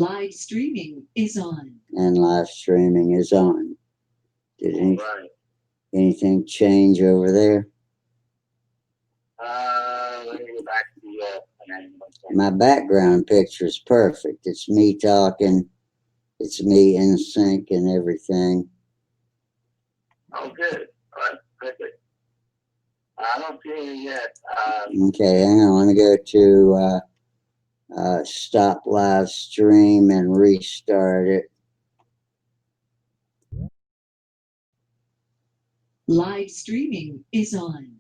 Live streaming is on. And live streaming is on. Did anything change over there? Let me go back to the My background picture is perfect. It's me talking. It's me in sync and everything. Oh, good. All right, perfect. I don't see it yet. Okay, hang on. Let me go to stop live stream and restart it. Live streaming is on.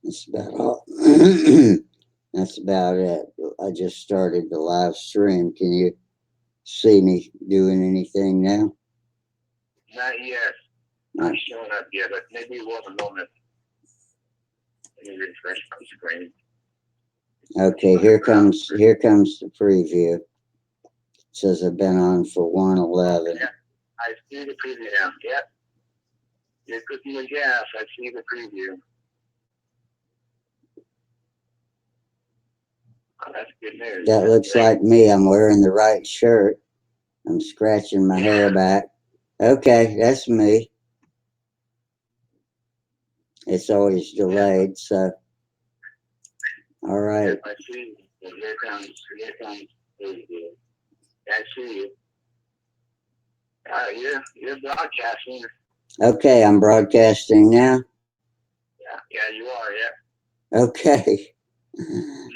That's about all. That's about it. I just started the live stream. Can you see me doing anything now? Not yet. Not showing up yet, but maybe it was a moment. Let me refresh my screen. Okay, here comes the preview. It says I've been on for 1:11. Yeah, I see the preview now. Yep. You're cooking with gas. I see the preview. Oh, that's good news. That looks like me. I'm wearing the right shirt. I'm scratching my hair back. Okay, that's me. It's always delayed, so. All right. Yep, I see. Here comes. I see you. You're broadcasting. Okay, I'm broadcasting now. Yeah, you are. Yeah. Okay.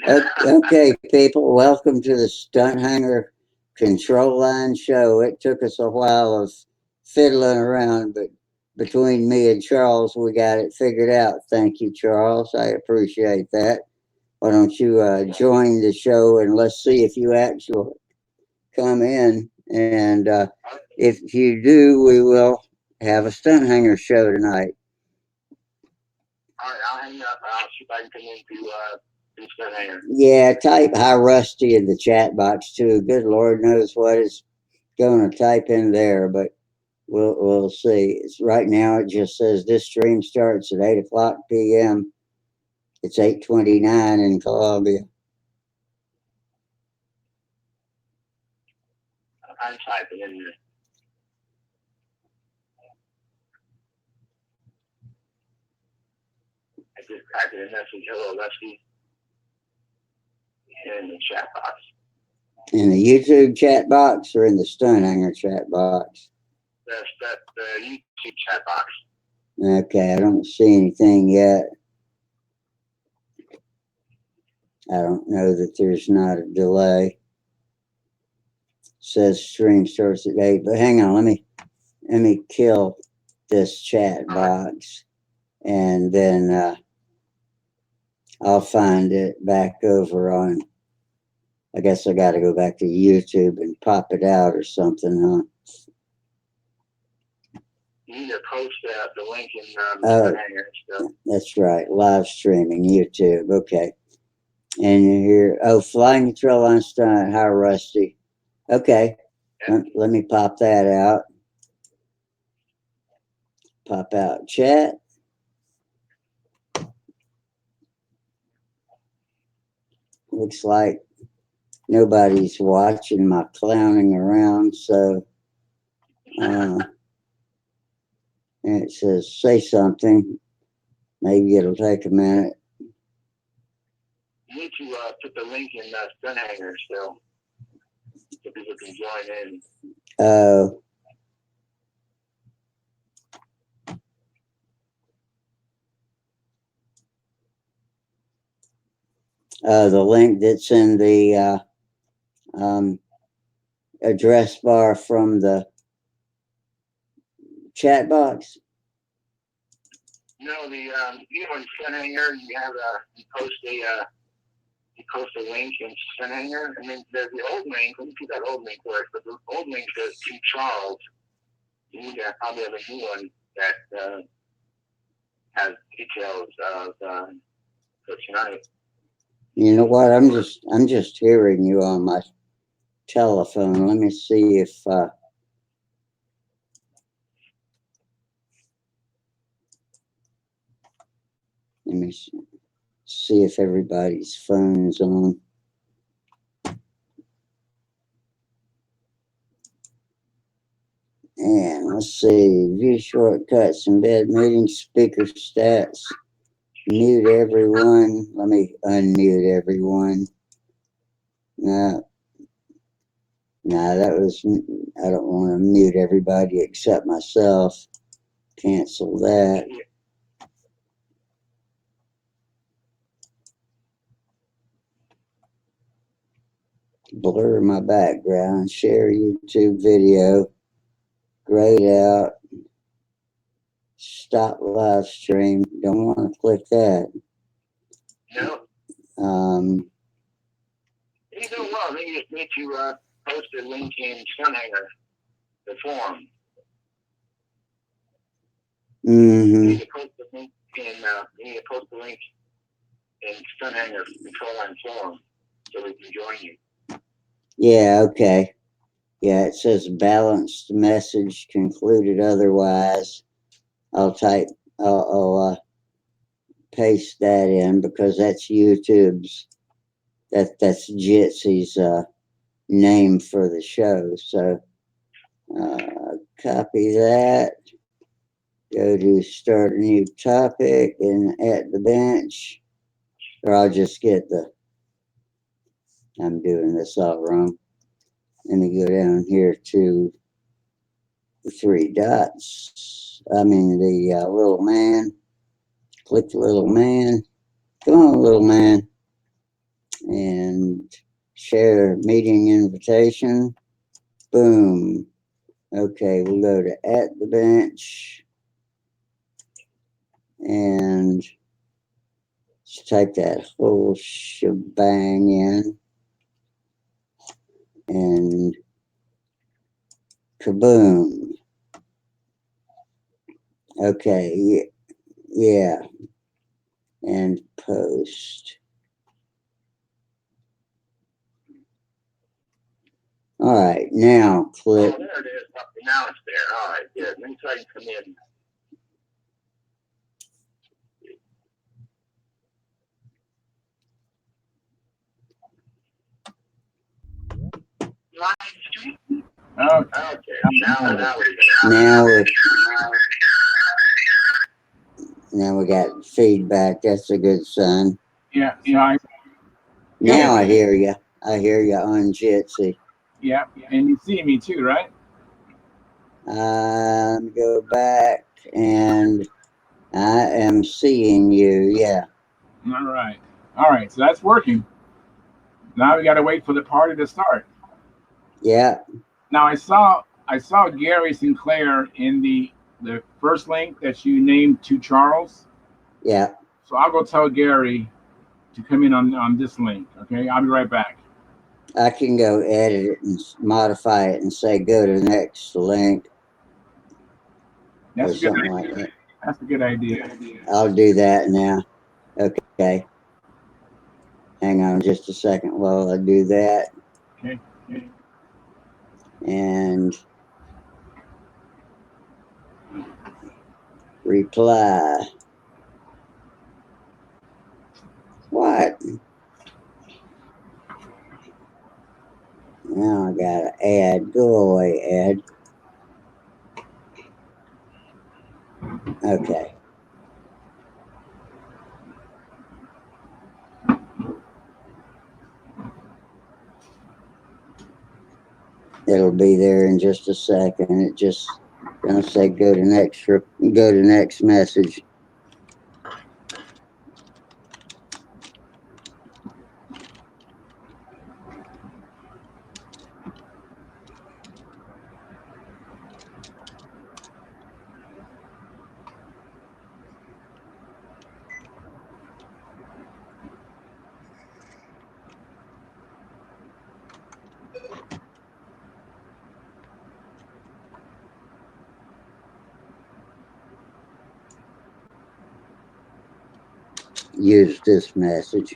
Okay, people, welcome to the Stunt Hangar Control Line Show. It took us a while of fiddling around, but between me and Charles, we got it figured out. Thank you, Charles. I appreciate that. Why don't you join the show and let's see if you actually come in. And if you do, we will have a Stunt Hangar show tonight. All right, I'll hang up. I'll see if I can come into Stunt Hangar. Yeah, type Hi Rusty in the chat box too. Good Lord knows what is going to type in there, but we'll see. It's right now. It just says this stream starts at 8:00 p.m. It's 8:29 in Columbia. I'm typing in there. I just typed in a message. Hello, Rusty. In the chat box. In the YouTube chat box or in the Stunt Hangar chat box? The YouTube chat box. Okay, I don't see anything yet. I don't know that there's not a delay. It says stream starts at 8, but hang on, let me kill this chat box and then I'll find it back over on. I guess I got to go back to YouTube and pop it out or something, huh? You need to post the link in the Stunt Hangar. So. That's right. Live streaming, YouTube. Okay. And here, flying control on stunt. How Rusty? Okay. Yeah. Let me pop that out. Pop out chat. Looks like nobody's watching my clowning around, so and it says say something. Maybe it'll take a minute. You need to put the link in Stunt Hangar still, so people can join in. The link that's in the address bar from the chat box. No, in Stunt Hangar you have you post a link in Stunt Hangar, and then there's the old link. Let me see that old link works. But the old link says to Charles. You need to probably have a new one that has details of for tonight. You know what? I'm just hearing you on my telephone. Let me see if let me see if everybody's phone's on. And let's see, view shortcuts, embed meeting, speaker stats, mute everyone. Let me unmute everyone. No, that was, I don't want to mute everybody except myself. Cancel that. Blur my background, share YouTube video, grayed out, stop live stream. Don't want to click that. No. You do well. Then you just need to post a link in Stunthangar, the forum. You need to post the link in Stunthangar Control Line forum so we can join you. Yeah, okay. Yeah, it says balanced message concluded otherwise. I'll paste that in because that's YouTube's, that's Jitsy's name for the show. So copy that, go to start a new topic and at the bench, or I'll just get I'm doing this all wrong. Let me go down here to the three dots. I mean the little man. Click the little man. Come on, little man. And share meeting invitation. Boom. Okay, we'll go to at the bench. And let's type that whole shebang in. And kaboom. Okay, yeah. And post. All right, now click. Oh, there it is. Now it's there. All right, good. Let me try to come in. Okay. Now we got feedback. That's a good sign. Yeah. Now I hear you. I hear you on Jitsi. Yeah, and you see me too, right? Go back, and I am seeing you. Yeah. All right. So that's working. Now we got to wait for the party to start. Yeah. Now I saw Gary Sinclair in the first link that you named to Charles. Yeah. So I'll go tell Gary to come in on this link. Okay, I'll be right back. I can go edit it and modify it and say go to the next link. That's or something like that. That's a good idea. I'll do that now. Okay. Hang on just a second while I do that. Okay. And reply. What? Now I gotta add. Go away, add. Okay. It'll be there in just a second. It just gonna say go to next message. Use this message.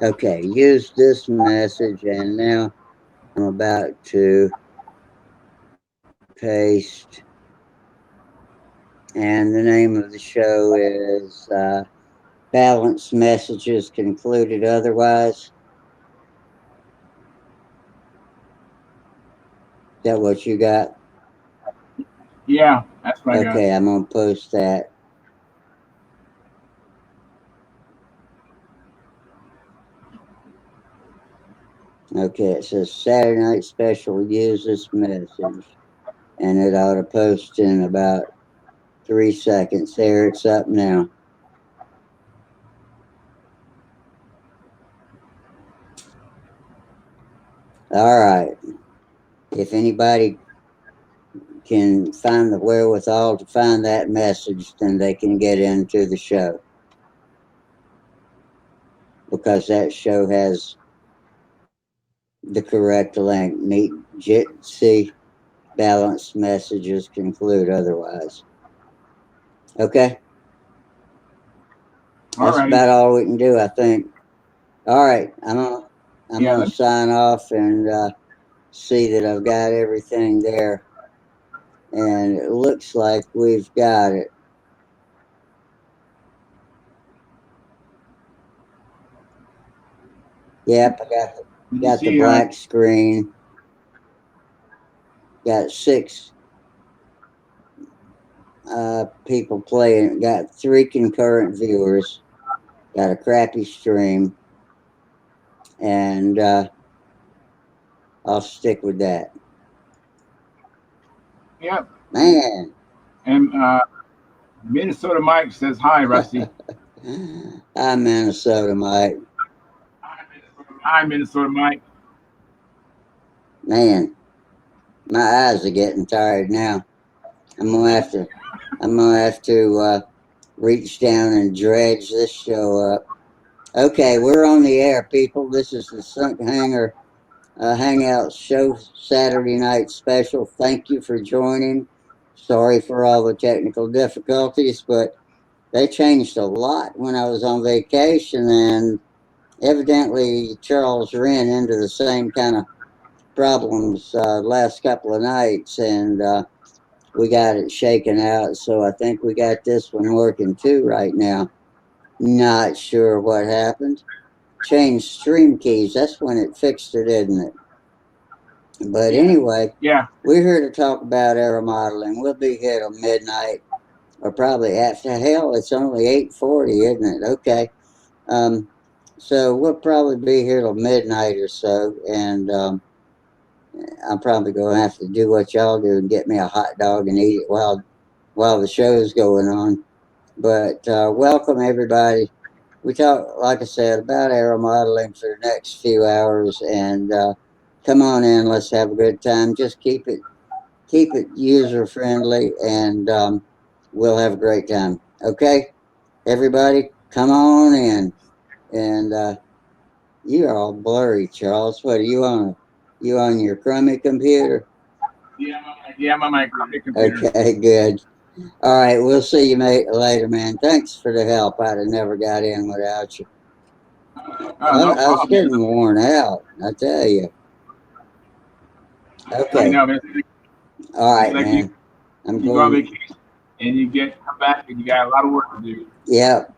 Okay, use this message, and now I'm about to paste, and the name of the show is Balanced messages concluded otherwise. Is that what you got? Yeah, that's what I got. Okay, I'm gonna post that. Okay, it says Saturday Night Special, use this message. And it ought to post in about 3 seconds. There, it's up now. All right. If anybody can find the wherewithal to find that message, then they can get into the show. Because that show has the correct link. Meet Jitsi, balanced messages conclude otherwise. Okay? That's Alrighty. about all we can do, I think. All right. I'm Yeah, gonna sign off and see that I've got everything there. And it looks like we've got it. Yep, I you got the see, black screen. Got 6 people playing. Got 3 concurrent viewers. Got a crappy stream, and I'll stick with that. yep. Man. And Minnesota Mike says hi, Rusty. Hi, Minnesota Mike. Hi, Minnesota Mike. Man, my eyes are getting tired now. I'm gonna have to reach down and dredge this show up. Okay, we're on the air, people. This is the Stunt Hangar Hangout show, Saturday night special. Thank you for joining. Sorry for all the technical difficulties, but they changed a lot when I was on vacation, and evidently Charles ran into the same kind of problems last couple of nights, and we got it shaken out. So I think we got this one working too right now. Not sure what happened. Changed stream keys. That's when it fixed it, isn't it? But anyway, Yeah. we're here to talk about aero-modeling. We'll be here till midnight, or probably after. Hell, it's only 8:40, isn't it? Okay. So we'll probably be here till midnight or so, and I'm probably going to have to do what y'all do and get me a hot dog and eat it while the show's going on. But welcome everybody. We talk, like I said, about aero-modeling for the next few hours, and come on in. Let's have a good time. Just keep it user friendly, and we'll have a great time. Okay, everybody, come on in. And you're all blurry, Charles. What are you on? You on your crummy computer? Yeah, I'm on my computer. Okay, good. All right, we'll see you mate later, man. Thanks for the help. I'd have never got in without you. Oh, no I was problem. getting worn out, I tell you. I Okay. know, man. All It's right, like man. I'm you go on going. vacation and you come back and you got a lot of work to do. Yep.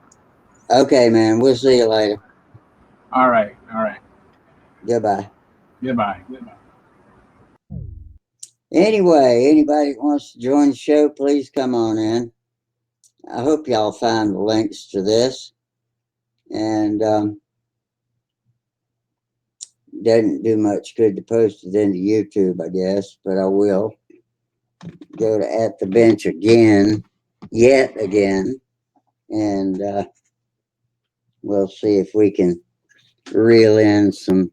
Okay, man. We'll see you later. All right. All right. Goodbye. Goodbye. Goodbye. Anyway, anybody that wants to join the show, please come on in. I hope y'all find the links to this. And doesn't do much good to post it into YouTube, I guess, but I will go to At the Bench again, yet again, and we'll see if we can reel in some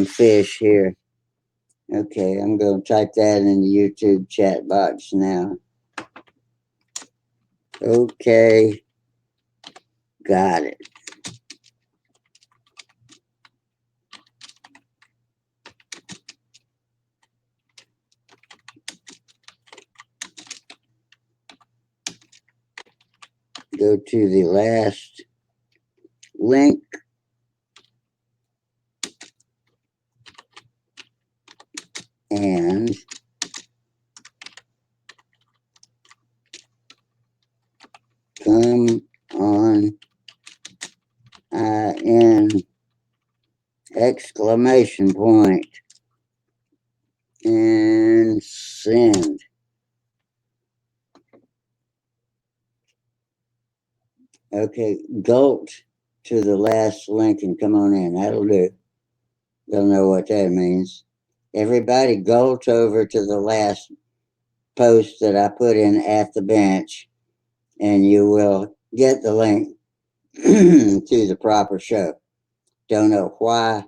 fish here. Okay, I'm going to type that in the YouTube chat box now. Okay, got it. Go to the last link. And come on in exclamation point and send. Okay, gulp to the last link and come on in. That'll do. They'll know what that means. Everybody gulp over to the last post that I put in at the bench, and you will get the link to the proper show. Don't know why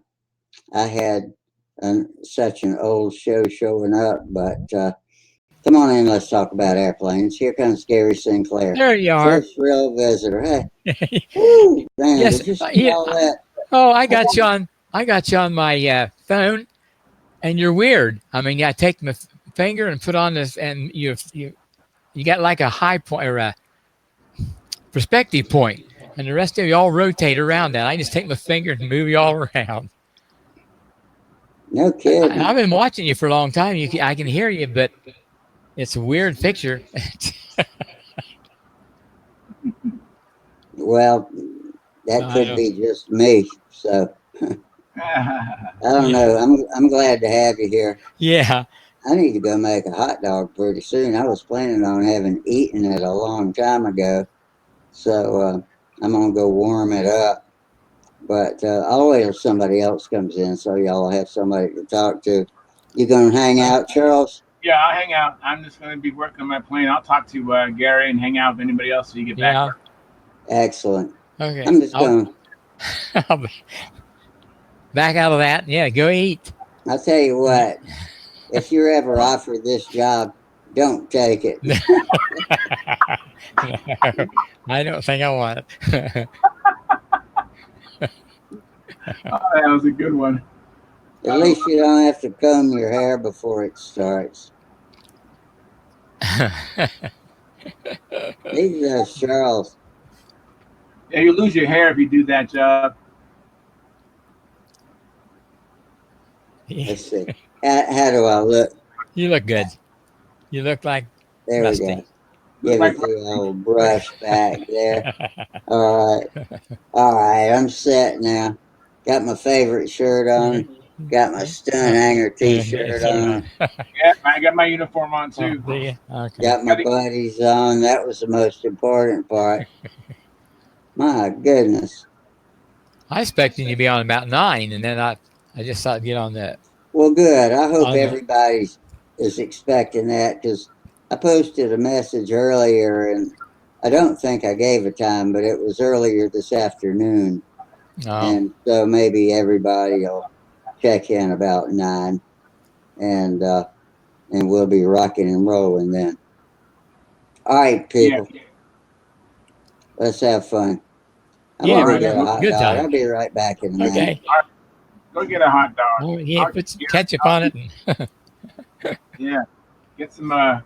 I had such an old show showing up, but come on in, let's talk about airplanes. Here comes Gary Sinclair. There you are. First real visitor. Hey, woo, man, Yes, did you see all that? Oh, I got you on. I got you on my phone, and you're weird. I mean, I take my finger and put on this, and you got like a high point or a perspective point, and the rest of you all rotate around that. I just take my finger and move you all around. No kidding. I've been watching you for a long time. I can hear you, but it's a weird picture. Well, that could be just me. So I don't know. I'm glad to have you here. Yeah. I need to go make a hot dog pretty soon. I was planning on having eaten it a long time ago, so I'm gonna go warm it up. But I'll wait till somebody else comes in, so y'all have somebody to talk to. You gonna hang out, Charles? Yeah, I'll hang out. I'm just going to be working on my plane. I'll talk to Gary and hang out with anybody else so you get back. Excellent. Okay. I'm just going. Back out of that. Yeah, go eat. I'll tell you what. If you're ever offered this job, don't take it. No, I don't think I want it. Oh, that was a good one. At least you don't have to comb your hair before it starts. These are Charles. Yeah, you lose your hair if you do that job. Let's see. How do I look? You look good. You look like there Rusty. We go. Give it the old brush back there. All right. I'm set now. Got my favorite shirt on. Got my Stunt Hangar t-shirt on. Yeah, I got my uniform on too. Oh, okay. Got my buddies on. That was the most important part. My goodness. I expected you to be on about 9, and then I just thought I'd get on that. Well, good. I hope everybody is expecting that, because I posted a message earlier, and I don't think I gave a time, but it was earlier this afternoon. Oh. And so maybe everybody will check in about 9, and we'll be rocking and rolling then. All right, people. Yeah. Let's have fun. I'm gonna get a hot dog. Time. I'll be right back in a minute. Okay. Go get a hot dog. Oh, yeah, put some ketchup on it. Yeah. Get some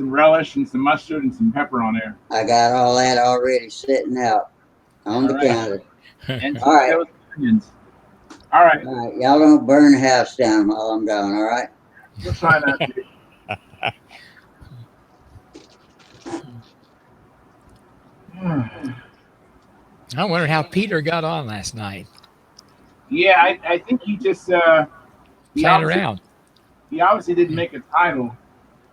relish and some mustard and some pepper on there. I got all that already sitting out on the counter. And all right. Onions. All right. All right. Y'all don't burn the house down while I'm gone, all right? We'll try not to. I wonder how Peter got on last night. Yeah, I think he just playing around. He obviously didn't make a title.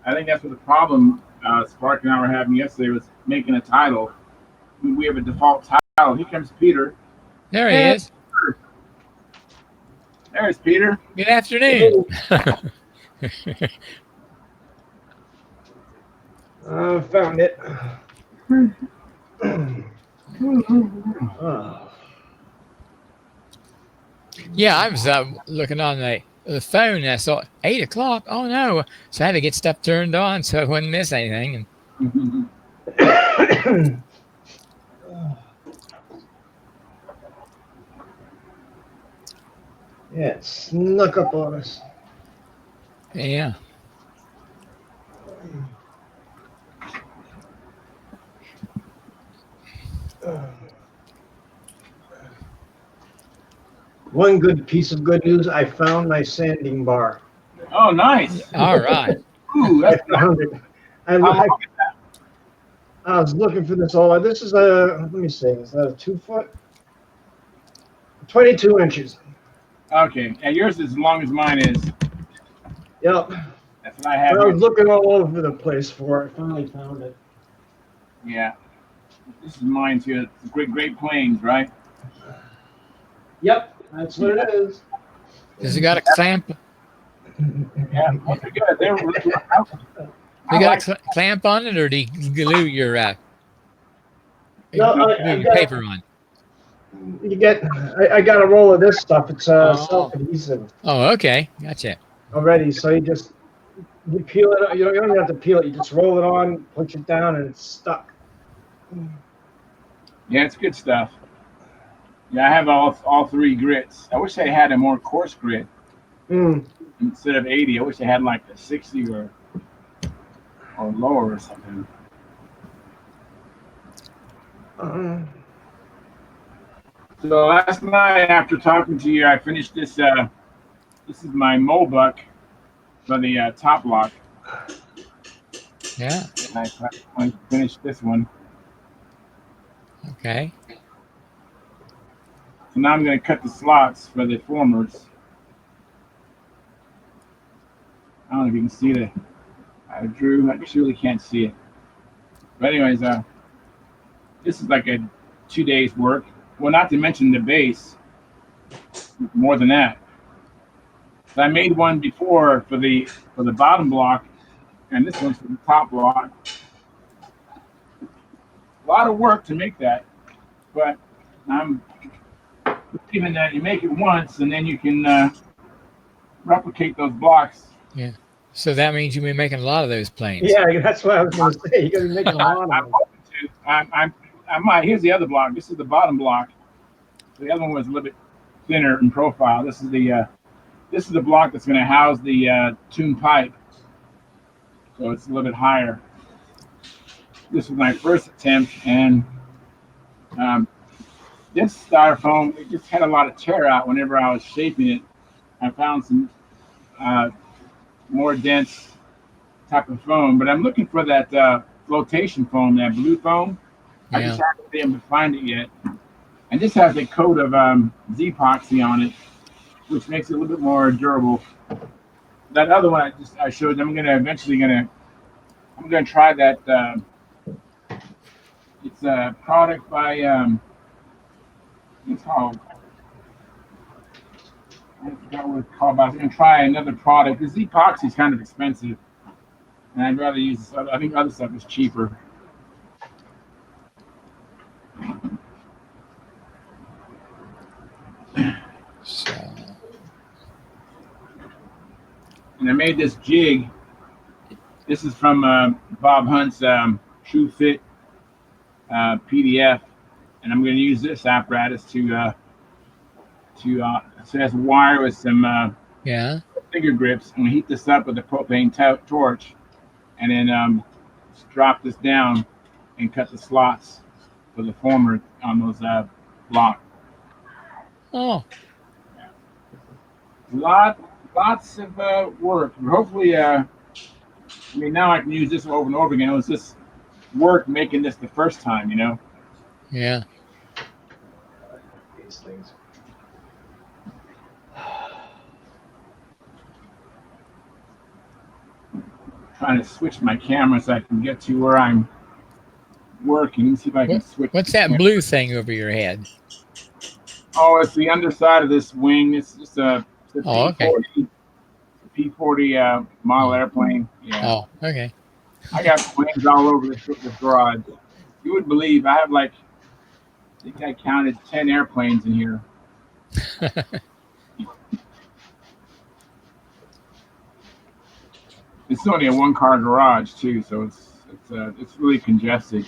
I think that's what the problem Spark and I were having yesterday was making a title. We have a default title. Here comes Peter. There he is. There's Peter. Good afternoon. Found it. Yeah, I was looking on the phone and I saw 8 o'clock. Oh no! So I had to get stuff turned on so I wouldn't miss anything. Yeah, it snuck up on us. Yeah. One good piece of good news, I found my sanding bar. Oh, nice. All right. Ooh, I found it. I was looking for this all. This is a, let me see, is that a 2 foot? 22 inches. Okay, and yours is as long as mine is. Yep. That's what I have I here. was looking all over the place for it. Finally found it. Yeah, this is mine too. It's Great Plains, right? Yep, that's what it is. Has it got a clamp? Yeah, well, they're good. They're You I got like. a clamp on it, or do you glue your No, glue I your got paper on? you get. I got a roll of this stuff. It's Oh. self-adhesive Oh, okay, gotcha. already. So you peel it. You don't even have to peel it. You just roll it on, push it down, and it's stuck. Yeah, it's good stuff. Yeah, I have all three grits. I wish they had a more coarse grit Mm. instead of 80. I wish they had like a 60 or lower or something. So last night after talking to you, I finished this. This is my Mobuck for the top lock. Yeah. And I finished this one. Okay. So now I'm going to cut the slots for the formers. I don't know if you can see the. I drew. I just really can't see it. But anyways, this is like a 2 days work. Well, not to mention the base. More than that. So I made one before for the bottom block, and this one's for the top block. A lot of work to make that, but I'm believing that you make it once, and then you can replicate those blocks. Yeah. So that means you'll be making a lot of those planes. Yeah, that's what I was going to say. You're going to be making a lot of I'm them. hoping to. I might. Here's the other block. This is the bottom block. The other one was a little bit thinner in profile. This is the block that's going to house the tune pipe. So it's a little bit higher. This was my first attempt, and this styrofoam, it just had a lot of tear out whenever I was shaping it. I found some more dense type of foam, but I'm looking for that flotation foam, that blue foam. I just Yeah. haven't been able to find it yet. And this has a coat of Z-epoxy on it, which makes it a little bit more durable. That other one I showed you, I'm gonna try that. It's a product by it's called, I forgot what it's called, but I was gonna try another product. This epoxy is kind of expensive, and I'd rather use this. I think other stuff is cheaper. So. And I made this jig. This is from Bob Hunt's True Fit PDF, and I'm going to use this apparatus to so that's wire with some Yeah. finger grips. I'm going to heat this up with a propane torch, and then just drop this down and cut the slots for the former on those blocks. Oh. Lots of work. Hopefully, I mean, now I can use this over and over again. It was just work making this the first time, you know. Yeah. These things. Trying to switch my camera so I can get to where I'm working. See if I can switch. What's that blue thing over your head? Oh, it's the underside of this wing. It's just a Oh, okay. P-40 model airplane. Yeah. Oh, okay. I got planes all over the garage. You would believe I have I think I counted 10 airplanes in here. It's only a one-car garage too, so it's really congested.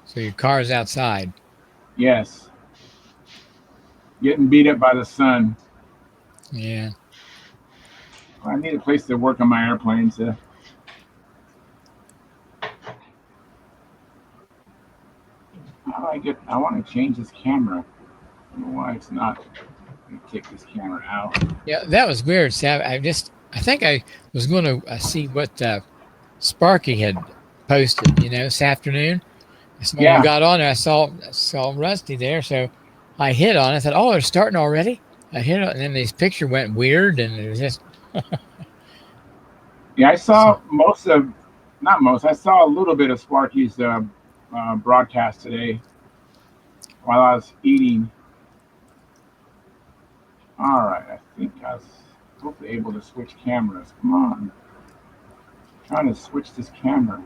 So your car's outside. Yes. Getting beat up by the sun. Yeah. I need a place to work on my airplanes. I want to change this camera. I don't know why it's not. Let me take this camera out. Yeah, that was weird. See, I think I was going to see what Sparky had posted, you know, this afternoon. This morning I got on there, I saw Rusty there, so I hit on it. I thought, oh, they're starting already. I hit it, and then this picture went weird, and it was just. Yeah, I saw I saw a little bit of Sparky's broadcast today while I was eating. All right, I think I was hopefully able to switch cameras. Come on. I'm trying to switch this camera.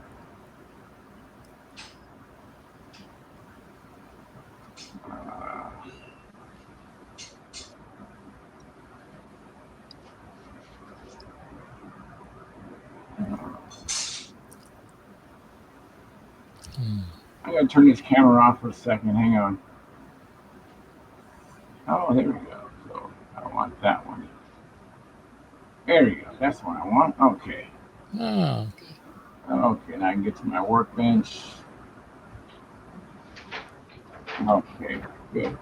I'm going to turn this camera off for a second. Hang on. Oh, there we go. So I don't want that one. There we go. That's what I want. Okay. Oh. Okay, now I can get to my workbench. Okay, good.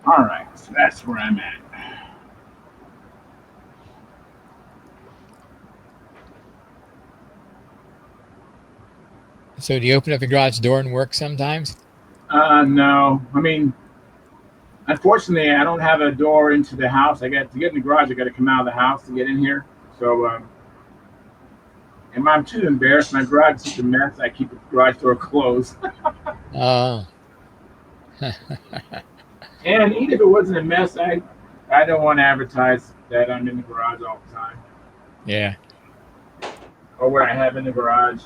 All right, so that's where I'm at. So do you open up the garage door and work sometimes? No. I mean, unfortunately, I don't have a door into the house. To get in the garage, I got to come out of the house to get in here. So, and I'm too embarrassed. My garage is such a mess. I keep the garage door closed. Oh. And even if it wasn't a mess, I don't want to advertise that I'm in the garage all the time. Yeah. Or what I have in the garage.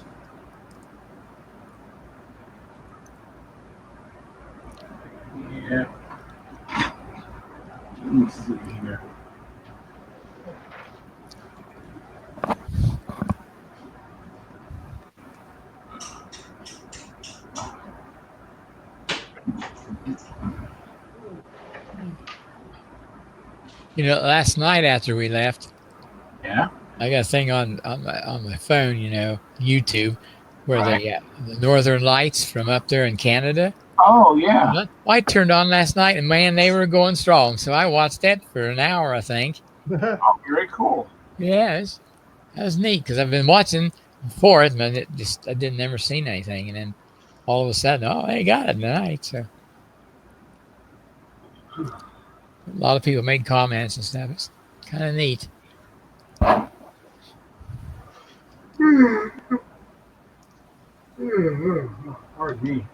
Yeah. Let me see here. You know, last night after we left, Yeah. I got a thing on my phone, you know, YouTube, where Right. the Northern Lights from up there in Canada. Oh yeah. Well, I turned on last night, and man, they were going strong. So I watched that for an hour, I think. Oh, very cool. Yeah, that was neat because I've been watching for it, but I didn't ever seen anything, and then all of a sudden, oh, they got it tonight. So a lot of people made comments and stuff. It's kind of neat. Pardon me.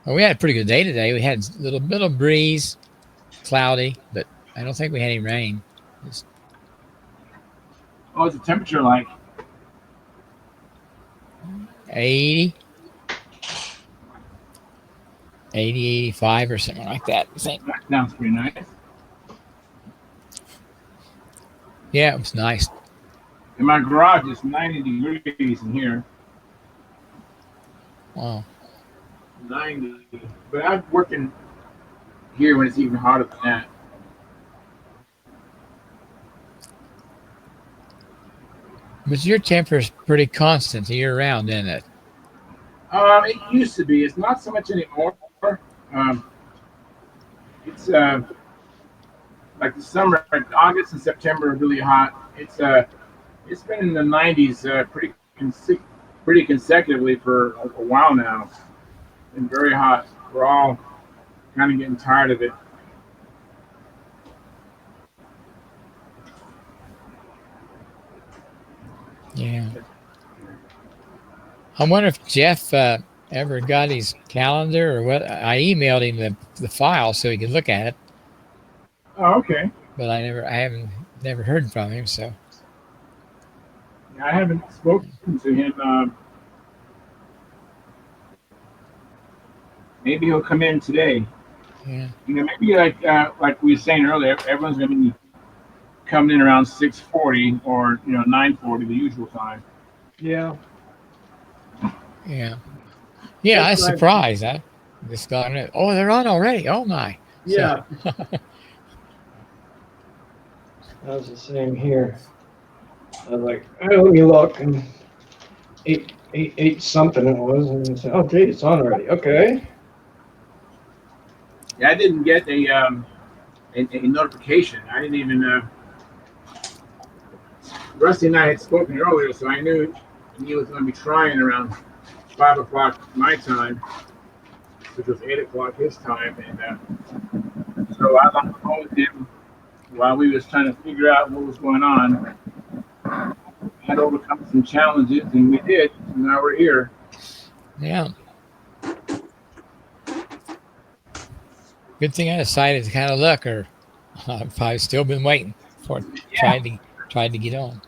Well, we had a pretty good day today. We had a little breeze, cloudy, but I don't think we had any rain. Just, What's the temperature like? 80, 85 or something like that, I think. That sounds pretty nice. Yeah, it was nice. In my garage, it's 90 degrees in here. Wow. 90. But I'm working here when it's even hotter than that. But your temper is pretty constant year round, isn't it? It used to be. It's not so much anymore. It's like the summer, August and September are really hot. It's been in the 90s pretty consecutively for a while now. It's been very hot. We're all kind of getting tired of it. Yeah. I wonder if Jeff ever got his calendar or what. I emailed him the file so he could look at it, Oh, okay. but I haven't never heard from him. So Yeah, I haven't spoken to him. Maybe he'll come in today. yeah, You know, maybe like we were saying earlier, everyone's going to be coming in around 6:40 or 9:40, the usual time. Yeah. yeah. I was surprised. I just got it. Oh, they're on already. Oh my. Yeah. That was the same here. I was like, hey, let me look, and eight something it was, and I said, oh, gee, it's on already. Okay. Yeah, I didn't get a notification. I didn't even Rusty and I had spoken earlier, so I knew he was going to be trying around 5 o'clock my time, which was 8 o'clock his time, and so I was on the phone with him while we was trying to figure out what was going on. Had to overcome some challenges, and we did. And now we're here. Yeah. Good thing I decided to kind of look, or I've probably still been waiting for it, tried to get on.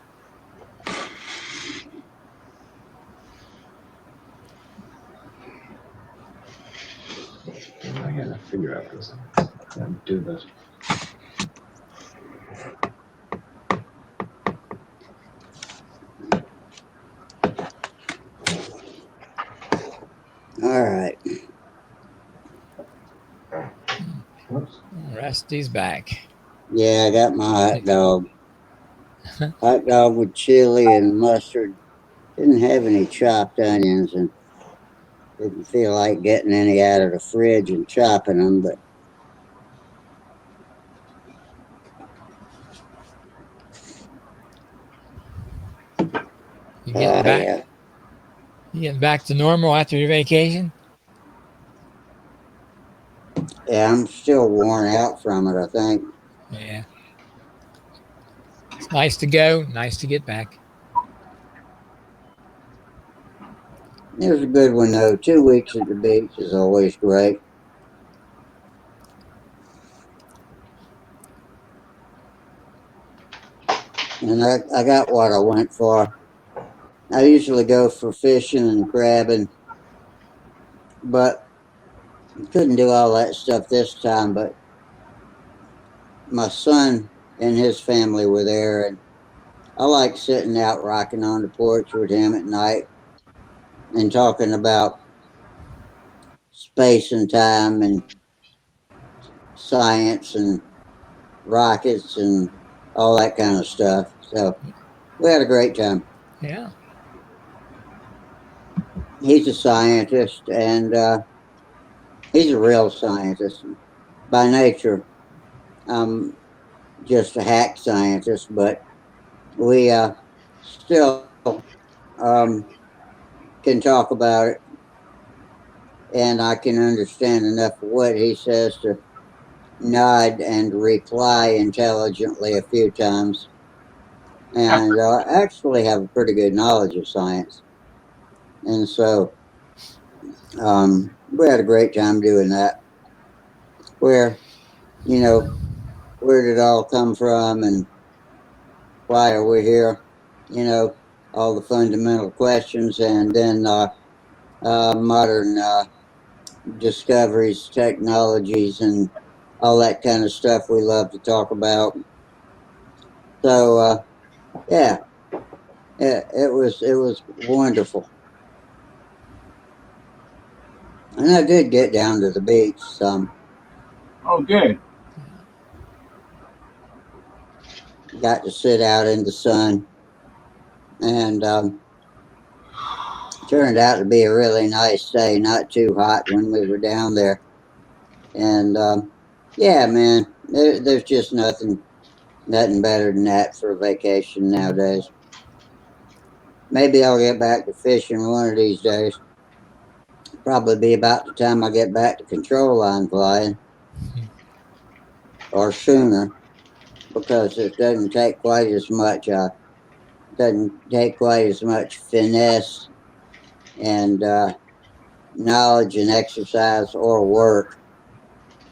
I gotta figure out this. I gotta do this. All right. Whoops. Rusty's back. Yeah, I got my hot dog. Hot dog with chili and mustard. Didn't have any chopped onions and didn't feel like getting any out of the fridge and chopping them, but You getting back? yeah. You getting back to normal after your vacation? Yeah, I'm still worn out from it, I think. Yeah. It's nice to go. Nice to get back. It was a good one, though. 2 weeks at the beach is always great. And I got what I went for. I usually go for fishing and crabbing, but couldn't do all that stuff this time. But my son and his family were there, and I like sitting out rocking on the porch with him at night and talking about space and time and science and rockets and all that kind of stuff. So we had a great time. Yeah. He's a scientist, and he's a real scientist by nature. I'm just a hack scientist, but we still um, can talk about it, and I can understand enough of what he says to nod and reply intelligently a few times, and actually have a pretty good knowledge of science. And so we had a great time doing that. Where, you know, where did it all come from and why are we here? You know, all the fundamental questions, and then modern discoveries, technologies, and all that kind of stuff we love to talk about. So yeah, it was wonderful, and I did get down to the beach some. Oh, good. Got to sit out in the sun, and turned out to be a really nice day. Not too hot when we were down there, and yeah, man, there's just nothing better than that for a vacation nowadays. Maybe I'll get back to fishing one of these days. Probably be about the time I get back to control line flying, or sooner, because it doesn't take quite as much. Doesn't take quite as much finesse and knowledge and exercise or work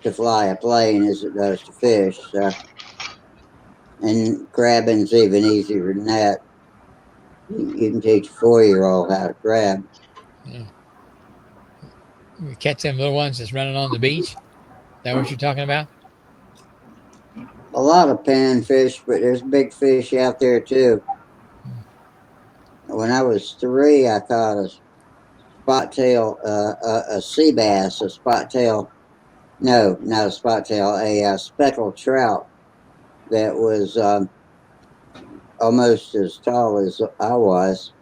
to fly a plane as it does to fish. And crabbing's even easier than that. You can teach a 4-year-old how to crab. Yeah. You catch them little ones that's running on the beach. Is that what you're talking about? A lot of panfish, but there's big fish out there too. When I was 3, I caught a spot tail, a sea bass, a spot tail. No, not a spot tail, a speckled trout that was almost as tall as I was.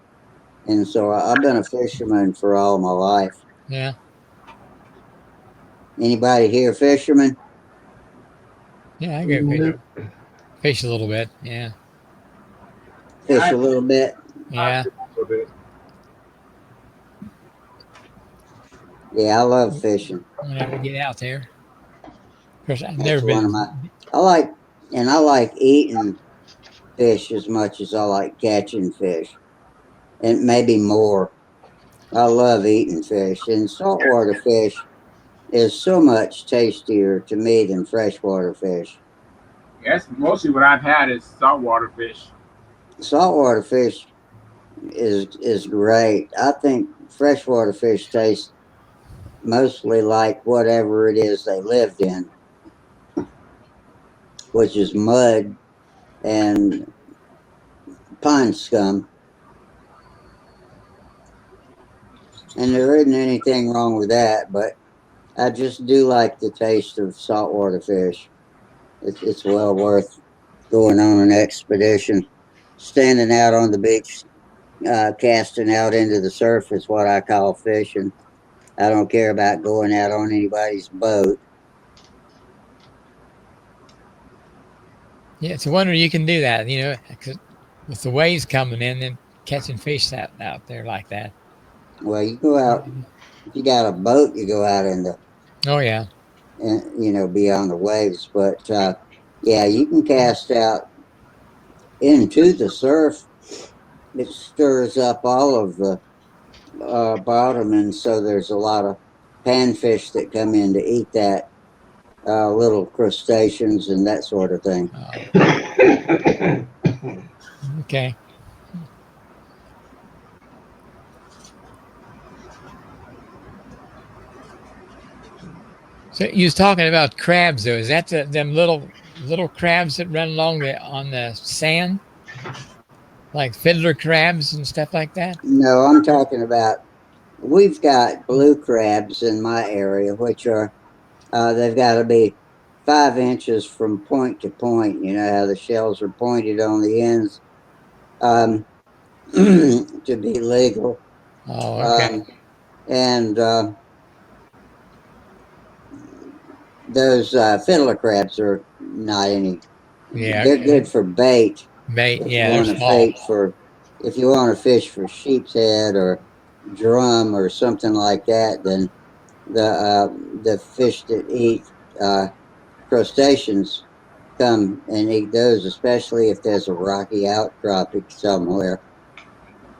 And so I've been a fisherman for all my life. Yeah. Anybody here fisherman? Yeah, I go fish. Nope. Fish a little bit. Yeah. Fish a little bit. Yeah. A little bit. Yeah, I love fishing. Whenever we get out there. Of course, I've That's never one of been. I like eating fish as much as I like catching fish, and maybe more. I love eating fish, and saltwater fish is so much tastier to me than freshwater fish. Yes, mostly what I've had is saltwater fish. Saltwater fish is great. I think freshwater fish taste mostly like whatever it is they lived in, which is mud and pond scum. And there isn't anything wrong with that, but I just do like the taste of saltwater fish. It's well worth going on an expedition. Standing out on the beach, casting out into the surf is what I call fishing. I don't care about going out on anybody's boat. Yeah, it's a wonder you can do that, 'cause with the waves coming in and catching fish out there like that. Well, you go out, if you got a boat, you go out in the, Oh, yeah. be on the waves. But yeah, you can cast out into the surf. It stirs up all of the bottom, and so there's a lot of panfish that come in to eat that, little crustaceans and that sort of thing. Okay. So you was talking about crabs, though. Is that them little crabs that run along on the sand, like fiddler crabs and stuff like that? No, I'm talking about, we've got blue crabs in my area, which are, they've got to be 5 inches from point to point. You know how the shells are pointed on the ends, um, to be legal. Oh, okay. And those fiddler crabs are not any. Yeah. They're good for bait. Mate, If you yeah, they're want to small. bait for, if you want to fish for sheep's head or drum or something like that, then the fish that eat crustaceans come and eat those, especially if there's a rocky outcropping somewhere.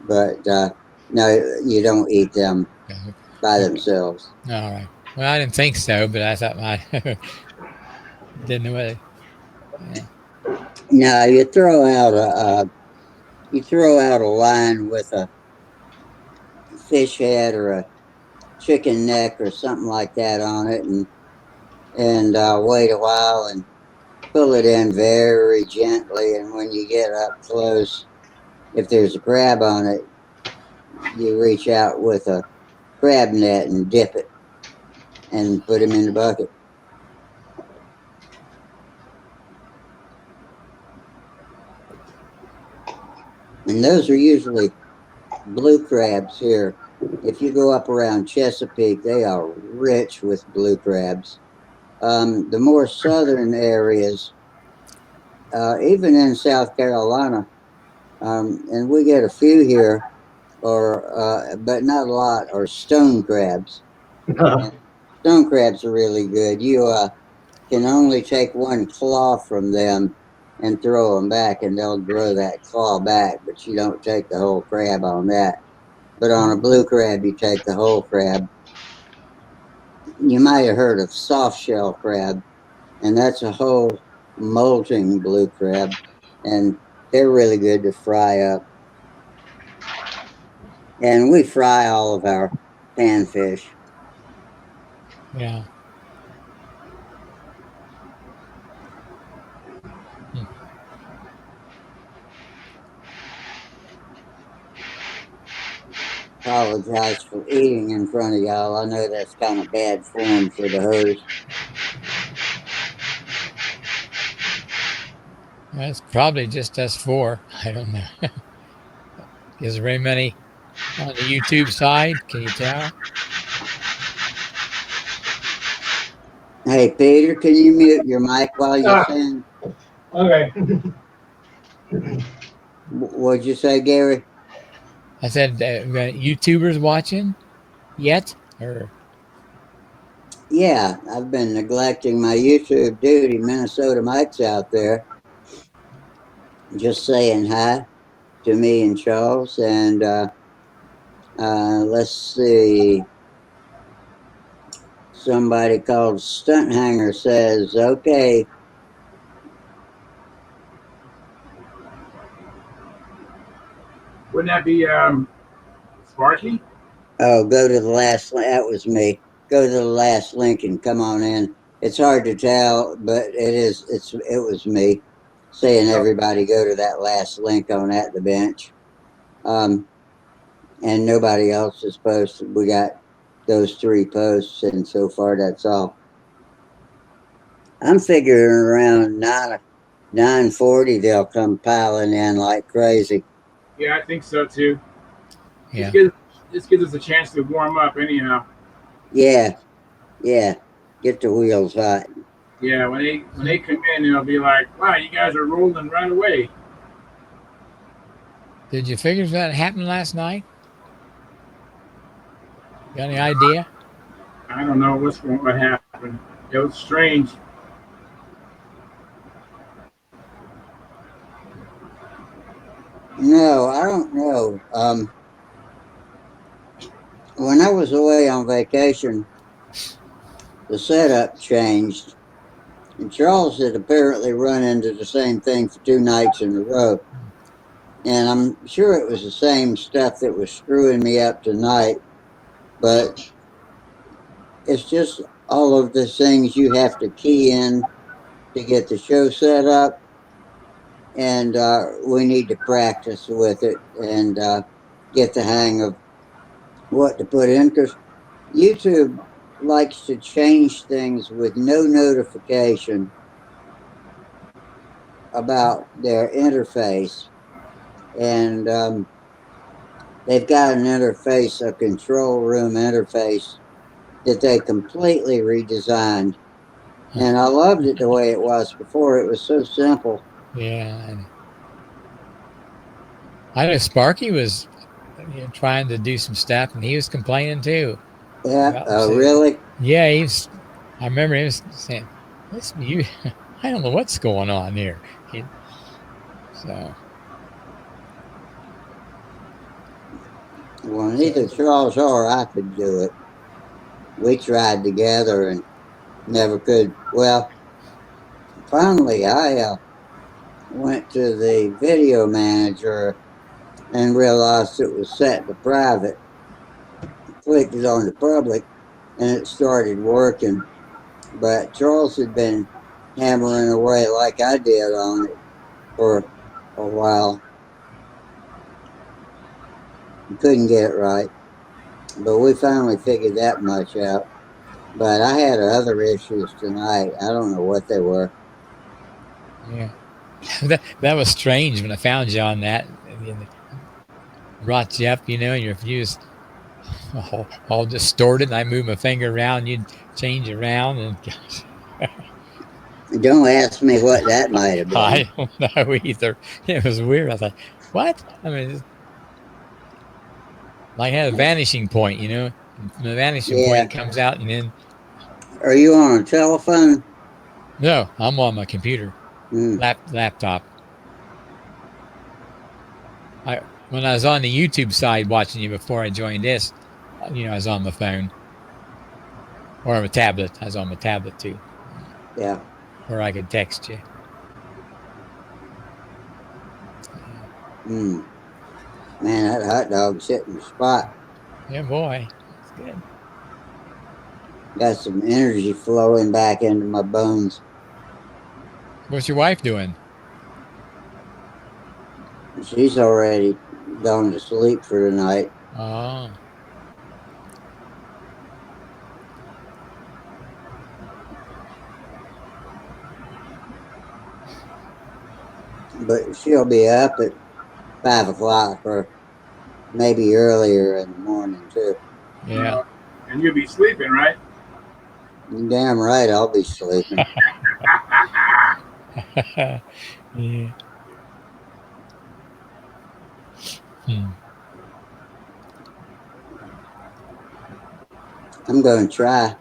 But no, you don't eat them by themselves. All right. Well, I didn't think so, but I thought I didn't know what. Yeah. No, you throw out a line with a fish head or a chicken neck or something like that on it, and wait a while and pull it in very gently. And when you get up close, if there's a crab on it, you reach out with a crab net and dip it and put him in the bucket. And those are usually blue crabs here. If you go up around Chesapeake, they are rich with blue crabs. The more southern areas, even in South Carolina, and we get a few here, or but not a lot, are stone crabs. And stone crabs are really good. You can only take one claw from them and throw them back, and they'll grow that claw back, but you don't take the whole crab on that. But on a blue crab, you take the whole crab. You might have heard of soft shell crab, and that's a whole molting blue crab, and they're really good to fry up. And we fry all of our panfish. Yeah. Apologize for eating in front of y'all. I know that's kind of bad form for the host. That's probably just us four. I don't know. Is there very many on the YouTube side? Can you tell? Hey, Peter, can you mute your mic while you're saying? Okay. What'd you say, Gary? I said, we got YouTubers watching yet? Or Yeah, I've been neglecting my YouTube duty. Minnesota Mike's out there just saying hi to me and Charles. And let's see. Somebody called Stunt Hangar says, okay, Wouldn't that be Sparky? oh, go to the last, that was me. Go to the last link and come on in. It's hard to tell, but it was me saying Oh, everybody go to that last link on At the Bench. And nobody else has posted. We got those 3 posts, and so far that's all. I'm figuring around 9:40 they'll come piling in like crazy. yeah, I think so too. yeah. This gives us a chance to warm up anyhow. Yeah, yeah. Get the wheels hot. Yeah, when they come in, they'll be like, "Wow, you guys are rolling right away." Did you figure that happened last night? Got any idea? I don't know what happened. It was strange. No, I don't know. When I was away on vacation, the setup changed. And Charles had apparently run into the same thing for 2 nights in a row. And I'm sure it was the same stuff that was screwing me up tonight, but it's just all of the things you have to key in to get the show set up. And we need to practice with it and get the hang of what to put in because YouTube likes to change things with no notification about their interface. And they've got an interface, a control room interface that they completely redesigned. And I loved it the way it was before. It was so simple. Yeah. I know Sparky was trying to do some stuff, and he was complaining too. Yeah, About, really? yeah, he's. I remember he was saying, "This you, I don't know what's going on here." So Well, neither Charles or I could do it. We tried together and never could. Well, finally, I went to the video manager and realized it was set to private. Clicked it on the public, and it started working. But Charles had been hammering away like I did on it for a while. Couldn't get it right, but we finally figured that much out. But I had other issues tonight. I don't know what they were. yeah, that was strange when I found you on that. Brought you up, and your views all distorted. And I moved my finger around, you'd change around, and gosh, Don't ask me what that might have been. I don't know either. It was weird. I thought, what? I mean, like had a vanishing point, And from the vanishing point, Yeah. it comes out, and then Are you on a telephone? no, I'm on my computer, Hmm. laptop. When I was on the YouTube side watching you before I joined this, I was on my phone or on a tablet. I was on my tablet too, Yeah. where I could text you. Hmm. Man, that hot dog's hitting the spot. Yeah, boy, that's good. Got some energy flowing back into my bones. What's your wife doing? She's already gone to sleep for the night. Oh, But she'll be up at 5 o'clock or maybe earlier in the morning too. yeah. And you'll be sleeping, right? You're damn right I'll be sleeping. Yeah. I'm going to try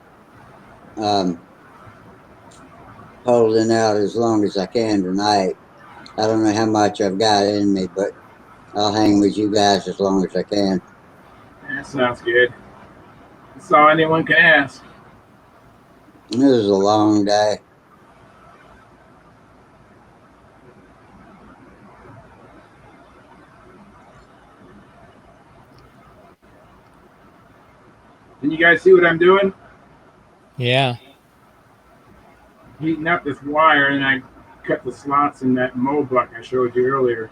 holding out as long as I can tonight. I don't know how much I've got in me, but I'll hang with you guys as long as I can. That sounds good. That's all anyone can ask. This is a long day. Can you guys see what I'm doing? Yeah. Heating up this wire, and I cut the slots in that mold block I showed you earlier.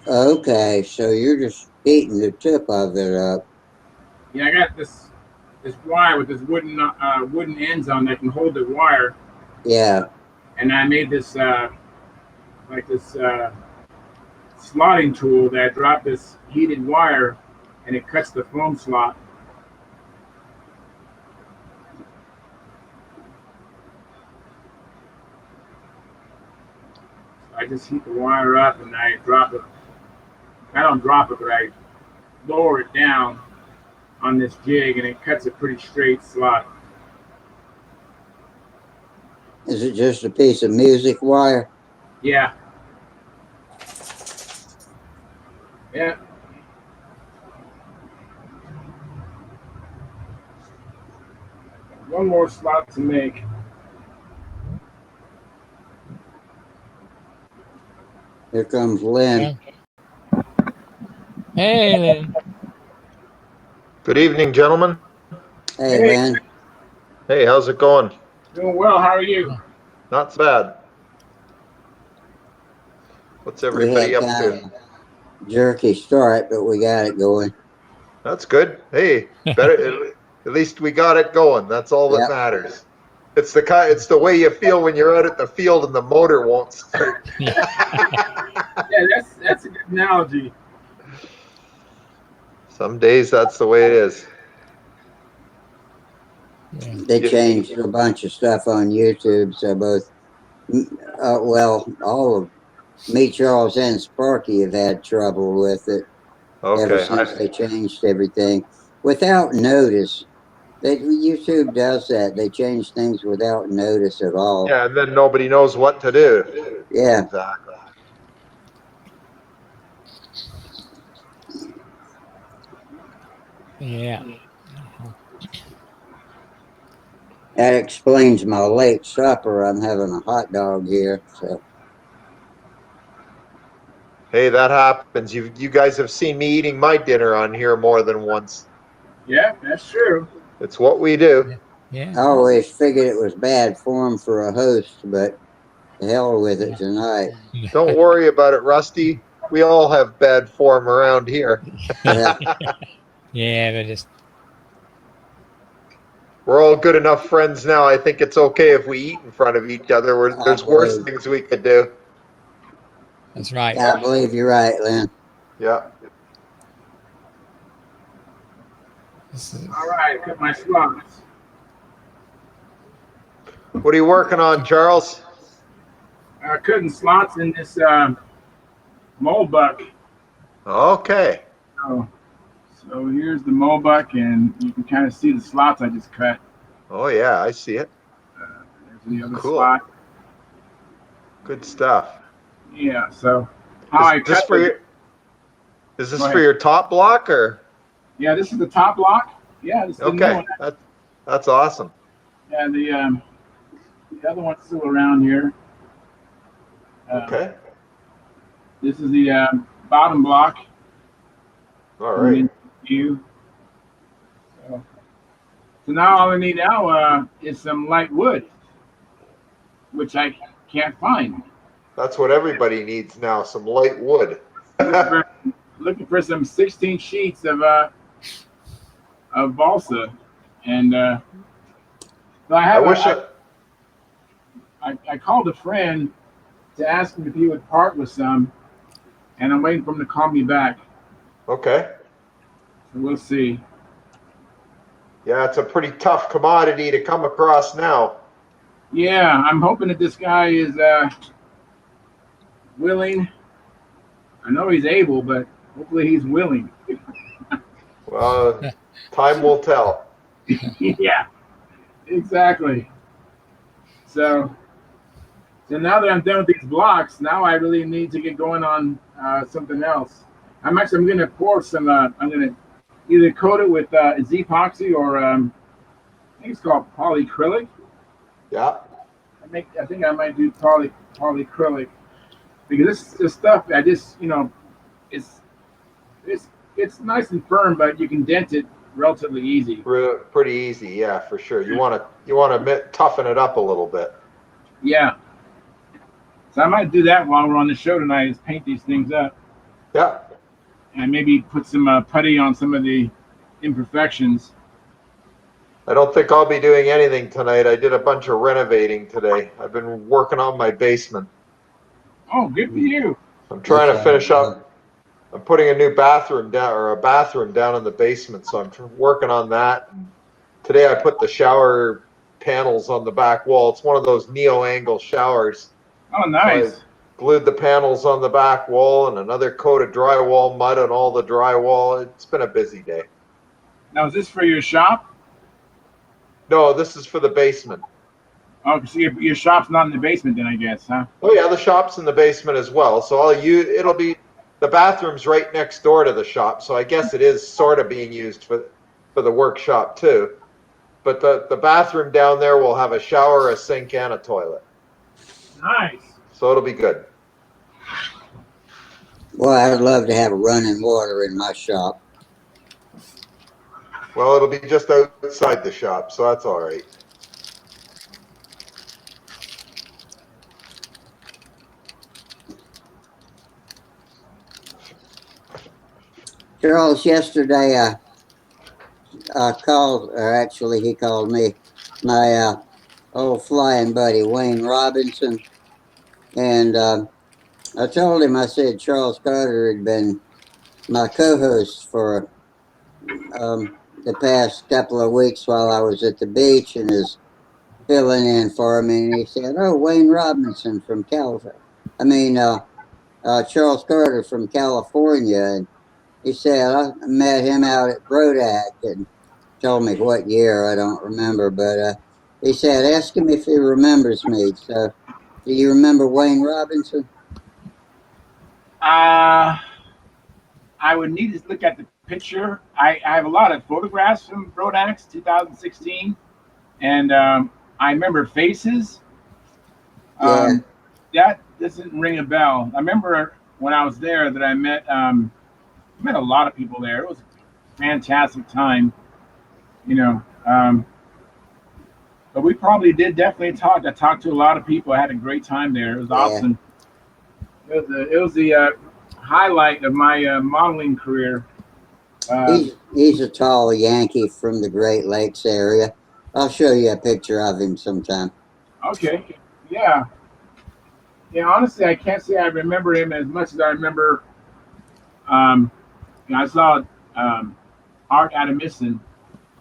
Okay, so you're just heating the tip of it up. Yeah, I got this wire with this wooden ends on that can hold the wire, Yeah. and I made this slotting tool that I drop this heated wire, and it cuts the foam slot. I just heat the wire up and I drop it. I don't drop it, but I lower it down on this jig, and it cuts a pretty straight slot. Is it just a piece of music wire? Yeah. Yeah. One more slot to make. Here comes Lynn. Hey, Lynn. Good evening, gentlemen. Hey, Hey. Lynn. Hey, how's it going? Doing well. How are you? Not so bad. What's We everybody had up kind to? of a jerky start, but we got it going. That's good. Hey, better. At least we got it going. That's all that Yep. matters. It's the way you feel when you're out at the field and the motor won't start. Yeah, that's a good analogy. Some days that's the way it is. Yeah. They changed a bunch of stuff on YouTube, so both, all of me, Charles, and Sparky have had trouble with it ever Okay. since they changed everything without notice. YouTube does that. They change things without notice at all. Yeah, and then nobody knows what to do. Yeah. Exactly. Yeah. That explains my late supper. I'm having a hot dog here. So Hey, that happens. You guys have seen me eating my dinner on here more than once. Yeah, that's true. It's what we do. Yeah. I always figured it was bad form for a host, but the hell with it tonight. Don't worry about it, Rusty. We all have bad form around here. Yeah. Yeah, but it's We're all good enough friends now. I think it's okay if we eat in front of each other. There's worse things we could do. that's right. I believe you're right, Lynn. Yeah. All right, cut my slots. What are you working on, Charles? Cutting slots in this mold buck. Okay. So here's the mold buck, and you can kind of see the slots I just cut. Oh yeah, I see it. There's the other Cool. slot. Good stuff. Yeah. So how I Is this cut for them- your? Is this Go for ahead. your top block or? Yeah, this is the top block. Yeah, this is the new Okay, one. that's awesome. Yeah, the other one's still around here. Okay. This is the bottom block. All right. So now all I need now is some light wood, which I can't find. That's what everybody needs now. Some light wood. Looking for some 16 sheets of balsa, and so I called a friend to ask him if he would part with some, and I'm waiting for him to call me back. Okay. So we'll see. Yeah, it's a pretty tough commodity to come across now. Yeah, I'm hoping that this guy is willing. I know he's able, but hopefully he's willing. Well, time will tell. Yeah, exactly. So, now that I'm done with these blocks, now I really need to get going on something else. I'm going to pour some. I'm going to either coat it with Z-epoxy or I think it's called polyacrylic. Yeah. I think I might do polyacrylic because this stuff I just it's it's it's nice and firm, but you can dent it relatively easy. Pretty easy, yeah, for sure. You want to toughen it up a little bit. Yeah. So I might do that while we're on the show tonight, is paint these things up. Yeah. And maybe put some putty on some of the imperfections. I don't think I'll be doing anything tonight. I did a bunch of renovating today. I've been working on my basement. Oh, good for you. I'm trying to finish up. I'm putting a new bathroom down, or a bathroom down in the basement, so I'm working on that. Today I put the shower panels on the back wall. It's one of those neo-angle showers. Oh, nice. So I glued the panels on the back wall and another coat of drywall mud on all the drywall. It's been a busy day. Now, is this for your shop? No, this is for the basement. Oh, so your shop's not in the basement then, I guess, huh? Oh yeah, the shop's in the basement as well. So it'll be, the bathroom's right next door to the shop. So I guess it is sort of being used for the workshop too. But the bathroom down there will have a shower, a sink, and a toilet. Nice. So it'll be good. Well, I'd love to have running water in my shop. Well, it'll be just outside the shop, so that's all right. Charles, yesterday I called, or actually he called me, my old flying buddy, Wayne Robinson. And I told him, I said Charles Carter had been my co-host for the past couple of weeks while I was at the beach and is filling in for me. And he said, "Oh, Wayne Robinson from California. I mean, Charles Carter from California." And he said, "I met him out at Brodak," and told me what year, I don't remember. But he said, "Ask him if he remembers me." So, do you remember Wayne Robinson? I would need to look at the picture. I have a lot of photographs from Brodax 2016, and I remember faces. Yeah. That doesn't ring a bell. I remember when I was there that I met a lot of people there. It was a fantastic time, but we probably did definitely talk. I talked to a lot of people. I had a great time there. It was awesome. It was the highlight of my modeling career. He's a tall Yankee from the Great Lakes area. I'll show you a picture of him sometime. Okay, yeah. Honestly, I can't say I remember him as much as I remember. I saw Art Adamison,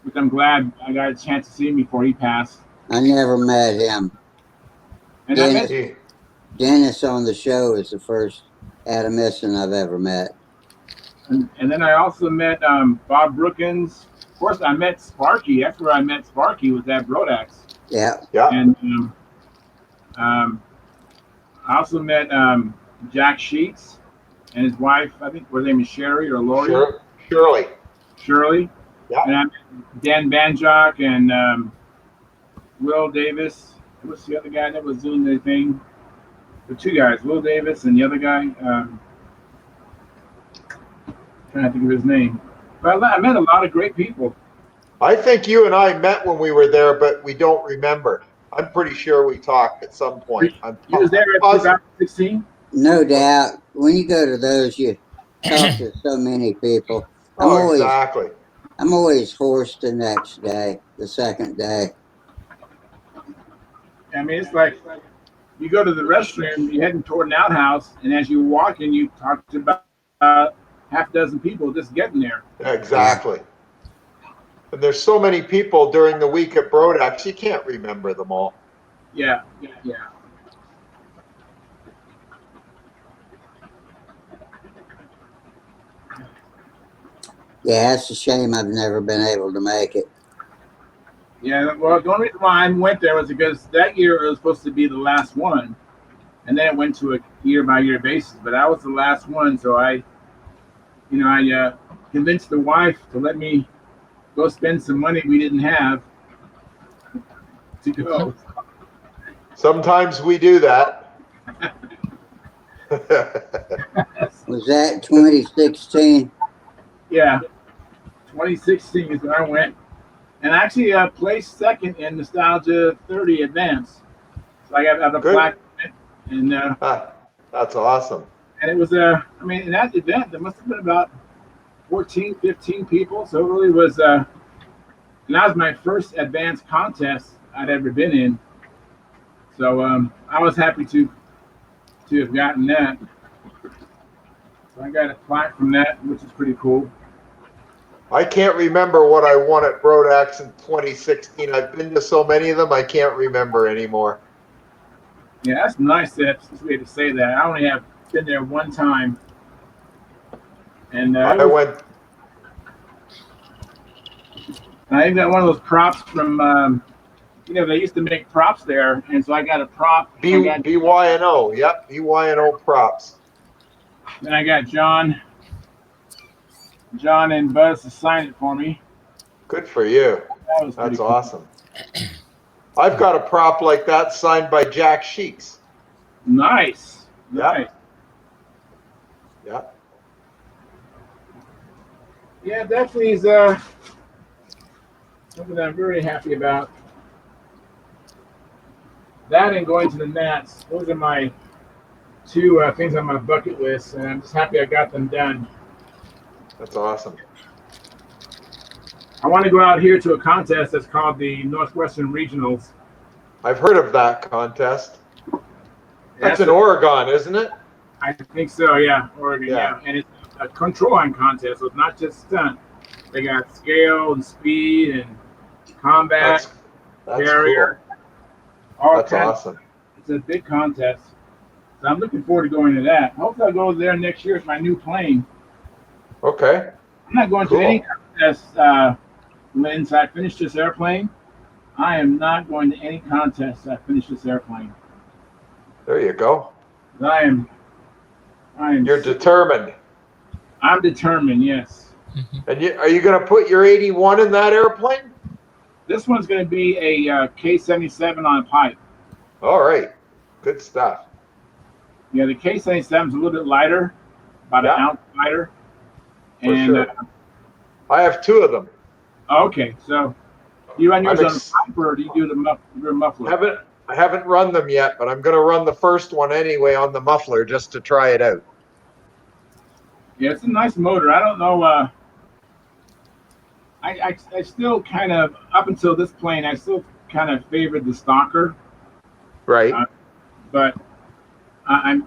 which I'm glad I got a chance to see him before he passed. I never met him. And Dennis on the show is the first Adamison I've ever met. And then I also met Bob Brookins. Of course, I met Sparky. That's where I met Sparky, was at Brodax. Yeah. And I also met Jack Sheets and his wife. I think her name is Sherry or Lori. Shirley. Yeah. And I met Dan Banjock and Will Davis. What's the other guy that was doing the thing? The two guys, Will Davis and the other guy. Trying to think of his name. But I met a lot of great people. I think you and I met when we were there, but we don't remember. I'm pretty sure we talked at some point. You was there at 2016? No doubt. When you go to those, you talk to so many people. Exactly. I'm always hoarse the next day, the second day. I mean, it's like you go to the restroom, you're heading toward an outhouse, and as you're walking, you talked about half dozen people just getting there. Exactly. And there's so many people during the week at Brodax, you can't remember them all. Yeah. Yeah, it's a shame I've never been able to make it. Yeah, well, the only reason why I went there was because that year it was supposed to be the last one, and then it went to a year-by-year basis. But I was the last one, so I convinced the wife to let me go spend some money we didn't have to go. Sometimes we do that. Was that 2016? Yeah, 2016 is when I went, and I actually placed second in Nostalgia 30 Advance. So I got a Good. plaque, and That's awesome. and it was I mean, in that event there must have been about 14, 15 people. So it really was, and that was my first advanced contest I'd ever been in. So I was happy to have gotten that. So I got a plaque from that, which is pretty cool. I can't remember what I won at Brodax in 2016. I've been to so many of them, I can't remember anymore. Yeah, that's nice. That's a way to say that. I only have been there one time, and I went. I got one of those props from. They used to make props there, and so I got a prop. BYNO, yep, BYNO props. Then I got John and Buzz to sign it for me. Good for you. That's cool. awesome. I've got a prop like that signed by Jack Sheeks. Nice. Yep. Nice. Yep. Yeah, definitely is something that I'm very happy about. That and going to the Nats. Those are my two things on my bucket list, and I'm just happy I got them done. That's awesome. I want to go out here to a contest that's called the Northwestern Regionals. I've heard of that contest. That's in Oregon, isn't it? I think so, yeah. Oregon, yeah. And it's a control-on contest, so it's not just stunt. They got scale and speed and combat, that's carrier. Cool. That's awesome. It's a big contest. So I'm looking forward to going to that. Hopefully I'll go there next year with my new plane. Okay. I'm not going to any contest, Lynn, so I finished this airplane. I am not going to any contest. I finished this airplane. There you go. I am. You're determined. I'm determined. Yes. And are you going to put your 81 in that airplane? This one's going to be a K-77 on a pipe. All right. Good stuff. Yeah, the K-77 is a little bit lighter, about an ounce lighter. For sure. I have two of them. Okay, so you run yours on the pipe, or do you do the muffler? I haven't run them yet, but I'm going to run the first one anyway on the muffler just to try it out. Yeah, it's a nice motor. I don't know. I still kind of, up until this plane, I still kind of favored the Stalker. Right. But I'm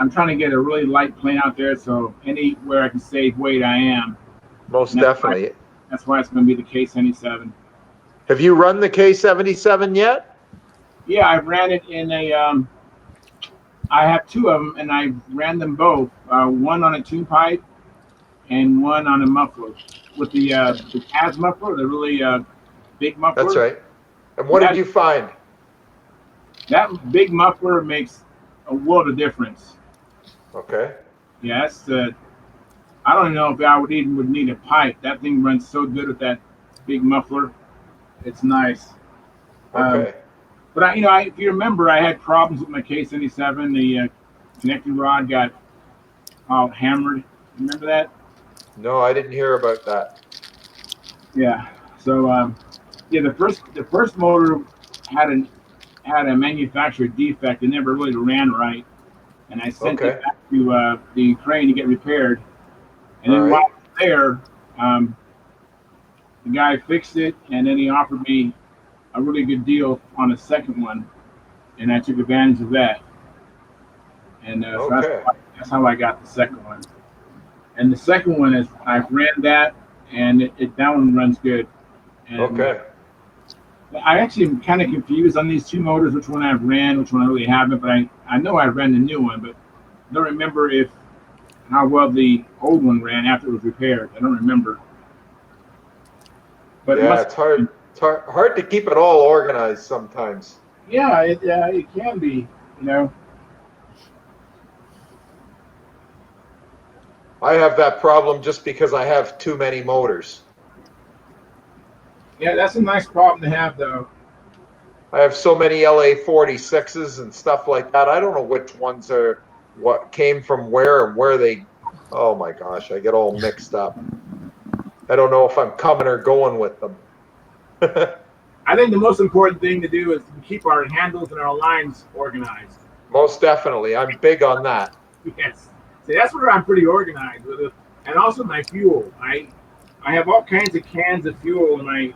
trying to get a really light plane out there, so anywhere I can save weight, I am. Most definitely. That's why it's going to be the K-77. Have you run the K-77 yet? Yeah, I've ran it in a. I have two of them, and I ran them both. One on a tune pipe, and one on a muffler with the CAS muffler, the really big muffler. That's right. And what did you find? That big muffler makes a world of difference. Okay. Yeah, that's I don't know if I would need a pipe. That thing runs so good with that big muffler. It's nice. Okay. But if you remember, I had problems with my K-77. The connecting rod got all hammered. Remember that? No, I didn't hear about that. Yeah. So the first motor had a manufacturer defect. It never really ran right, and I sent it back to the Ukraine to get repaired. And then while I was there, the guy fixed it, and then he offered me a really good deal on a second one, and I took advantage of that. And so that's That's how I got the second one. And the second one is I've ran that, and that one runs good. And Okay. I actually am kind of confused on these two motors, which one I've ran, which one I really haven't. But I know I ran the new one, but I don't remember how well the old one ran after it was repaired. I don't remember. But Yeah, it's hard. It's hard to keep it all organized sometimes. Yeah, it can be. You know. I have that problem just because I have too many motors. Yeah, that's a nice problem to have, though. I have so many LA-46s and stuff like that. I don't know which ones are what came from where and where they. Oh my gosh, I get all mixed up. I don't know if I'm coming or going with them. I think the most important thing to do is to keep our handles and our lines organized. Most definitely, I'm big on that. Yes. See, that's where I'm pretty organized with it, and also my fuel. I have all kinds of cans of fuel in my.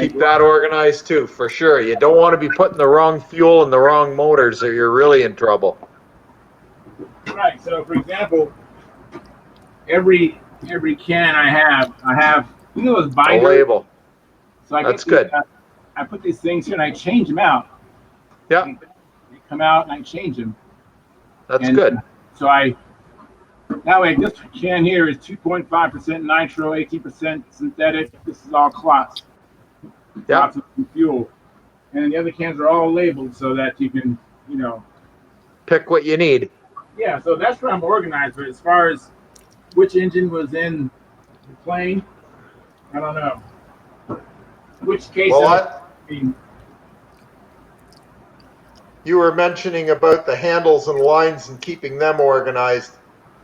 Keep that organized too, for sure. You don't want to be putting the wrong fuel in the wrong motors, or you're really in trouble. Right. So, for example, every can I have those A binders. label. So I That's get good. I put these things here and I change them out. Yeah, They come out and I change them. that's good. So that way this can here is 2.5% nitro, 18% synthetic. This is all clots. Yeah. Lots of fuel. And the other cans are all labeled so that you can, Pick what you need. Yeah, so that's where I'm organized. But as far as which engine was in the plane, I don't know. Which case? Well, you were mentioning about the handles and lines and keeping them organized.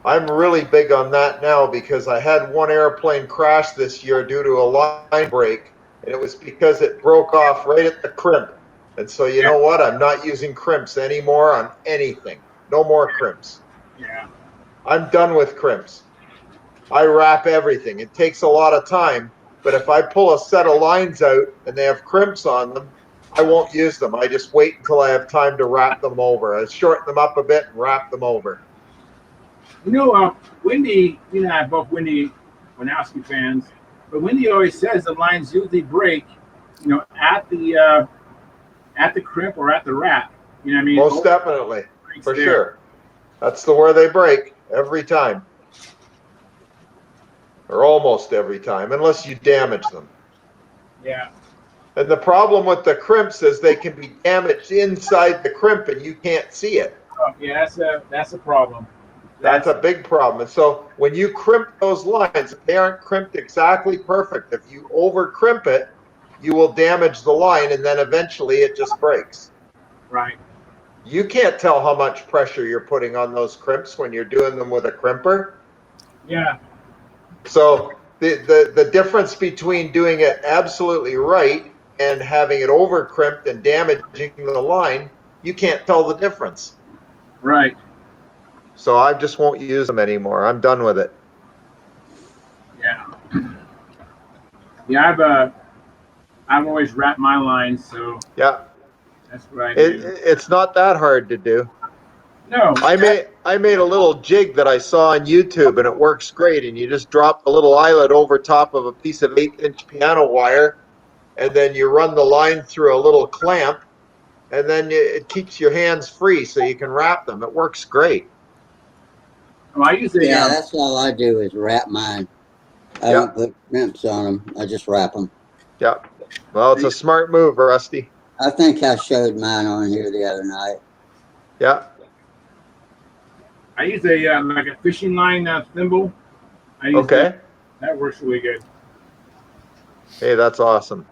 I'm really big on that now because I had one airplane crash this year due to a line break, and it was because it broke off right at the crimp. And so you know what? I'm not using crimps anymore on anything. No more crimps. Yeah. I'm done with crimps. I wrap everything. It takes a lot of time, but if I pull a set of lines out and they have crimps on them, I won't use them. I just wait until I have time to wrap them over. I shorten them up a bit and wrap them over. Wendy, you and I are both Wendy Wanowski fans, but Wendy always says the lines usually break, at the crimp or at the wrap. You know what I mean? Most definitely, for there. sure. That's where they break every time. Or almost every time, unless you damage them. Yeah. And the problem with the crimps is they can be damaged inside the crimp and you can't see it. Oh, yeah, that's a problem. That's a big problem. And so when you crimp those lines, if they aren't crimped exactly perfect, if you over crimp it, you will damage the line and then eventually it just breaks. Right. You can't tell how much pressure you're putting on those crimps when you're doing them with a crimper. Yeah. So the difference between doing it absolutely right and having it over crimped and damaging the line, you can't tell the difference. Right. So I just won't use them anymore. I'm done with it. Yeah. Yeah, I've always wrapped my lines, so yeah, that's what I do. It's not that hard to do. No. I made a little jig that I saw on YouTube and it works great. And you just drop the little eyelet over top of a piece of 1/8-inch piano wire, and then you run the line through a little clamp, and then it keeps your hands free so you can wrap them. It works great. Well, I use a, Yeah, that's all I do is wrap mine. I don't put crimps on them. I just wrap them. Yeah. Well, it's a smart move, Rusty. I think I showed mine on here the other night. Yeah. I use a like a fishing line thimble. Okay. That works really good. Hey, that's awesome.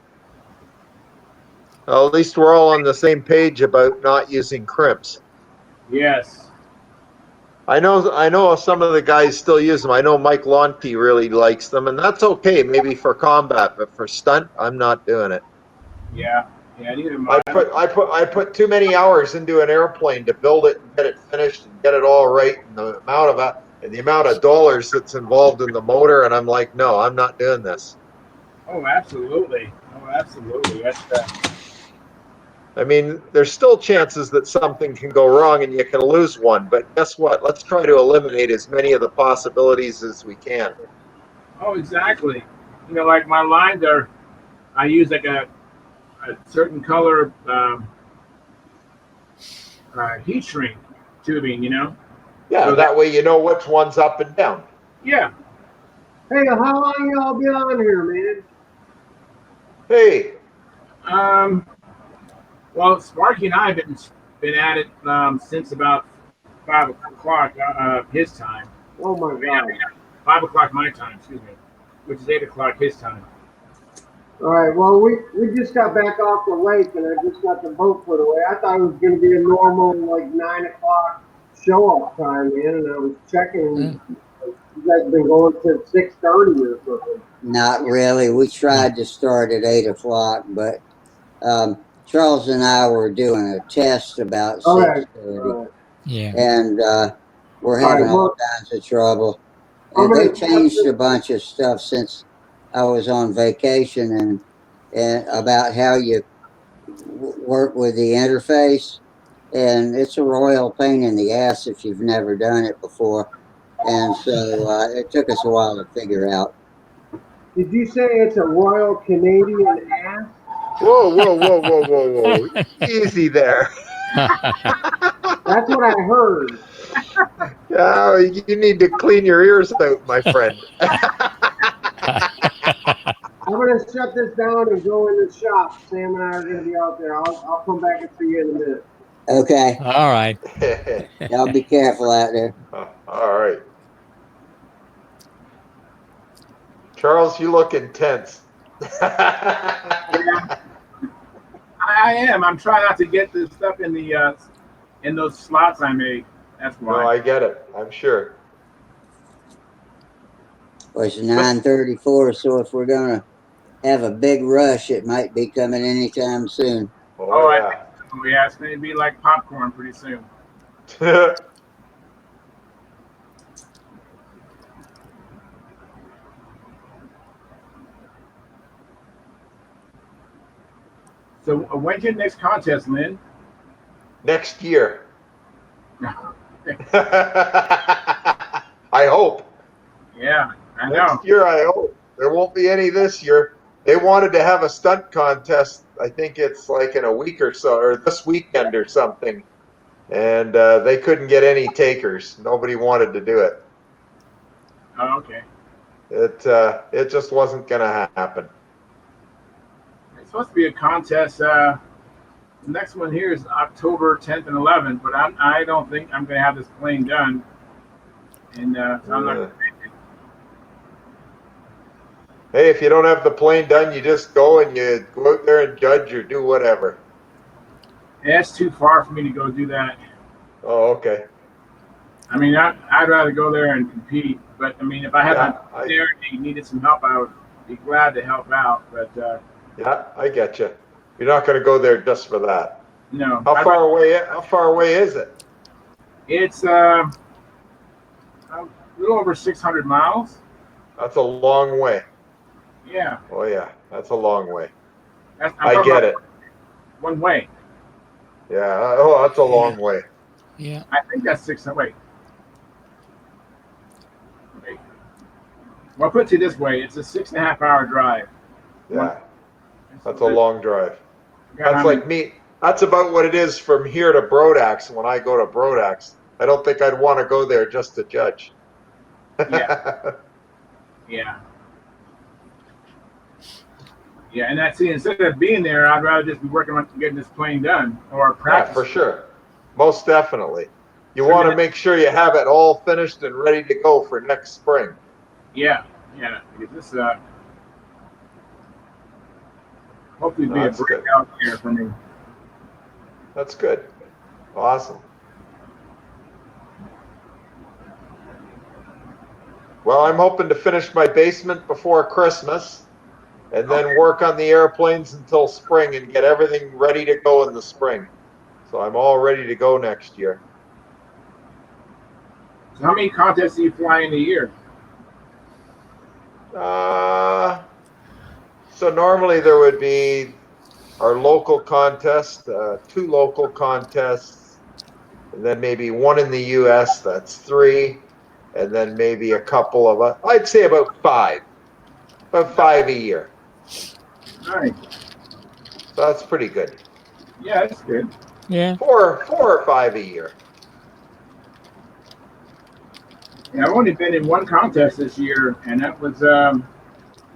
Well, at least we're all on the same page about not using crimps. Yes. I know some of the guys still use them. I know Mike Lonte really likes them, and that's okay, maybe for combat, but for stunt, I'm not doing it. Yeah. Yeah, neither am I put too many hours into an airplane to build it and get it finished and get it all right, and the amount of dollars that's involved in the motor, and I'm like, no, I'm not doing this. Oh, absolutely. Oh, absolutely. That's I mean, there's still chances that something can go wrong and you can lose one, but guess what? Let's try to eliminate as many of the possibilities as we can. Oh, exactly. You know, like my lines are, I use like a certain color heat shrink tubing, you know? Yeah, So that way you know which one's up and down. yeah. Hey, how long y'all been on here, man? Hey, Um, well, Sparky and I have been at it since about 5 o'clock his time. Oh my God. 5 o'clock my time, excuse me, which is 8 o'clock his time. All right, well, we just got back off the lake and I just got the boat put away. I thought it was going to be a normal, like, 9 o'clock show-off time, man, and I was checking. You guys been going since 6:30 or something. Not really. We tried to start at 8 o'clock, but Charles and I were doing a test about Okay. 6:30, Yeah. and we're All right, having all well, kinds of trouble. I'm And going they've to step changed this. a bunch of stuff since I was on vacation, and about how you work with the interface. And it's a royal pain in the ass if you've never done it before. And so it took us a while to figure out. Did you say it's a Royal Canadian ass? whoa, whoa, whoa, whoa, whoa, whoa. Easy there. That's what I heard. Oh, you need to clean your ears out, my friend. I'm going to shut this down and go in the shop. Sam and I are going to be out there. I'll come back and see you in a minute. Okay, All right. y'all be careful out there. All right. Charles, you look intense. I am. I'm trying not to get this stuff in those slots I made. That's No, why. I get it. I'm sure. Well, it's 9:34, so if we're gonna have a big rush, it might be coming anytime soon. Oh, I yeah. think so. Yeah, it's going to be like popcorn pretty soon. So when's your next contest, Lynn? Next year. I hope. Yeah, I know. Next year, I hope. There won't be any this year. They wanted to have a stunt contest. I think it's like in a week or so, or this weekend or something. And they couldn't get any takers. Nobody wanted to do it. Oh, okay. It just wasn't going to happen. It's supposed to be a contest. The next one here is October 10th and 11th, but I don't think I'm going to have this plane done. And so I'm not going to make it. Hey, if you don't have the plane done, you just go and you go out there and judge or do whatever. Yeah, it's too far for me to go do that. Oh, okay. I mean, I'd rather go there and compete. But, I mean, if I had Yeah, there and they needed some help, I would be glad to help out. But, yeah, I get you. You're not going to go there just for that. no. How far away is it? It's a little over 600 miles. That's a long way. Yeah. Oh yeah, that's a long way. I'm I talking get about it. one way. Yeah. Oh, that's a long way. Yeah. I think that's 600. Wait. Well, I'll put it to you this way. It's a 6.5 hour drive. Yeah, that's a long drive. God, That's like me. That's about what it is from here to Brodax. When I go to Brodax, I don't think I'd want to go there just to judge. Yeah. Yeah. Yeah, and that's instead of being there, I'd rather just be working on getting this plane done or Yeah, practice. for sure. Most definitely. You want to make sure you have it all finished and ready to go for next spring. Yeah, yeah. Because this hopefully be a That's good. breakout year for me. That's good. Awesome. Well, I'm hoping to finish my basement before Christmas and then work on the airplanes until spring and get everything ready to go in the spring. So I'm all ready to go next year. So how many contests do you fly in a year? So normally there would be our local contest, 2 local contests, and then maybe 1 in the US, that's 3, and then maybe a couple of, I'd say about 5 a year. Nice. So that's pretty good. Yeah, that's good. Yeah. 4 or 5 a year. Yeah, I've only been in one contest this year, and that was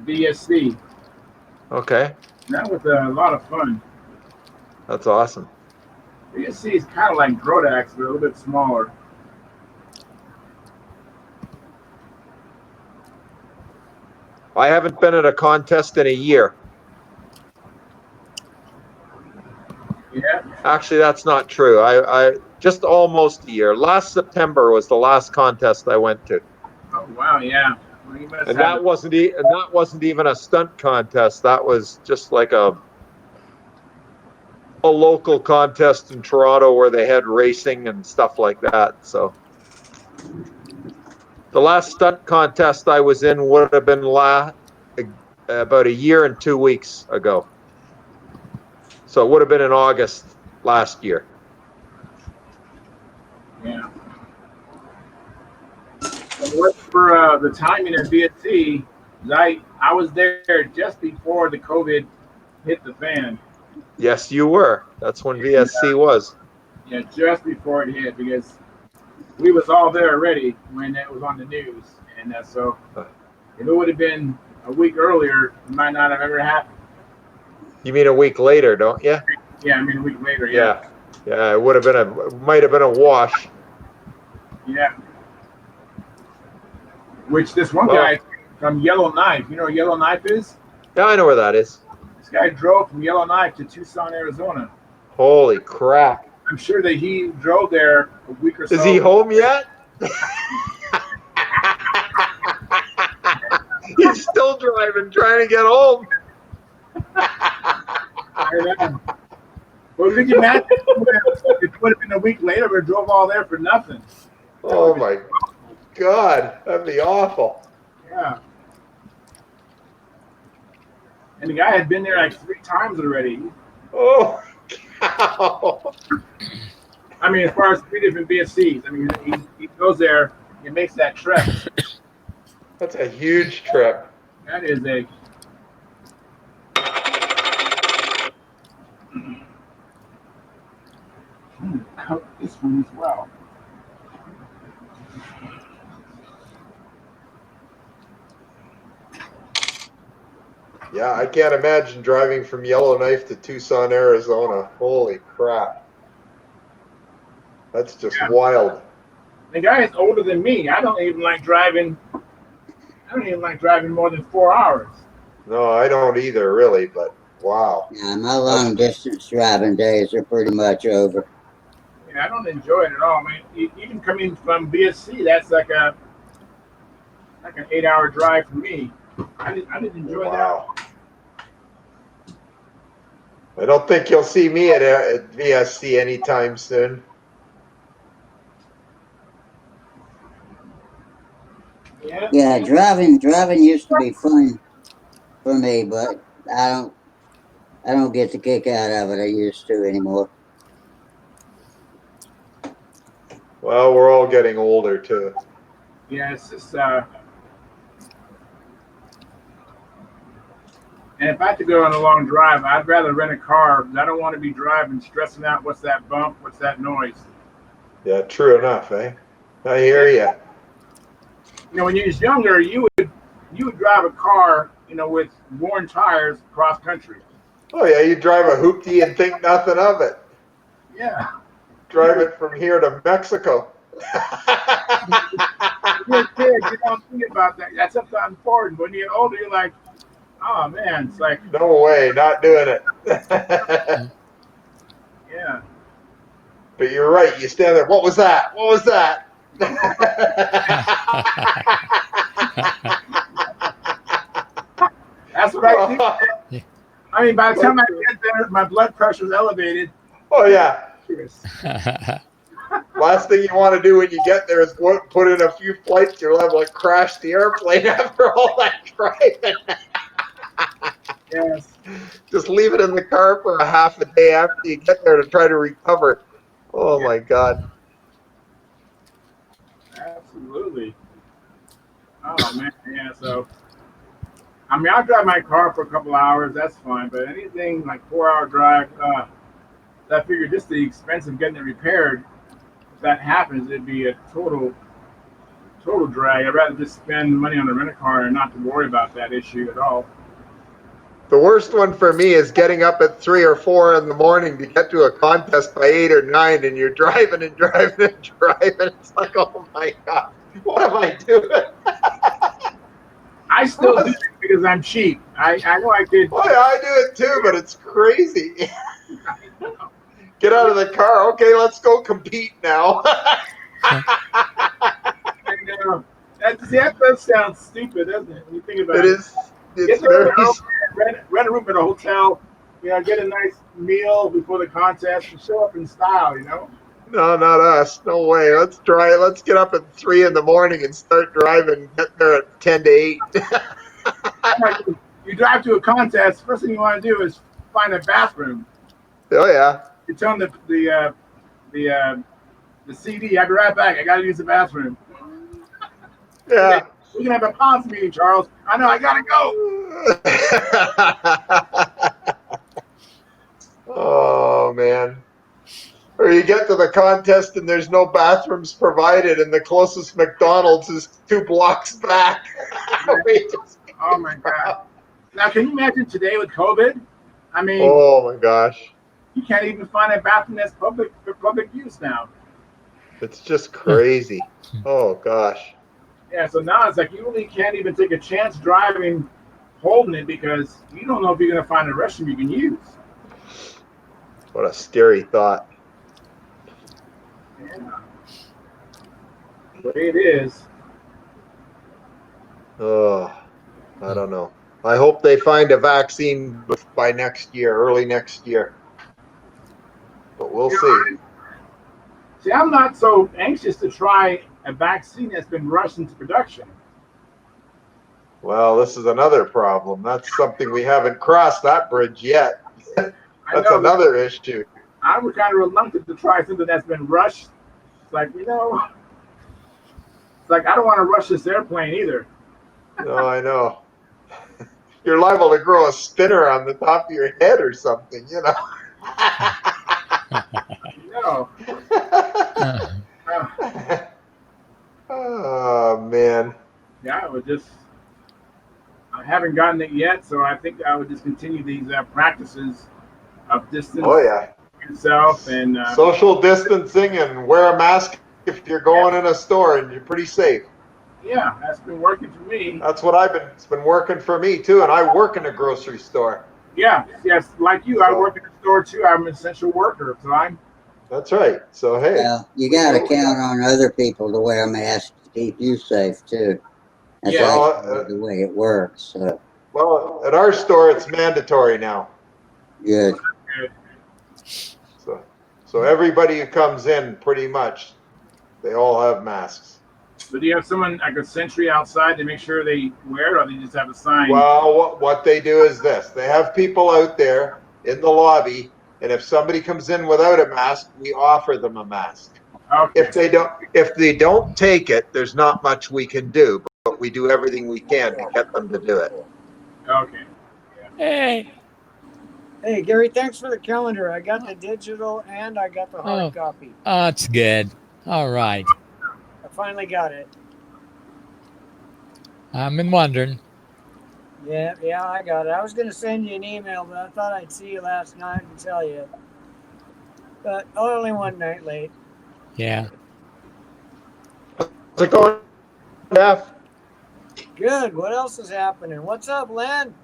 VSC. Okay, That was a lot of fun. that's awesome. VSC is kind of like Brodax, but a little bit smaller. I haven't been at a contest in a year. Yeah. Actually, that's not true. I just almost a year. Last September was the last contest I went to. Oh wow, yeah. Well, you must And have that wasn't even a stunt contest. That was just like a local contest in Toronto where they had racing and stuff like that. So the last stunt contest I was in would have been about a year and 2 weeks ago. So it would have been in August last year. Yeah. What for the timing at VSC? I was there just before the COVID hit the fan. Yes, you were. That's when VSC was. Yeah, just before it hit, because we was all there already when it was on the news, and so if it would have been a week earlier, it might not have ever happened. You mean a week later, don't you? Yeah, I mean a week later. Yeah. Yeah, it would have been might have been a wash. Yeah. Which this one guy from Yellowknife, you know where Yellowknife is? Yeah, I know where that is. This guy drove from Yellowknife to Tucson, Arizona. Holy crap. I'm sure that he drove there a week or so. Is he home yet? He's still driving, trying to get home. I know. Well, could you imagine? It would have been a week later. We drove all there for nothing. Oh my God, that'd be awful. Yeah. And the guy had been there like 3 times already. Oh, cow. I mean, as far as 3 different BSCs. I mean, he goes there and makes that trek. That's a huge trip. That is a. Cook this one as well. Yeah, I can't imagine driving from Yellowknife to Tucson, Arizona. Holy crap. That's just wild. The guy is older than me. I don't even like driving more than 4 hours. No, I don't either, really, but wow. Yeah, my long distance driving days are pretty much over. Yeah, I don't enjoy it at all, man. Even coming from BSC, that's like an 8-hour drive for me. I didn't enjoy Wow. I don't think you'll see me at VSC anytime soon. that. Yeah, driving used to be fun for me, but I don't get the kick out of it I used to anymore. Well, we're all getting older too. Yeah, it's just and if I have to go on a long drive, I'd rather rent a car because I don't want to be driving, stressing out. What's that bump? What's that noise? Yeah, true enough, eh? I hear you. You know, when you was younger, you would drive a car, you know, with worn tires cross country. Oh yeah, you drive a hoopty and think nothing of it. Yeah. Drive it from here to Mexico. When you're a kid, you don't think about that. That's something important. When you're older, you're like, oh man, it's like, No way, not doing it. yeah. But you're right. You stand there. What was that? What was that? That's what I do. I mean, by the time I get there, my blood pressure's elevated. Oh yeah. Last thing you want to do when you get there is put in a few flights. You'll have like crash the airplane after all that driving. Yes. Just leave it in the car for a half a day after you get there to try to recover. Oh my God. Absolutely. Oh man, yeah. So, I mean, I'll drive my car for a couple hours. That's fine. But anything like 4 hour drive, I figured just the expense of getting it repaired. If that happens, it'd be a total drag. I'd rather just spend money on a rental car and not to worry about that issue at all. The worst one for me is getting up at 3 or 4 in the morning to get to a contest by 8 or 9, and you're driving and driving and driving. It's like, oh my God, what am I doing? I still do it because I'm cheap. I know I could. Well, yeah, I do it too, but it's crazy. Get out of the car. Okay, let's go compete now. I know. That does sound stupid, doesn't it? When you think about It it. is. It's Get there very. rent a room at a hotel. Get a nice meal before the contest and show up in style. No, not us. No way. Let's try it. Let's get up at 3 in the morning and start driving. Get there at 10 to 8. You drive to a contest. First thing you want to do is find a bathroom. Oh yeah. You tell them the CD. I'll be right back. I got to use the bathroom. Yeah. We can have a pause meeting, Charles. I know. I got to go. Oh man. Or you get to the contest and there's no bathrooms provided, and the closest McDonald's is 2 blocks back. Oh my God. Now, can you imagine today with COVID? I mean, oh my gosh. You can't even find a bathroom that's for public use now. It's just crazy. Oh gosh. Yeah, so now it's like you really can't even take a chance driving, holding it, because you don't know if you're going to find a restroom you can use. What a scary thought. Yeah. The way it is. Oh, I don't know. I hope they find a vaccine by next year, early next year. But we'll see. See, I'm not so anxious to try a vaccine that's been rushed into production. Well, this is another problem. That's something we haven't crossed that bridge yet. That's another issue. I was kind of reluctant to try something that's been rushed. It's like, it's like I don't want to rush this airplane either. No, I know. You're liable to grow a spinner on the top of your head or something, No. Oh, man. Yeah, I haven't gotten it yet, so I think I would just continue these practices of distance. Oh, yeah. Yourself and social distancing, and wear a mask if you're going in a store, and you're pretty safe. Yeah, that's been working for me. That's what it's been working for me too, and I work in a grocery store. Yeah, yes, like you, I work in a store too. I'm an essential worker, so That's right. So hey. Well, you got to count on other people to wear masks to keep you safe too. That's actually the way it works. So. Well, at our store, it's mandatory now. Good. So everybody who comes in, pretty much, they all have masks. So do you have someone like a sentry outside to make sure they wear it, or they just have a sign? Well, what they do is this: they have people out there in the lobby, and if somebody comes in without a mask, we offer them a mask. Okay. If they don't take it, there's not much we can do, but we do everything we can to get them to do it. Okay. Yeah. Hey, Gary, thanks for the calendar. I got the digital and I got the hard copy. That's good. All right. I finally got it. I've been wondering. Yeah, I got it. I was going to send you an email, but I thought I'd see you last night and tell you. But only one night late. Yeah. How's it going, Jeff? Good. What else is happening? What's up, Len?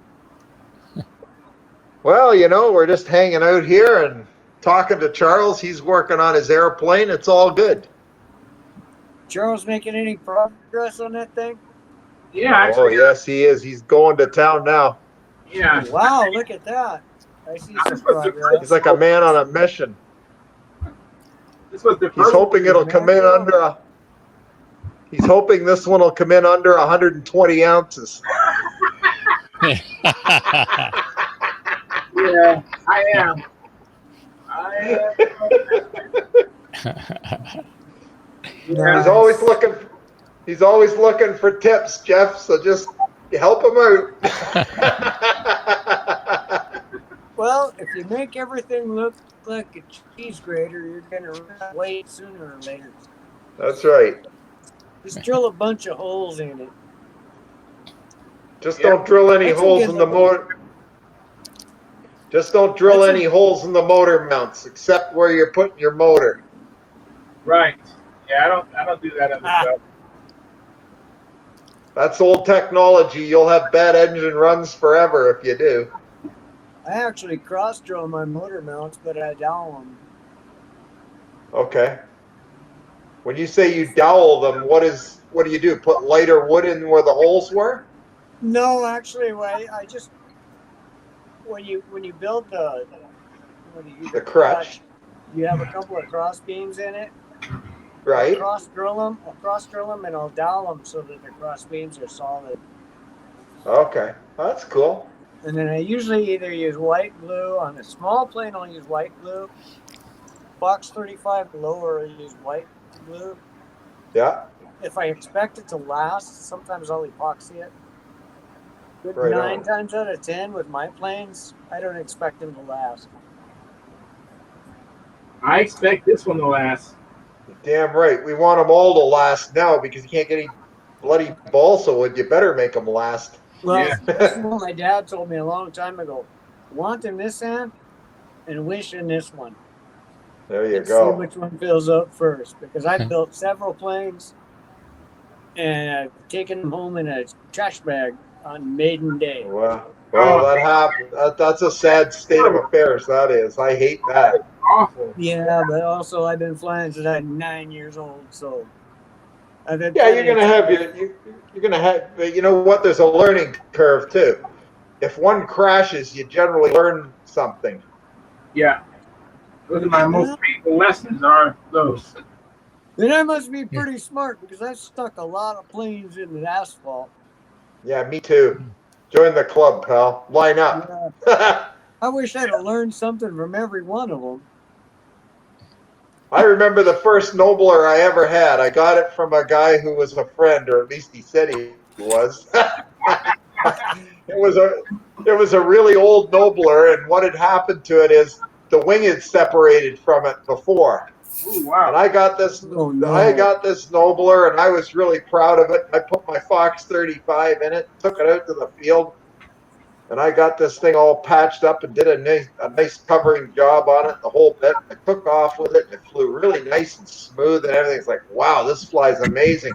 Well, we're just hanging out here and talking to Charles. He's working on his airplane. It's all good. Charles making any progress on that thing? Yeah, actually. Oh, yes, he is. He's going to town now. Yeah. Wow, look at that. I see some progress. He's like a man on a mission. This was the first. He's hoping it'll come in under He's hoping this one will come in under 120 ounces. Yeah, I am. Yeah. He's always looking. He's always looking for tips, Jeff. So just help him out. Well, if you make everything look like a cheese grater, you're gonna run out of weight sooner or later. That's right. Just drill a bunch of holes in it. Just Yeah. don't drill any I holes think in the motor. Just don't drill any holes in the motor mounts, except where you're putting your motor. Right. Yeah, I don't do that other stuff. That's old technology. You'll have bad engine runs forever if you do. I actually cross drill my motor mounts, but I dowel them. Okay. When you say you dowel them, what do you do? Put lighter wood in where the holes were? No, actually, I just when you build the crutch, you have a couple of cross beams in it. right? I'll cross drill them, and I'll dowel them so that the cross beams are solid. Okay, that's cool. And then I usually either use white glue on a small plane. I'll use white glue. Box 35 lower, I use white glue. Yeah. If I expect it to last, sometimes I'll epoxy it. But Right 9 on. times out of 10 with my planes, I don't expect them to last. I expect this one to last. Damn right. We want them all to last now because you can't get any bloody balsa wood. You better make them last. Well, Yeah. that's what my dad told me a long time ago. Want in this hand and wish in this one. There you And go. see which one fills up first. Because I've built several planes and I've taken them home in a trash bag on maiden day. Well, that happened. That's a sad state of affairs. That is. I hate that. Awful. Yeah, but also I've been flying since I'm 9 years old, so I've had Yeah, you're plenty gonna of have you're gonna have. But you know what? There's a learning curve too. If one crashes, you generally learn something. Yeah. Those are my most painful lessons are those. Then I must be pretty smart because I've stuck a lot of planes in the asphalt. Yeah, me too. Join the club, pal. Line up. Yeah. I wish I'd have learned something from every one of them. I remember the first Nobler I ever had. I got it from a guy who was a friend, or at least he said he was. It was a really old Nobler, and what had happened to it is the wing had separated from it before. Ooh, wow. And I got this Nobler, and I was really proud of it. I put my Fox 35 in it, took it out to the field, and I got this thing all patched up and did a nice covering job on it, the whole bit. I took off with it, and it flew really nice and smooth, and everything's like, wow, this flies amazing.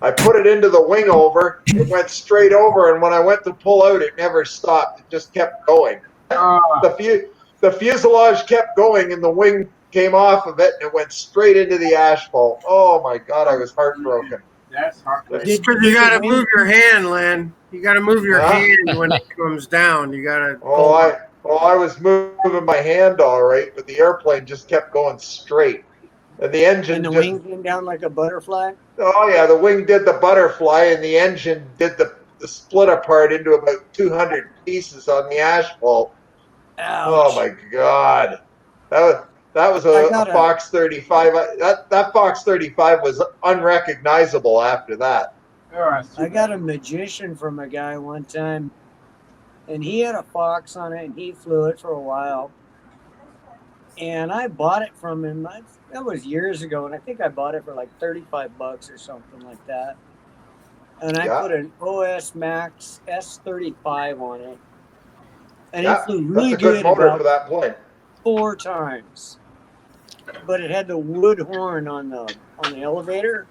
I put it into the wing over, it went straight over, and when I went to pull out, it never stopped. It just kept going. The fuselage kept going, and the wing came off of it, and it went straight into the asphalt. Oh my God, I was heartbroken. That's heartbreaking. It's because you got to move your hand, Len. You got to move your hand when it comes down. You got to. I was moving my hand all right, but the airplane just kept going straight, and the engine And the wing came down like a butterfly. Oh yeah, the wing did the butterfly, and the engine did the split apart into about 200 pieces on the asphalt. Ouch. Oh my God, that was a Fox 35. That Fox 35 was unrecognizable after that. I got a magician from a guy one time, and he had a Fox on it, and he flew it for a while. And I bought it from him. That was years ago, and I think I bought it for like $35 or something like that. And I put an OS Max S35 on it, and it flew really that's a good motor about for that plane. 4 times. But it had the wood horn on the elevator.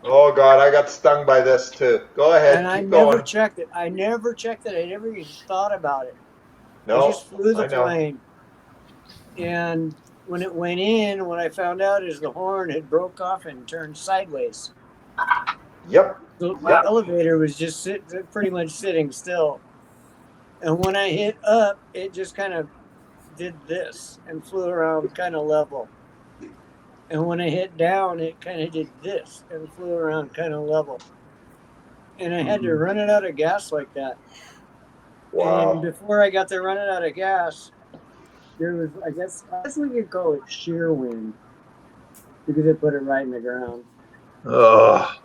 Oh God, I got stung by this too. Go ahead, And I keep going. never checked it. I never even thought about it. No, I just flew the plane. And when it went in, what I found out is the horn had broke off and turned sideways. Yep. So the elevator was just pretty much sitting still. And when I hit up, it just kind of did this and flew around kind of level. And when I hit down, it kind of did this and flew around kind of level. And I had to run it out of gas like that. Wow. And before I got there running out of gas, there was, I guess we could call it shear wind because it put it right in the ground. Ugh.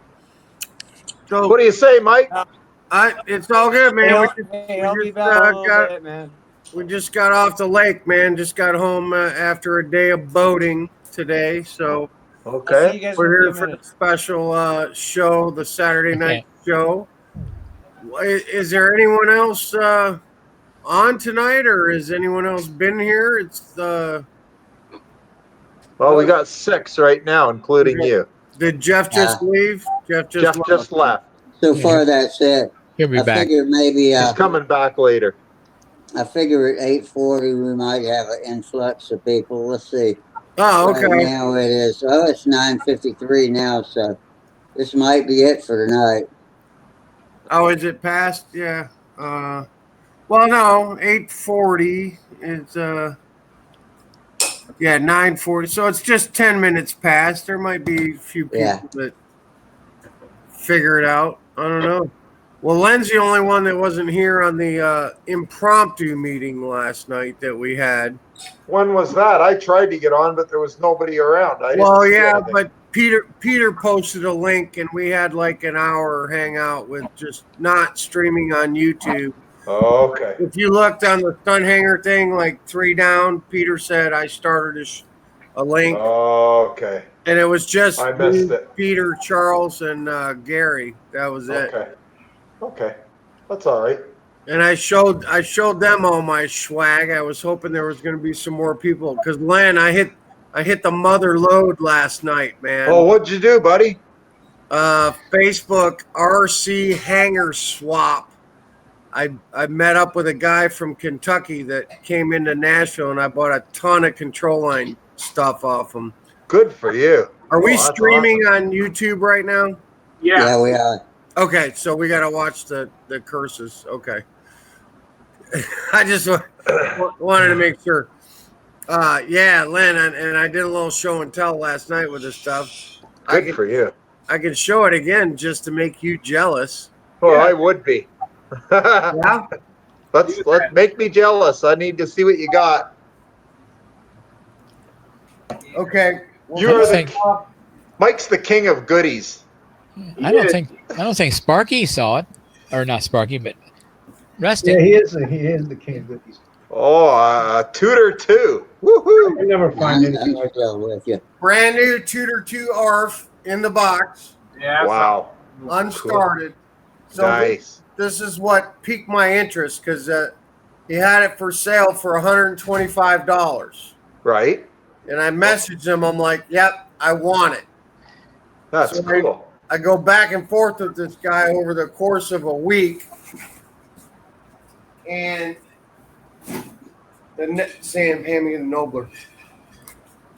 So What do you say, Mike? it's all good, man. I'll be back in a little bit, man. We just got off the lake, man. Just got home after a day of boating today. So I'll see you Okay. guys we're in a here few for the minutes. special show, the Saturday night Okay. show. Is there anyone else on tonight, or has anyone else been here? It's Well, we got 6 right now, including Okay. you. Did Jeff just leave? Jeff Jeff just left. So Yeah. far, that's it. He'll be I back. figure maybe He's coming back later. I figure at 8:40 we might have an influx of people. Let's see. Oh, okay. Right now it is. Oh, it's 9:53 now, so this might be it for tonight. Oh, is it past? Yeah. Well, no, 8:40. It's 9:40. So it's just 10 minutes past. There might be a few people Yeah. that figure it out. I don't know. Well, Len's the only one that wasn't here on the impromptu meeting last night that we had. When was that? I tried to get on, but there was nobody around. I didn't Well, see yeah, anything. but Peter posted a link, and we had like an hour hangout with just not streaming on YouTube. Oh, okay. If you looked on the Stunt Hangar thing, like 3 down, Peter said I started a link, Oh, okay. and it was just I missed me, it. Peter, Charles, and Gary. That was it. Okay. Okay. That's all right. And I showed them all my swag. I was hoping there was going to be some more people because Len, I hit the mother load last night, man. Oh, what'd you do, buddy? Facebook RC Hangar Swap. I met up with a guy from Kentucky that came into Nashville, and I bought a ton of control line stuff off him. Good for you. Are we Oh, that's streaming on YouTube right now? Yeah, we are. Okay, so we got to watch the curses. Okay. I just wanted to make sure. Yeah, Len, and I did a little show and tell last night with this stuff. Good for you. I can show it again just to make you jealous. Well, I would be. Yeah? Let's make me jealous. I need to see what you got. Okay. You are the Mike's the king of goodies. I don't think Sparky saw it, or not Sparky, but Rusty. Yeah, he is the king of cookies. Oh, Tutor 2. Woohoo! I never find anything like that. still with you. Brand new Tutor 2 ARF in the box, Wow. unstarted. So Nice. this is what piqued my interest because he had it for sale for $125. Right? And I messaged him. I'm like, yep, I want it. That's So cool. I go back and forth with this guy over the course of a week. And Sam, hand me the Nobler.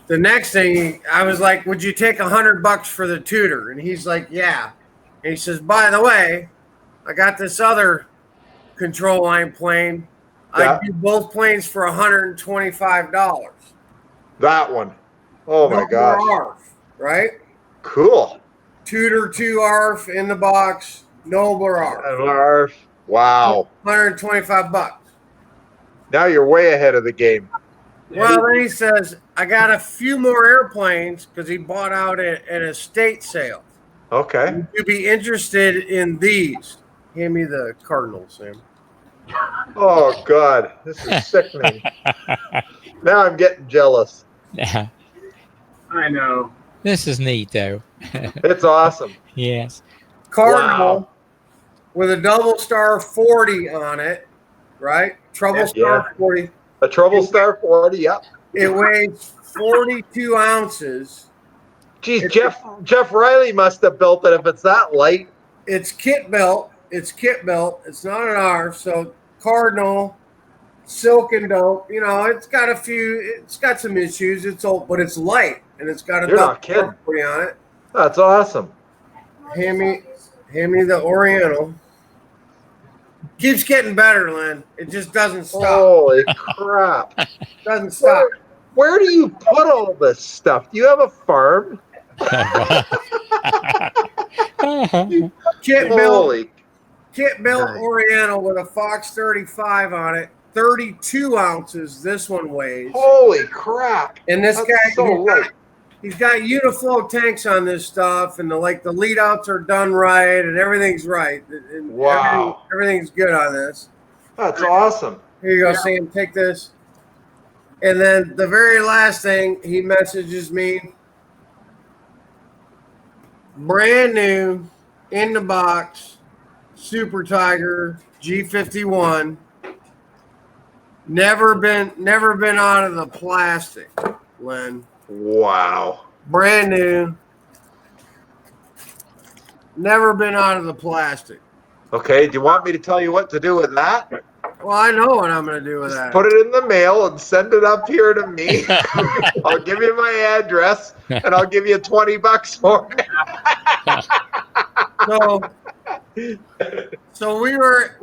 The next thing, I was like, would you take $100 for the tutor? And he's like, yeah. And he says, by the way, I got this other control line plane. Yeah. I do both planes for $125. That one. Oh my gosh. ARF, right? Cool. Tutor 2 ARF in the box, Nobler ARF. Wow. $125. Now you're way ahead of the game. Well, then he says, I got a few more airplanes because he bought out an estate sale. Okay. Would you be interested in these? Hand me the Cardinal, Sam. Oh God, this is sickening. Now I'm getting jealous. Yeah. I know. This is neat, though. It's awesome. Yes. Cardinal Wow. with a double star 40 on it, right? Trouble star 40. A Trouble Star 40. Yep. It weighs 42 ounces. Geez, Jeff Riley must have built it if it's that light. It's kit built. It's not an ARF. So Cardinal, silk and dope. You know, it's got some issues. It's old, but it's light and it's got a You're double not kidding. 40 on it. That's awesome. Hand me the Oriental. Keeps getting better, Len. It just doesn't stop. Holy crap. Doesn't stop. Where do you put all this stuff? Do you have a farm? Kit built. Holy. kit built Nice. Oriental with a Fox 35 on it, 32 ounces. This one weighs. Holy crap! And this That's guy, so light. he's got uniflow tanks on this stuff, and the lead outs are done right, and everything's right. And Wow. everything's good on this. That's awesome. Here you go, Sam. Take this. And then the very last thing, he messages me, brand new, in the box, Super Tiger G51. Never been out of the plastic, Len. Wow. Brand new. Never been out of the plastic. Okay, do you want me to tell you what to do with that? Well, I know what I'm going to do with Just that. put it in the mail and send it up here to me. I'll give you my address and I'll give you $20 for it. So we were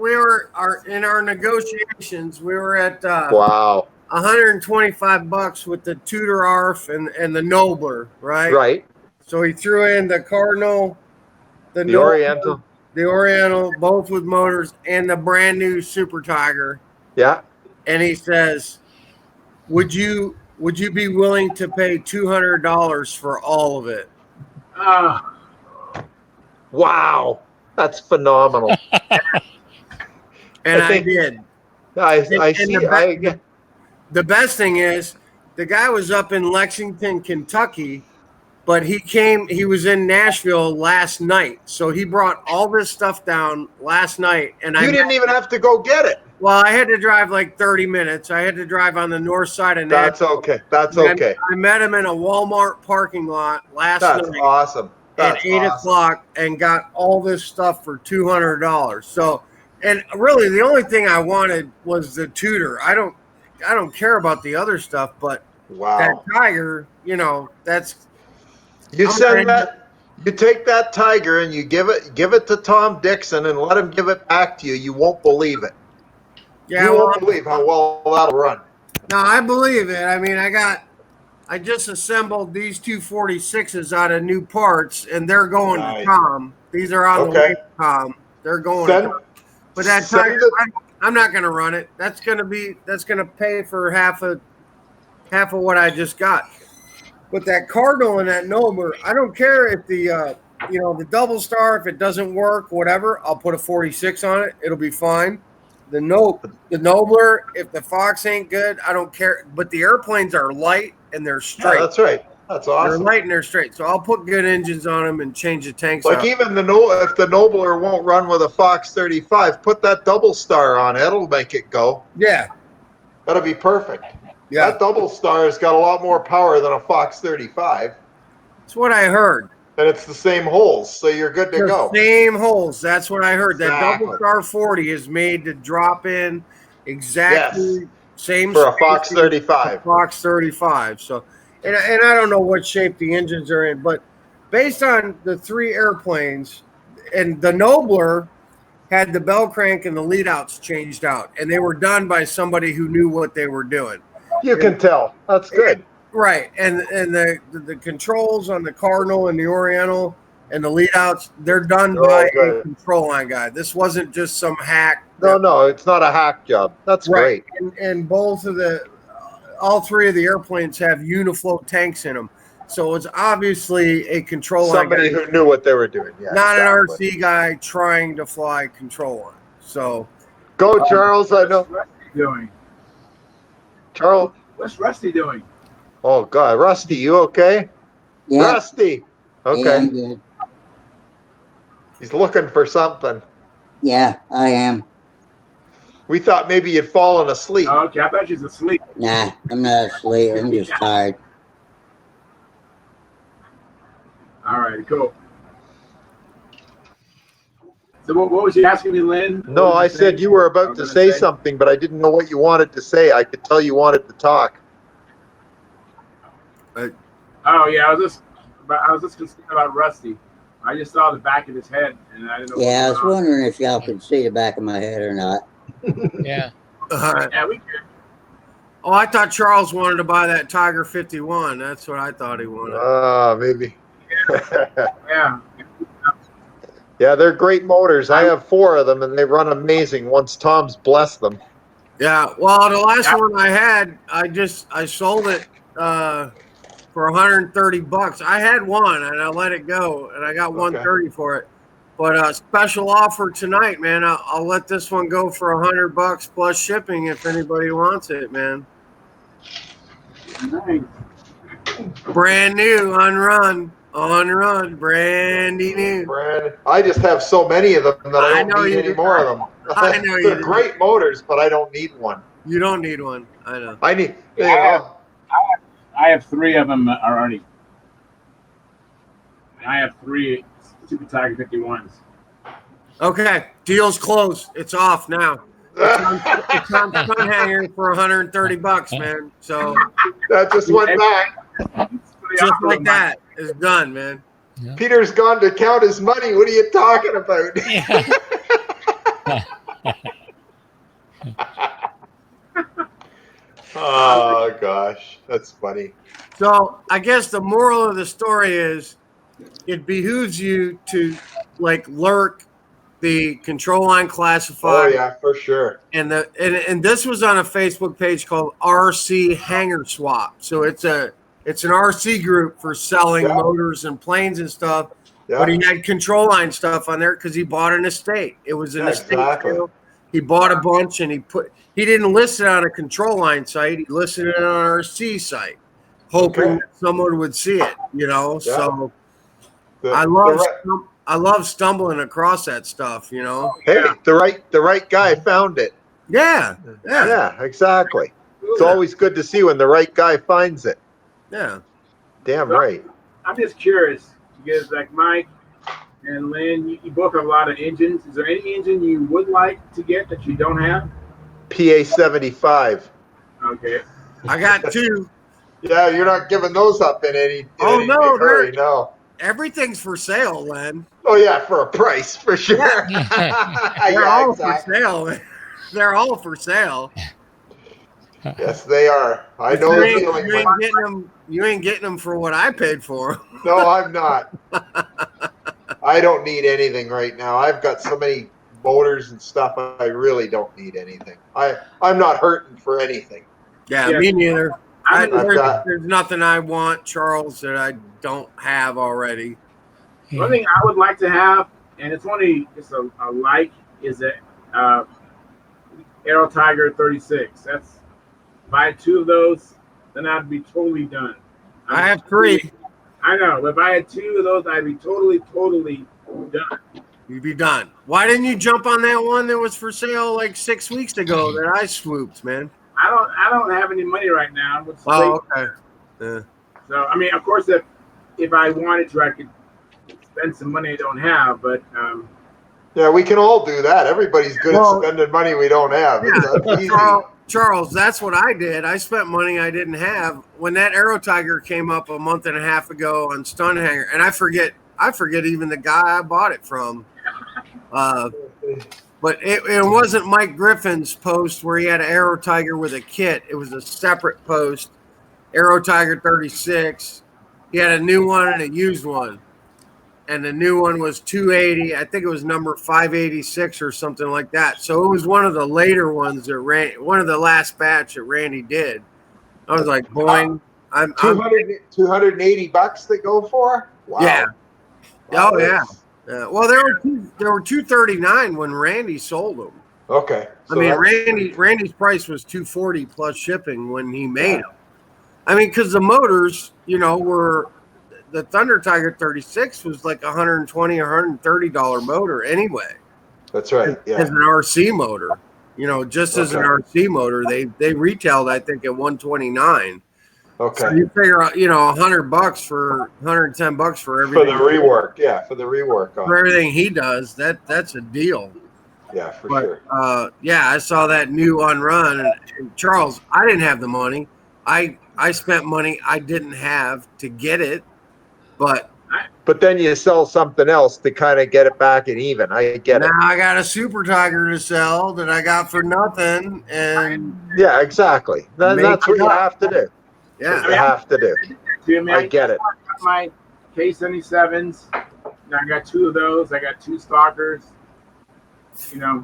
in our negotiations. We were at Wow. $125 with the Tudor ARF and the Nobler, right? Right. So he threw in the Cardinal, The Nobler, Oriental. the Oriental, both with motors, and the brand new Super Tiger. Yeah. And he says, "Would you be willing to pay $200 for all of it?" Wow. That's phenomenal. And I think- did. I And see. the best thing is, the guy was up in Lexington, Kentucky, but he was in Nashville last night. So he brought all this stuff down last night. And You didn't even have to go get it. Well, I had to drive like 30 minutes. I had to drive on the north side of That's Nashville. okay. That's And okay. I met him in a Walmart parking lot last That's night awesome. at That's 8 awesome. o'clock and got all this stuff for $200. So, and really the only thing I wanted was the Tudor. I don't care about the other stuff, but that Wow. Tiger, that's You I'm send ready. that. You take that Tiger and you give it to Tom Dixon and let him give it back to you. You won't believe it. yeah. You Well, won't believe how well that'll run. no, I believe it. I mean, I just assembled these 246s out of new parts, and they're going Nice. to Tom. These are on the Okay. way to Tom. They're going Send- to Tom. But that send Tiger, it- I'm not going to run it. That's going to pay for half of what I just got. But that Cardinal and that Nobler, I don't care if the double star, if it doesn't work, whatever. I'll put a 46 on it. It'll be fine. The Nobler, if the Fox ain't good, I don't care. But the airplanes are light and they're Yeah, straight. that's right. That's They're awesome. light and they're straight. So I'll put good engines on them and change the tanks Like out. even if the Nobler won't run with a Fox 35, put that double star on it. It'll make it go. Yeah. That'll be perfect. Yeah. That double star has got a lot more power than a Fox 35, That's what I heard. and it's the same holes, so you're good to The go. same holes. That's what I heard. That Exactly. double star 40 is made to drop in exactly same For a Fox spacing 35. Fox 35. So, and I don't know what shape the engines are in, but based on the three airplanes, and the Nobler had the bell crank and the lead outs changed out, and they were done by somebody who knew what they were doing. You can tell. That's good. Right, and the controls on the Cardinal and the Oriental and the lead outs, they're done They're all by a good. control line guy. This wasn't just some hack. No, it's not a hack job. That's Right, great. and all three of the airplanes have Uniflow tanks in them, so it's obviously a control line Somebody guy, who knew what they were doing. Yeah, not exactly. an RC guy trying to fly control line. So Go, Charles. I know. What's Rusty doing? Charles. What's Rusty doing? Oh, God. Rusty, you okay? Yeah, Rusty. yeah, Okay. I'm good. He's looking for something. Yeah, I am. We thought maybe you'd fallen asleep. Oh, okay, I thought she was asleep. Nah, I'm not asleep. I'm just tired. All right, cool. So what was you asking me, Lynn? What No, was I you said saying? you were I about was to gonna say something, but I didn't know what you wanted to say. I could tell you wanted to talk. Oh yeah, I was just concerned about Rusty. I just saw the back of his head, and I didn't know. Yeah, I what was was wondering if y'all could see the back of my head or not. Yeah. Yeah, we could. oh, I thought Charles wanted to buy that Tiger 51. That's what I thought he wanted. Maybe. Yeah. Yeah, they're great motors. I have 4 of them, and they run amazing once Tom's blessed them. Yeah. Well, the last one I had, I sold it for 130 bucks. I had one and I let it go, and I got 130 for it. But special offer tonight, man. I'll let this one go for 100 bucks plus shipping if anybody wants it, man. Nice. Brand new, on run, brandy new. Brand, I just have so many of them that I don't need any more of them. I know you They're do. great motors, but I don't need one. You don't need one. I know. I need. I have 3 of them already. I have 3 Super Tiger 51s. Okay, deal's closed. It's off now. It's on Stunt Hangar for 130 bucks, man. So that just went back. Just like that. It's done, man. Yeah. Peter's gone to count his money. What are you talking about? Oh gosh, that's funny. So I guess the moral of the story is it behooves you to like lurk the control line classified. Oh yeah, for sure. And this was on a Facebook page called RC Hangar Swap. So it's an RC group for selling motors and planes and stuff. Yeah. But he had control line stuff on there because he bought an estate. It was an estate sale. He bought a bunch and he didn't list it on a control line site. He listed it on an RC site, hoping that someone would see it, you know. Yeah. So I love stumbling across that stuff, you know. Hey, the right guy found it. Yeah. Yeah, exactly. It's always good to see when the right guy finds it. Yeah. Damn right. I'm just curious because, like Mike and Lynn, you both have a lot of engines. Is there any engine you would like to get that you don't have? PA 75. Okay. I got 2. Yeah, you're not giving those up in any no, hurry, no. Everything's for sale, Len. Oh yeah, for a price, for sure. They're all for sale. They're all for sale. Yes, they are. I know the feeling. You ain't getting them for what I paid for them. No, I'm not. I don't need anything right now. I've got so many motors and stuff. I really don't need anything. I'm not hurting for anything. Yeah, me neither. There's nothing I want, Charles, that I don't have already. One thing I would like to have, and it's a like, is a Aero Tiger 36. If I had 2 of those, then I'd be totally done. I have 3. I know. If I had 2 of those, I'd be totally done. You'd be done. Why didn't you jump on that one that was for sale like 6 weeks ago that I swooped, man? I don't have any money right now. Okay. Yeah. So I mean, of course, if I wanted to, I could spend some money I don't have. But yeah, we can all do that. Everybody's good at spending money we don't have. It's easy. Charles, that's what I did. I spent money I didn't have when that Aero Tiger came up a month and a half ago on Stunt Hangar, and I forget even the guy I bought it from. But it wasn't Mike Griffin's post where he had an Aero Tiger with a kit. It was a separate post, Aero Tiger 36. He had a new one and a used one. And the new one was 280. I think it was number 586 or something like that. So it was one of the later ones that one of the last batch that Randy did. I was like, boing. I'm 280 bucks to go for? Wow. Yeah. Wow, oh, yeah. Well, there were 239 when Randy sold them. Okay. So I mean, Randy's price was 240 plus shipping when he made them. I mean, because the motors, were the Thunder Tiger 36 was like $120, $130 motor anyway. That's right. Yeah. As an RC motor, just as an RC motor, they retailed I think at 129. Okay. So you figure out, $100 for $110 for everything. For the rework, yeah, for the rework. For everything he does, that's a deal. Yeah, for sure. Yeah, I saw that new on run, and Charles, I didn't have the money. I spent money I didn't have to get it, but then you sell something else to kind of get it back and even. I get it. Now I got a Super Tiger to sell that I got for nothing, and yeah, exactly. That's what you have to do. Yeah, you have to do. I get it. My K77s, Now I got 2 of those. I got 2 stalkers, you know,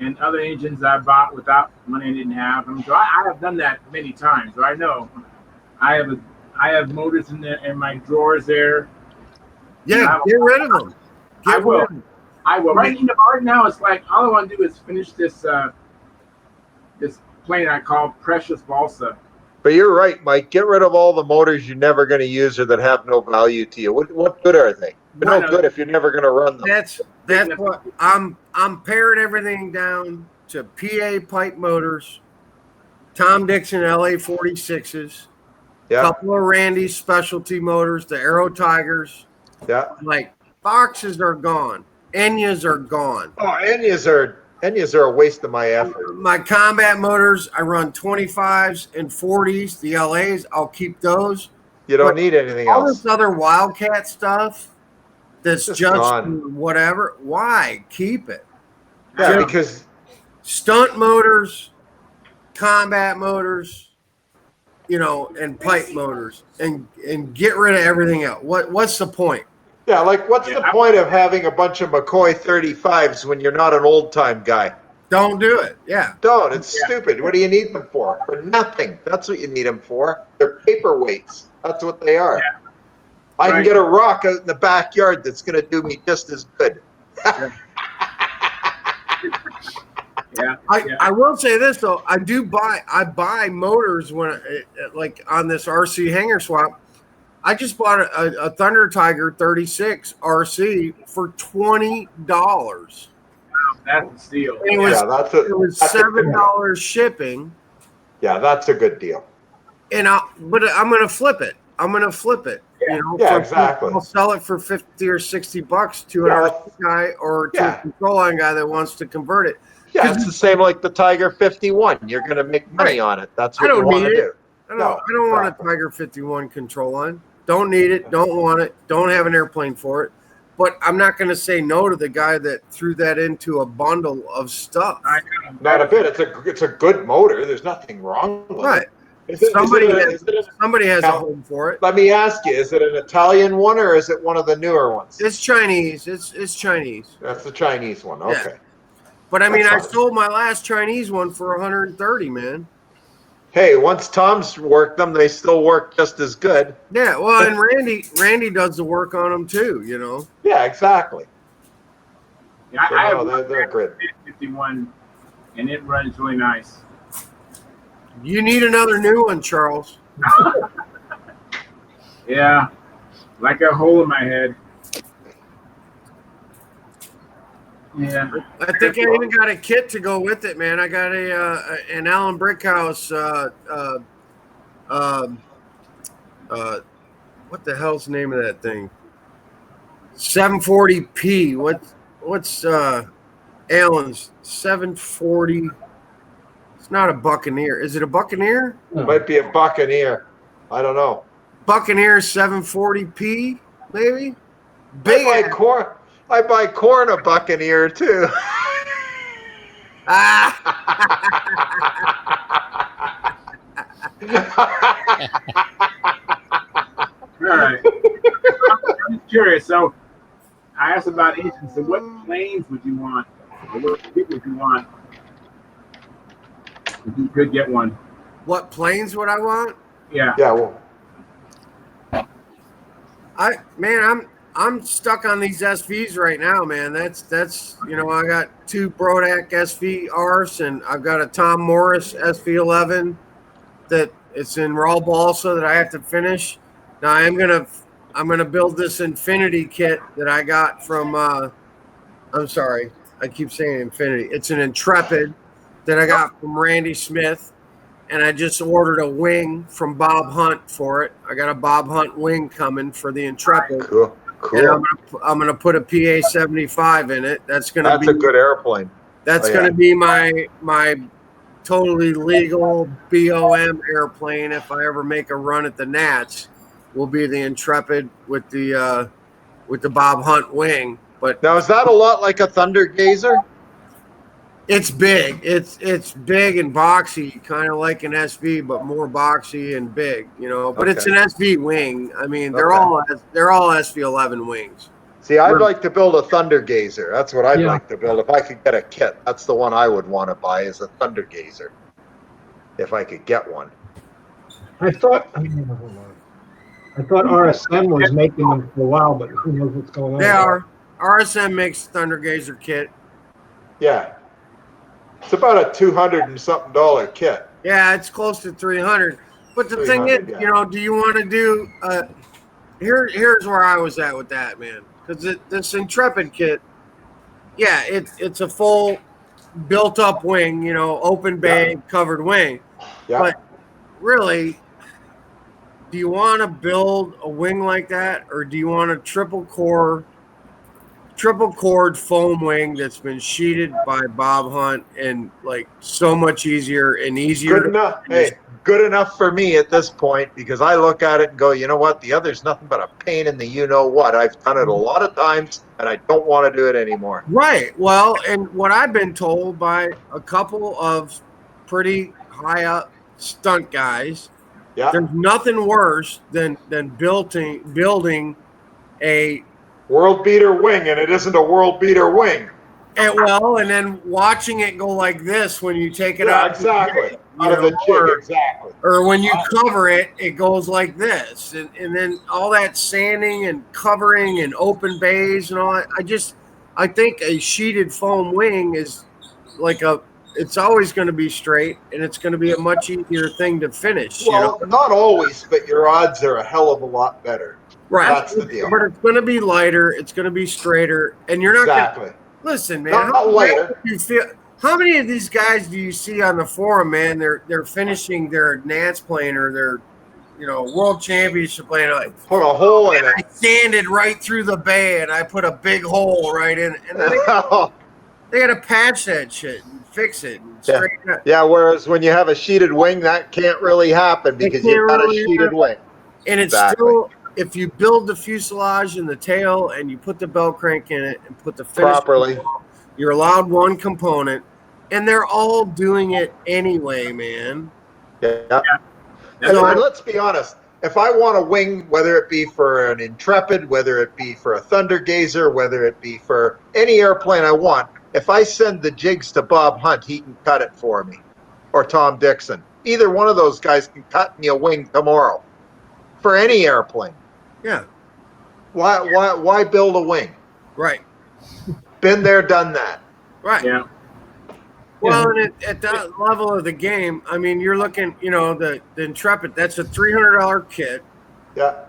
and other engines I bought without money I didn't have. I mean, so I have done that many times. So I know I have motors in my drawers there. Yeah, get rid of them. I will. I will. Right now, it's like all I want to do is finish this this plane I call Precious Balsa. But you're right, Mike. Get rid of all the motors you're never going to use or that have no value to you. What good are they? They're no good if you're never going to run them. That's what I'm paring everything down to PA pipe motors, Tom Dixon LA 46s, Yeah. couple of Randy's specialty motors, the Aero Tigers. Yeah. Like boxes are gone. Enyas are gone. Oh, Enyas are a waste of my effort. My combat motors, I run 25s and 40s. The LAs, I'll keep those. You don't need anything all else. this other Wildcat stuff that's just gone. whatever. Why? Keep it. Yeah, because stunt motors, combat motors, you know, and pipe motors, and get rid of everything else. What's the point? Yeah, like what's the point of having a bunch of McCoy 35s when you're not an old time guy? Don't do it. Yeah. Don't. It's stupid. What do you need them for? For nothing. That's what you need them for. They're paperweights. That's what they are. Yeah. I can get a rock out in the backyard that's going to do me just as good. I will say this though. I buy motors when like on this RC hanger swap. I just bought a Thunder Tiger 36 RC for $20. That's a steal. It was $7 shipping. Yeah, that's a good deal. And but I'm gonna flip it. You know, exactly. I'll sell it for $50 or $60 to an RC guy or to a control line guy that wants to convert it. Yeah, it's the same like the Tiger 51. You're going to make money on it. That's what you want to do. I don't want a Tiger 51 control line. Don't need it. Don't want it. Don't have an airplane for it. But I'm not going to say no to the guy that threw that into a bundle of stuff. Not a bit. It's a good motor. There's nothing wrong with it. Somebody has a home for it. Let me ask you: is it an Italian one or is it one of the newer ones? It's Chinese. It's Chinese. That's the Chinese one. Okay. Yeah. But I mean, I sold my last Chinese one for $130, man. Hey, once Tom's worked them, they still work just as good. Yeah, well, and Randy does the work on them too, you know. Yeah, exactly. Yeah, so I have they're great. 51, and it runs really nice. You need another new one, Charles. Yeah, like a hole in my head. Yeah, I think I even got a kit to go with it, man. I got an Allen Brickhouse. What the hell's the name of that thing? 740p. What's Allen's 740? It's not a Buccaneer. Is it a Buccaneer? It might be a Buccaneer. I don't know. Buccaneer 740p, maybe. Big. I buy corn a Buccaneer too. All right. I'm curious. So I asked about engines. So what planes would you want? Or what people would you want? If you could get one. What planes would I want? Yeah. Yeah. Well, I'm stuck on these SVs right now, man. That's you know, I got 2 Brodak SVRs and I've got a Tom Morris SV11 that it's in raw balsa that I have to finish. Now I'm gonna build this Infinity kit that I got from I'm sorry, I keep saying Infinity. It's an Intrepid that I got from Randy Smith. And I just ordered a wing from Bob Hunt for it. I got a Bob Hunt wing coming for the Intrepid. Cool. And I'm gonna put a PA-75 in it. That's a good airplane. That's gonna be my totally legal BOM airplane if I ever make a run at the Nats. Will be the Intrepid with the Bob Hunt wing. But now is that a lot like a Thunder Gazer? It's big. It's big and boxy, kind of like an SV, but more boxy and big, you know. But it's an SV wing. I mean, they're all SV11 wings. See, I'd like to build a Thunder Gazer. That's what I'd Yeah. like to build. If I could get a kit, that's the one I would want to buy, is a Thunder Gazer. If I could get one. I thought RSM was making them for a while, but who knows what's going on. They are. RSM makes Thunder Gazer kit. Yeah. It's about a $200 and something kit. Yeah, it's close to 300. But the thing is, 300, yeah. you know, do you want to do? Here's where I was at with that, man. Because this Intrepid kit, yeah, it's a full built-up wing, you know, open bay covered wing. Yeah. But really, do you want to build a wing like that, or do you want a triple cord foam wing that's been sheeted by Bob Hunt and like so much easier and easier? Good enough. Hey, good enough for me at this point, because I look at it and go, you know what? The other's nothing but a pain in the you-know-what. I've done it a lot of times, and I don't want to do it anymore. Right. Well, and what I've been told by a couple of pretty high up stunt guys, Yeah. there's nothing worse than building a World beater wing, and it isn't a world beater wing. and then watching it go like this when you take it out. Exactly. You Out of the know, jig, exactly. or when you cover it, it goes like this. And then all that sanding and covering and open bays and all that. I think a sheeted foam wing is like it's always going to be straight, and it's going to be a much easier thing to finish. Well, not always, but your odds are a hell of a lot better. Right. That's the deal. But it's going to be lighter. It's going to be straighter. And you're not Exactly. going to – listen, man. Not lighter. How many of these guys do you see on the forum, man? They're finishing their Nats plane or their, you know, world championship plane. Like, put a hole in it. I sanded right through the bay, and I put a big hole right in it. And then they got to patch that shit and fix it and straighten it. Yeah, whereas when you have a sheeted wing, that can't really happen because you've got a sheeted wing. And it's still, if you build the fuselage and the tail and you put the belt crank in it and put the finish properly, you're allowed one component, and they're all doing it anyway, man. Yeah. And let's be honest. If I want a wing, whether it be for an Intrepid, whether it be for a Thunder Gazer, whether it be for any airplane I want, if I send the jigs to Bob Hunt, he can cut it for me, or Tom Dixon. Either one of those guys can cut me a wing tomorrow for any airplane. Yeah. Why build a wing? Right. Been there, done that. Right. Yeah. Well, and at that level of the game, I mean, you're looking, you know, the Intrepid, that's a $300 kit. Yeah.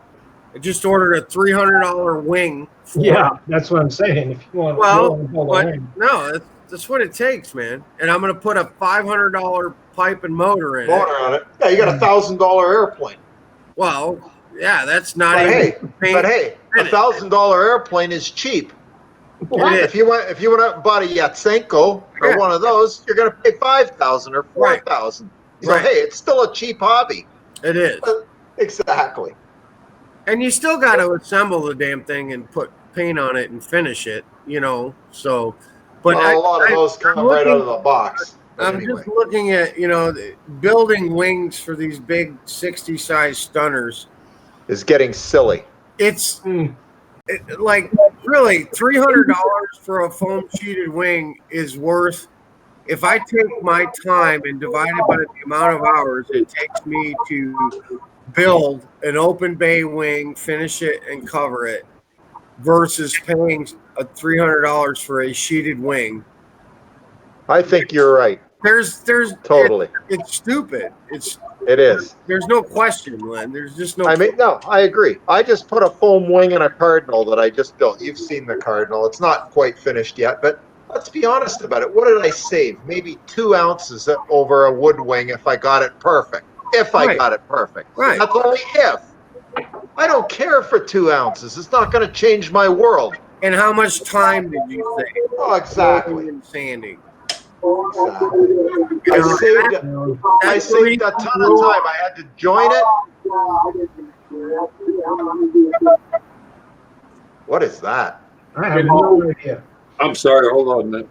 I just ordered a $300 wing. Yeah, that's what I'm saying. If you want to build a wing. No, that's what it takes, man. And I'm going to put a $500 pipe and motor in Motor on it. Yeah, you got $1,000 airplane. Well, yeah, that's not But even. hey, $1,000 airplane is cheap. If you went out and bought a Yatsenko or one of those, you're going to pay $5,000 or $4,000. So hey, it's still a cheap hobby. It is. Exactly. And you still got to assemble the damn thing and put paint on it and finish it, you know. So, but a lot of those come right out of the box. I'm just looking at, you know, building wings for these big 60 size stunners is getting silly. It's like really $300 for a foam sheeted wing is worth. If I take my time and divide it by the amount of hours it takes me to build an open bay wing, finish it, and cover it, versus paying $300 for a sheeted wing. I think you're right. There's totally. It's stupid. It is. There's no question, Len. There's just no. I agree. I just put a foam wing in a Cardinal that I just built. You've seen the Cardinal. It's not quite finished yet, but let's be honest about it. What did I save? Maybe 2 ounces over a wood wing if I got it perfect. If I got it perfect. Right. That's only if. I don't care for 2 ounces. It's not going to change my world. And how much time did you save? Oh, exactly. And sanding. Exactly. I saved a ton of time. I had to join it. What is that? I have no idea. I'm sorry. Hold on a minute.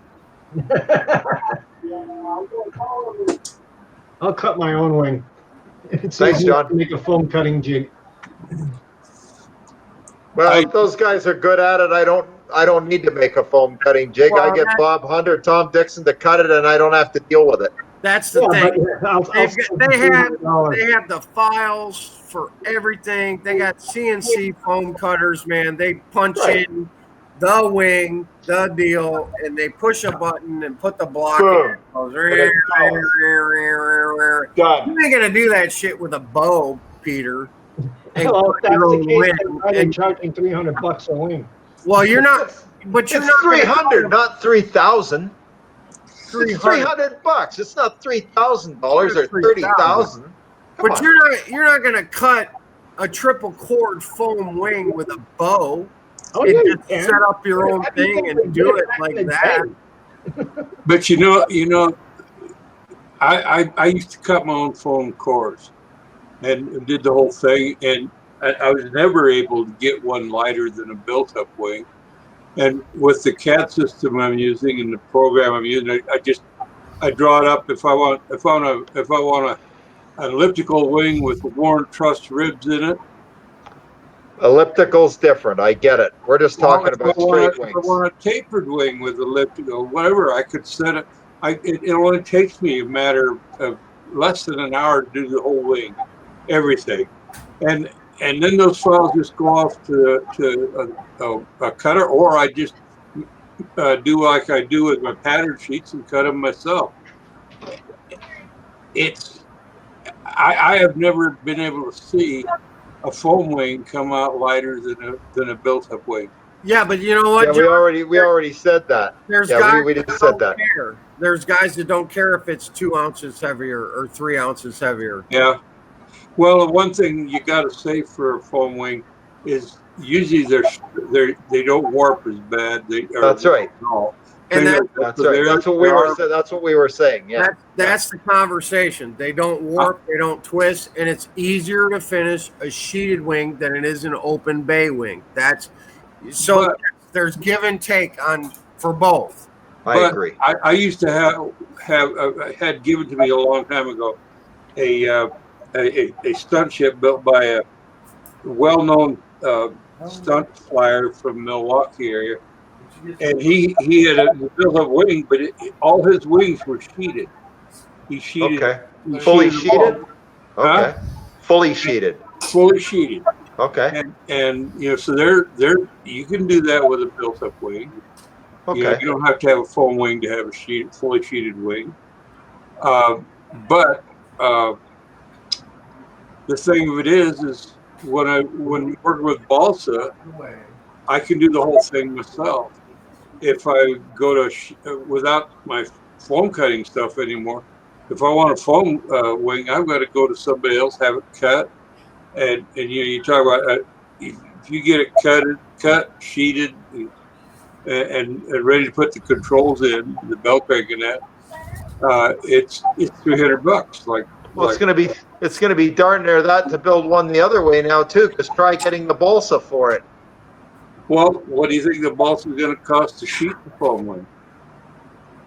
I'll cut my own wing. It's Thanks, easier John. to make a foam cutting jig. Well, if those guys are good at it, I don't need to make a foam cutting jig. I Well, get Bob Hunter, Tom Dixon to cut it, and I don't have to deal with it. That's the Yeah, thing. but I'll They spend have $300. they have the files for everything. They got CNC foam cutters, man. They punch Right. in the wing, the deal, and they push a button and put the block Boom. in. It goes, Done. You ain't gonna do that shit with a bow, Peter. And Well, if cut that's your the own case, wing. then why are they And- charging $300 a wing? well, you're not, but you're It's not gonna 300, not 3,000. It's 300. $300. It's not $3,000 or $3,000. 30,000. But you're not gonna cut a triple cord foam wing with a bow. Oh, And yeah, you just can. set up your own thing and do it like that. But I used to cut my own foam cores and did the whole thing, and I was never able to get one lighter than a built-up wing. And with the CAD system I'm using and the program I'm using, I draw it up if I want an elliptical wing with worn truss ribs in it. Elliptical's different. I get it. We're just talking about straight If I wings. want a tapered wing with elliptical, whatever, I could set it. It only takes me a matter of less than an hour to do the whole wing, everything, and then those files just go off to a cutter, or I just do like I do with my pattern sheets and cut them myself. I have never been able to see a foam wing come out lighter than a built-up wing. Yeah, but you know what? Yeah, we already said that. There's Yeah, guys we that just said don't that. care. There's guys that don't care if it's 2 ounces heavier or 3 ounces heavier. Yeah. Well, the one thing you got to say for a foam wing is usually they don't warp as bad. That's right. And That's right. That's what we were saying. That's what we were saying. Yeah. That's the conversation. They don't warp, they don't twist, and it's easier to finish a sheeted wing than it is an open bay wing. There's give and take for both. I agree. I used to have had given to me a long time ago a stunt ship built by a well-known stunt flyer from Milwaukee area, and he had a built-up wing, but all his wings were sheeted. He sheeted. Okay. He Fully sheeted them sheeted? all. Okay. Fully sheeted. Fully sheeted. Okay. And so you can do that with a built-up wing. Okay. You don't have to have a foam wing to have a fully sheeted wing. But the thing of it is when working with balsa, I can do the whole thing myself. If I go to without my foam cutting stuff anymore, if I want a foam wing, I've got to go to somebody else, have it cut, and you talk about if you get it cut, sheeted, and ready to put the controls in, the bell crank and that, it's $300. It's gonna be darn near that to build one the other way now too. Because try getting the balsa for it. Well, what do you think the balsa is going to cost to sheet the foam wing?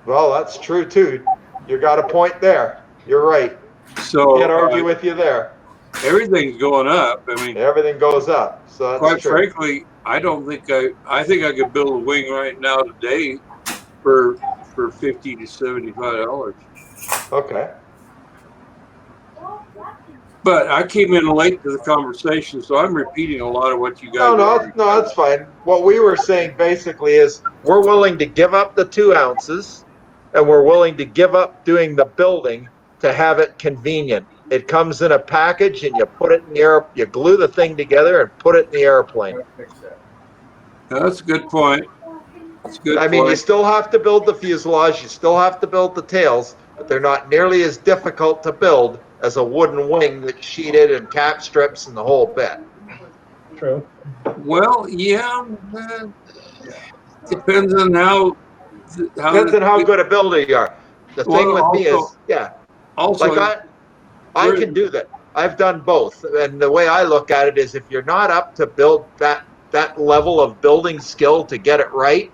Well, that's true too. You got a point there. You're right. So Can't argue with you there. Everything's going up. I mean, everything goes up. So that's quite true. frankly, I think I could build a wing right now today for $50 to $75. Okay. But I came in late to the conversation, so I'm repeating a lot of what you guys. No, that's fine. What we were saying basically is we're willing to give up the 2 ounces, and we're willing to give up doing the building to have it convenient. It comes in a package, and you put it in the you glue the thing together and put it in the airplane. That's a good point. That's a good I mean, point. you still have to build the fuselage, you still have to build the tails, but they're not nearly as difficult to build as a wooden wing that's sheeted and cap strips and the whole bit. True. Well, yeah, depends on how Depends on how good a builder you are. The thing with me is, I can do that. I've done both, and the way I look at it is, if you're not up to build that level of building skill to get it right,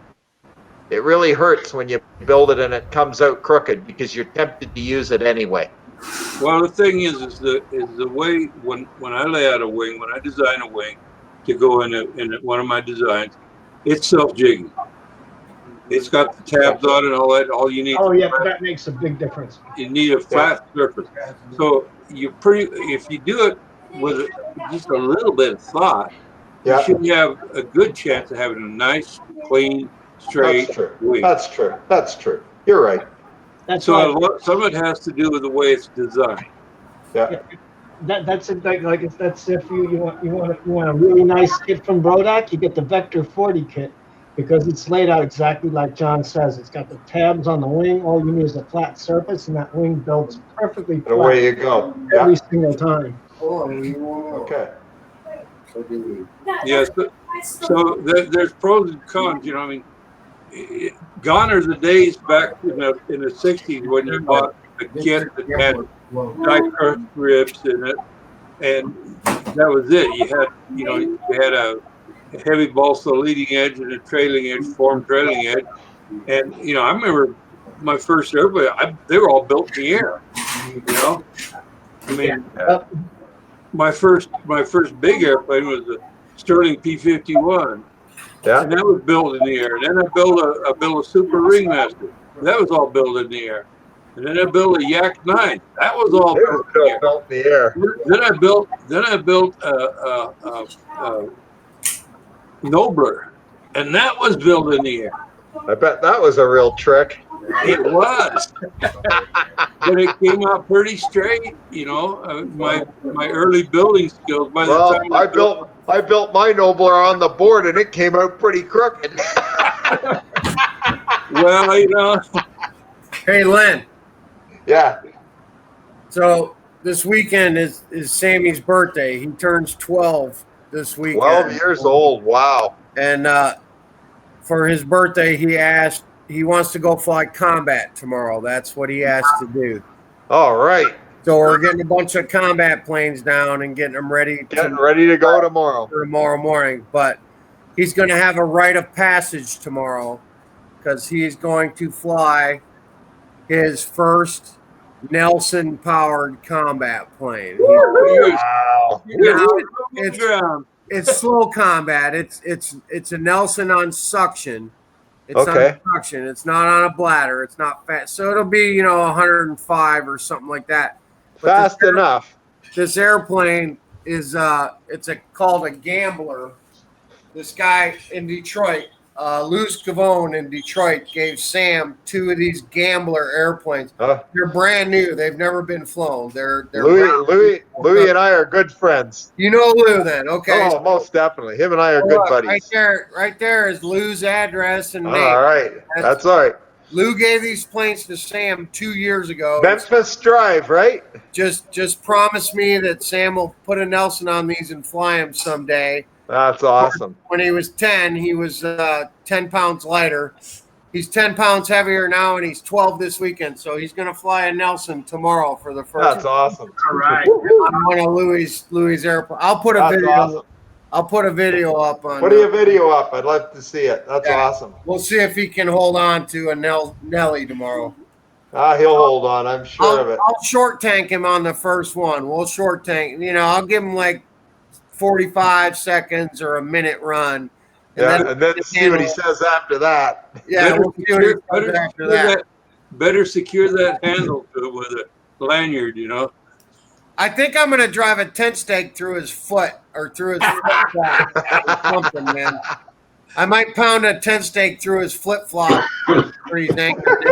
it really hurts when you build it and it comes out crooked because you're tempted to use it anyway. Well, the thing is the way when I lay out a wing, when I design a wing, to go in one of my designs. It's self-jigging. It's got the tabs on it and all that. All you need. Oh yeah, that makes a big difference. You need a flat surface. So if you do it with just a little bit of thought, you should have a good chance of having a nice, clean, straight wing. That's true. That's true. You're right. So some of it has to do with the way it's designed. Yeah. That's if you want a really nice kit from Brodak, you get the Vector 40 kit because it's laid out exactly like John says. It's got the tabs on the wing. All you need is a flat surface, and that wing builds perfectly flat. Away you go. Every single time. Okay. Yes, so there's pros and cons. You know, I mean, gone are the days back in the 60s when you bought a kit that had die-cut ribs in it, and that was it. You had a heavy balsa leading edge and a trailing edge, formed trailing edge, and I remember my first airplane. They were all built in the air. I mean, my first big airplane was a Sterling P-51. Yeah. And that was built in the air. And then I built a Super Ringmaster. That was all built in the air. And then I built a Yak 9. That was all built in the air. Then I built a Nobler, and that was built in the air. I bet that was a real trick. It was, but it came out pretty straight. My early building skills. By the time I built my Nobler on the board, and it came out pretty crooked. Well, Hey, Len. Yeah. So this weekend is Sammy's birthday. He turns 12 this weekend. 12 years old. Wow. And for his birthday, he wants to go fly combat tomorrow. That's what he asked to do. All right. So we're getting a bunch of combat planes down and getting them ready. Ready to go tomorrow. Tomorrow morning. But he's going to have a rite of passage tomorrow because he's going to fly his first Nelson-powered combat plane. Wow. It's slow combat. It's a Nelson on suction. It's Okay. on suction. It's not on a bladder. It's not fast. So it'll be 105 or something like that. But Fast enough. This airplane is called a Gambler. This guy in Detroit, Luz Cavone in Detroit, gave Sam 2 of these Gambler airplanes. They're brand new. They've never been flown. They're Louis and I are good friends. You know Lou then, okay? Oh, most definitely. Him and I are good buddies. Right there is Lou's address and name. All right, that's all right. Lou gave these planes to Sam 2 years ago. Memphis Drive, right? Just promise me that Sam will put a Nelson on these and fly them someday. That's awesome. When he was 10, he was 10 pounds lighter. He's 10 pounds heavier now, and he's 12 this weekend. So he's going to fly a Nelson tomorrow for the first. That's awesome. All right. On one of Louis' airplane. I'll put a video. Awesome. I'll put a video up on. Put a video up. I'd love to see it. That's awesome. We'll see if he can hold on to a Nelly tomorrow. He'll hold on. I'm sure of it. I'll short tank him on the first one. We'll short tank. I'll give him like 45 seconds or a minute run. And then see what he says after that. Yeah, we'll see what he says after that. Better secure that handle to it with a lanyard, I think I'm going to drive a tent stake through his foot or through his flip-flop or something, man. I might pound a tent stake through his flip-flop where he's anchored.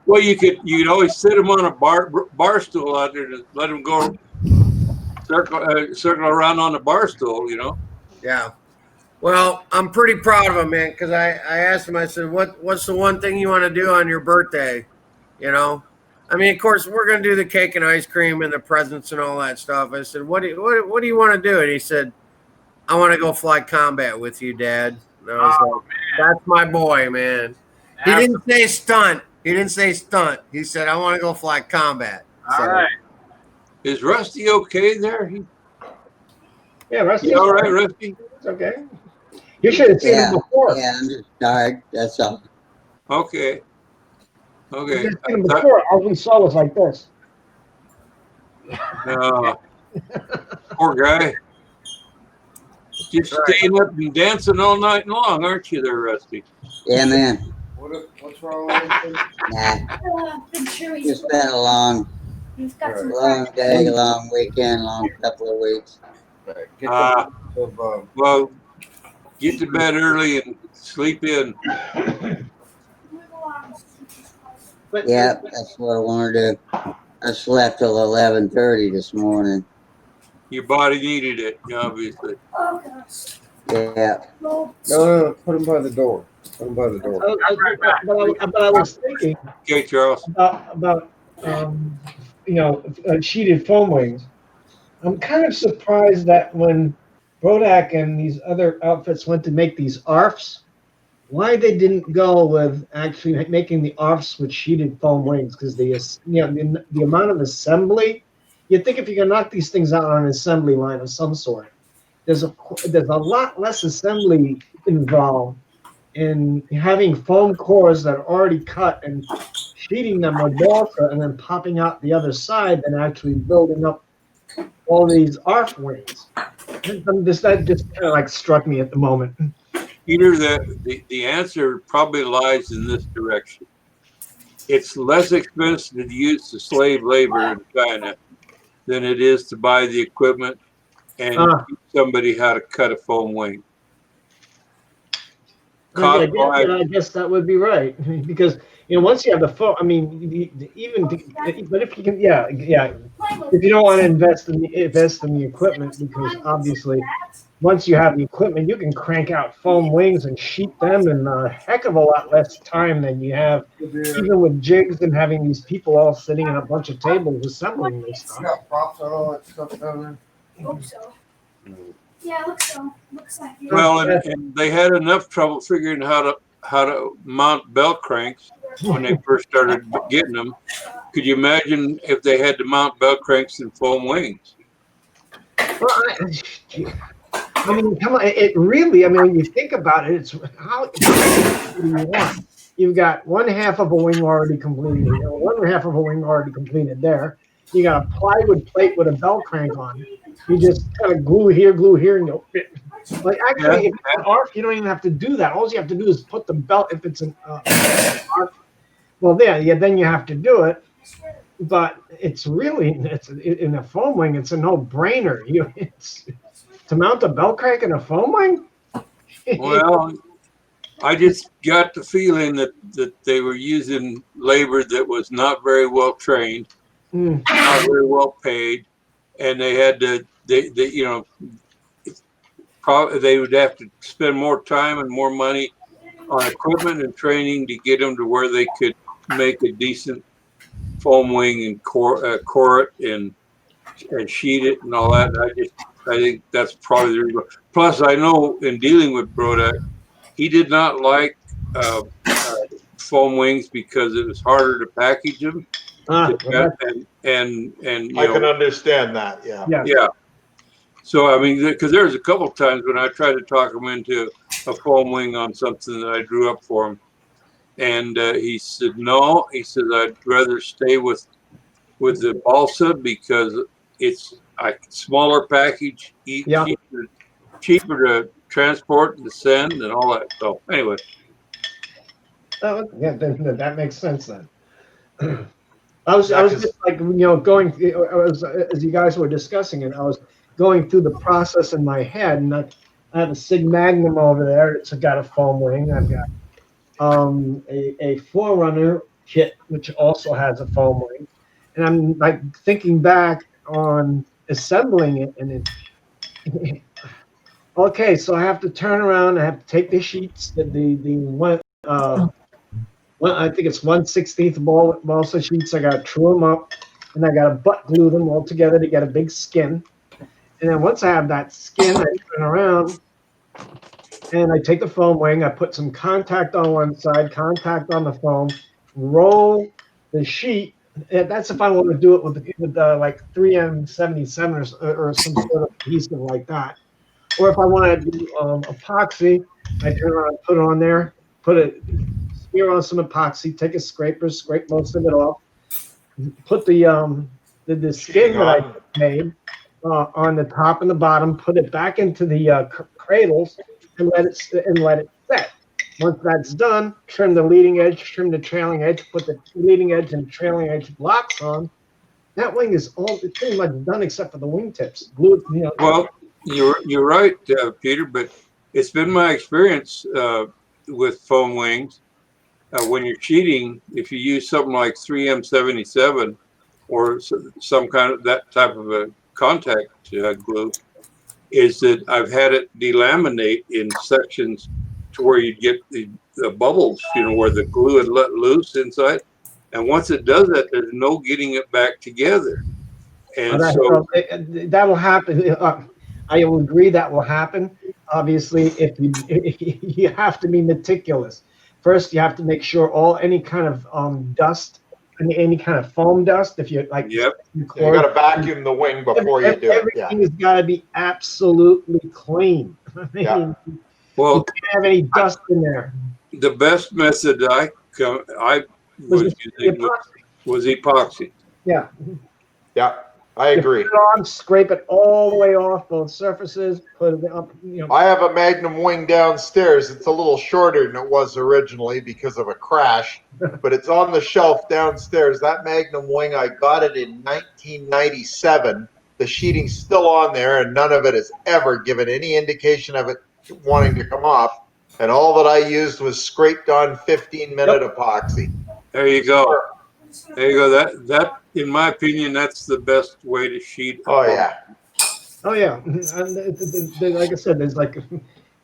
Well, you'd always sit him on a bar stool out there to let him go circle around on the bar stool, Yeah. Well, I'm pretty proud of him, man, because I asked him, I said, what's the one thing you want to do on your birthday? I mean, of course, we're going to do the cake and ice cream and the presents and all that stuff. I said, what do you want to do? And he said, I want to go fly combat with you, Dad. And I was like, that's my boy, man. He didn't say stunt. He said, I want to go fly combat. All right. Is Rusty okay there? Yeah, Rusty. All right, Rusty? It's okay. You should have seen him before. Yeah, I'm just tired. That's all. Okay. You should have seen him before. All we saw was like this. Poor guy. Just staying up and dancing all night long, aren't you there, Rusty? Yeah, man. What's wrong with you? Nah. It's been a long day, long weekend, long couple of weeks. Well, get to bed early and sleep in. Yeah, that's what I want to do. I slept till 11:30 this morning. Your body needed it, obviously. Yeah. No, put him by the door. Put him by the door. But I was thinking Okay, Charles. about sheeted foam wings. I'm kind of surprised that when Brodak and these other outfits went to make these ARFs, why they didn't go with actually making the ARFs with sheeted foam wings, because the amount of assembly, you'd think if you're gonna knock these things out on an assembly line of some sort, there's a lot less assembly involved in having foam cores that are already cut and sheeting them with balsa and then popping out the other side than actually building up all these ARF wings. That just kind of like struck me at the moment. Peter, the answer probably lies in this direction. It's less expensive to use the slave labor in China than it is to buy the equipment and teach somebody how to cut a foam wing. I guess that would be right, because once you have the foam, I mean, but if you can, if you don't want to invest in the equipment, because obviously once you have the equipment, you can crank out foam wings and sheet them in a heck of a lot less time than you have, even with jigs and having these people all sitting at a bunch of tables assembling this stuff. You got props and all that stuff down there? I hope so. Yeah, looks like it. Well, and they had enough trouble figuring how to mount belt cranks when they first started getting them. Could you imagine if they had to mount belt cranks and foam wings? Well, I mean, come on! It really, I mean, when you think about it, it's how do you want? You've got one half of a wing already completed. One half of a wing already completed there. You got a plywood plate with a belt crank on. You just kind of glue here, and you'll fit. Like actually, if it's an ARF, you don't even have to do that. All you have to do is put the belt. If it's an ARF, well, then you have to do it. But it's really, in a foam wing, it's a no-brainer. To mount a belt crank in a foam wing. Well, I just got the feeling that they were using labor that was not very well trained, not very well paid, and they had to, probably they would have to spend more time and more money on equipment and training to get them to where they could make a decent foam wing and core it and sheet it and all that. I think that's probably the reason. Plus, I know in dealing with Brodak, he did not like foam wings because it was harder to package them. And I can understand that. Yeah. So I mean, because there's a couple of times when I tried to talk him into a foam wing on something that I drew up for him, and he said no. He said I'd rather stay with the balsa because it's a smaller package, cheaper to transport and to send and all that. So anyway. Then that makes sense then. I was just like, going, as you guys were discussing it, I was going through the process in my head, and I have a Sig Magnum over there. It's got a foam wing. I've got a Forerunner kit, which also has a foam wing. And I'm like thinking back on assembling it, and okay, so I have to turn around. I have to take the sheets, I think it's 1/16 balsa sheets. I got to true them up, and I got to butt glue them all together to get a big skin. And then once I have that skin, I turn around, and I take the foam wing. I put some contact on one side, contact on the foam, roll the sheet. And that's if I want to do it with like 3M77 or some sort of adhesive like that. Or if I want to do epoxy, I turn around, put it on there, smear on some epoxy, take a scraper, scrape most of it off, put the skin that I made, on the top and the bottom. Put it back into the cradles and let it set. Once that's done, trim the leading edge, trim the trailing edge, put the leading edge and trailing edge blocks on. That wing is pretty much done except for the wingtips. Glue, Well, you're right, Peter. But it's been my experience with foam wings. When you're cheating, if you use something like 3M77 or some kind of that type of a contact glue, is that I've had it delaminate in sections to where you get the bubbles, where the glue had let loose inside. And once it does that, there's no getting it back together. And so that will happen. I will agree that will happen. Obviously, if you have to be meticulous. First, you have to make sure any kind of dust, any kind of foam dust. If you like, yep, you got to vacuum the wing before you do it. Everything has got to be absolutely clean. Yeah. Well, you can't have any dust in there. The best method I was using was epoxy. Yeah. Yeah, I agree. Put it on, scrape it all the way off both surfaces. Put it up. I have a Magnum wing downstairs. It's a little shorter than it was originally because of a crash, but it's on the shelf downstairs. That Magnum wing, I got it in 1997. The sheeting's still on there, and none of it has ever given any indication of it wanting to come off. And all that I used was scraped on 15-minute epoxy. There you go. There you go. That, in my opinion, that's the best way to sheet. Oh yeah. Oh yeah. And like I said, there's like